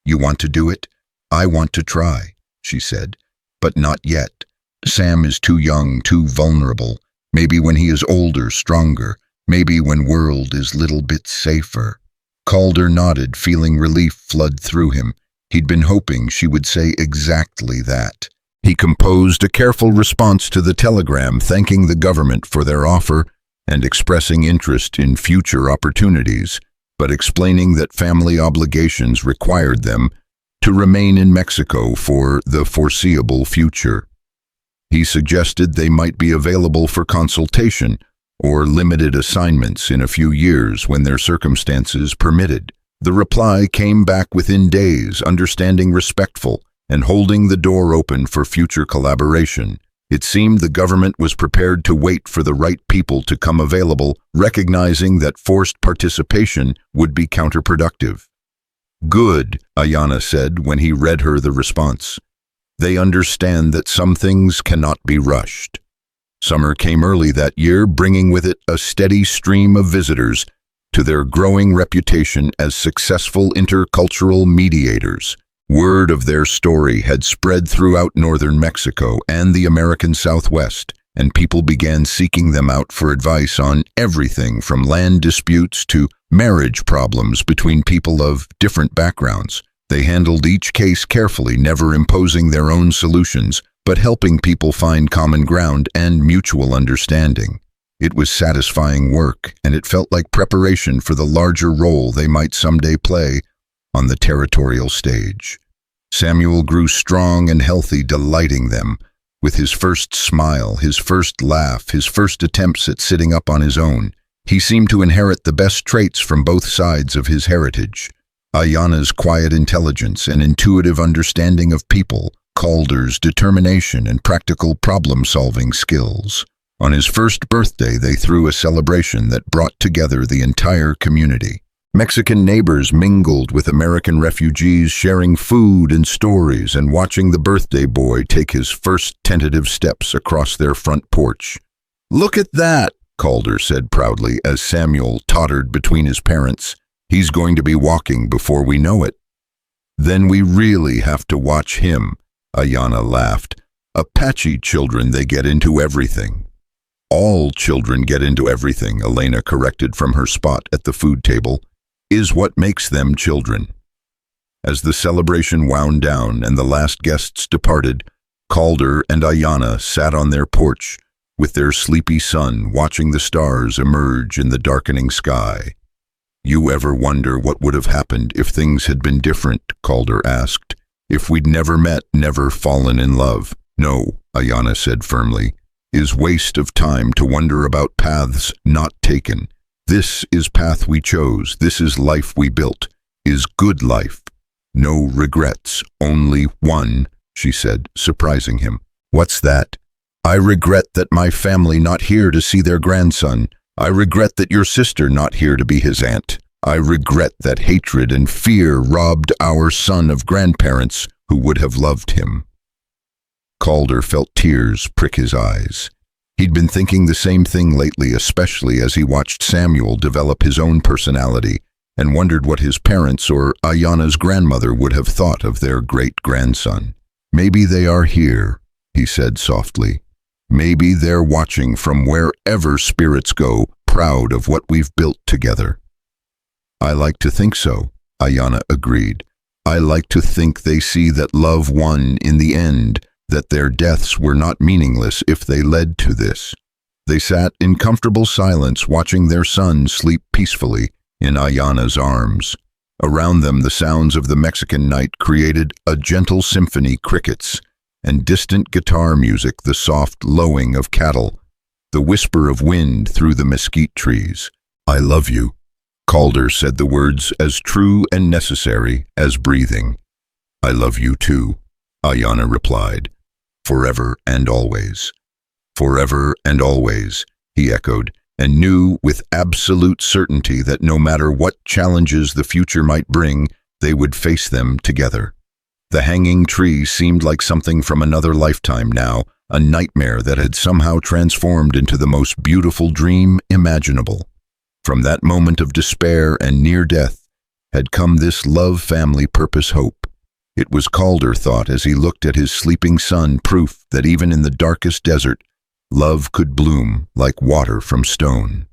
You want to do it? I want to try, she said. But not yet. Sam is too young, too vulnerable. Maybe when he is older, stronger. Maybe when world is little bit safer. Calder nodded, feeling relief flood through him. He'd been hoping she would say exactly that. He composed a careful response to the telegram, thanking the government for their offer and expressing interest in future opportunities, but explaining that family obligations required them to remain in Mexico for the foreseeable future. He suggested they might be available for consultation or limited assignments in a few years when their circumstances permitted. The reply came back within days, understanding, respectful, and holding the door open for future collaboration. It seemed the government was prepared to wait for the right people to come available, recognizing that forced participation would be counterproductive. Good, Ayanna said when he read her the response. They understand that some things cannot be rushed. Summer came early that year, bringing with it a steady stream of visitors to their growing reputation as successful intercultural mediators. Word of their story had spread throughout northern Mexico and the American Southwest, and people began seeking them out for advice on everything from land disputes to marriage problems between people of different backgrounds. They handled each case carefully, never imposing their own solutions, but helping people find common ground and mutual understanding. It was satisfying work, and it felt like preparation for the larger role they might someday play on the territorial stage. Samuel grew strong and healthy, delighting them. With his first smile, his first laugh, his first attempts at sitting up on his own, he seemed to inherit the best traits from both sides of his heritage. Ayanna's quiet intelligence and intuitive understanding of people, Calder's determination and practical problem-solving skills. On his first birthday, they threw a celebration that brought together the entire community. Mexican neighbors mingled with American refugees, sharing food and stories and watching the birthday boy take his first tentative steps across their front porch. "Look at that," Calder said proudly as Samuel tottered between his parents. "He's going to be walking before we know it." "Then we really have to watch him," Ayanna laughed. "Apache children, they get into everything." "All children get into everything," Elena corrected from her spot at the food table, "is what makes them children." As the celebration wound down and the last guests departed, Calder and Ayanna sat on their porch with their sleepy son watching the stars emerge in the darkening sky. "You ever wonder what would have happened if things had been different?" Calder asked. "If we'd never met, never fallen in love?" "No," Ayanna said firmly. "Is waste of time to wonder about paths not taken. This is path we chose, this is life we built, is good life. No regrets, only one," she said, surprising him. "What's that?" "I regret that my family not here to see their grandson. I regret that your sister not here to be his aunt. I regret that hatred and fear robbed our son of grandparents who would have loved him." Calder felt tears prick his eyes. He'd been thinking the same thing lately, especially as he watched Samuel develop his own personality, and wondered what his parents or Ayanna's grandmother would have thought of their great-grandson. "Maybe they are here," he said softly. "Maybe they're watching from wherever spirits go, proud of what we've built together." "I like to think so," Ayanna agreed. "I like to think they see that love won in the end, that their deaths were not meaningless if they led to this." They sat in comfortable silence watching their son sleep peacefully in Ayanna's arms. Around them the sounds of the Mexican night created a gentle symphony, crickets and distant guitar music, the soft lowing of cattle, the whisper of wind through the mesquite trees. "I love you." Calder said the words as true and necessary as breathing. "I love you too," Ayanna replied. "Forever and always." "Forever and always," he echoed, and knew with absolute certainty that no matter what challenges the future might bring, they would face them together. The hanging tree seemed like something from another lifetime now, a nightmare that had somehow transformed into the most beautiful dream imaginable. From that moment of despair and near death had come this love, family, purpose, hope. It was, Calder thought as he looked at his sleeping son, proof that even in the darkest desert, love could bloom like water from stone.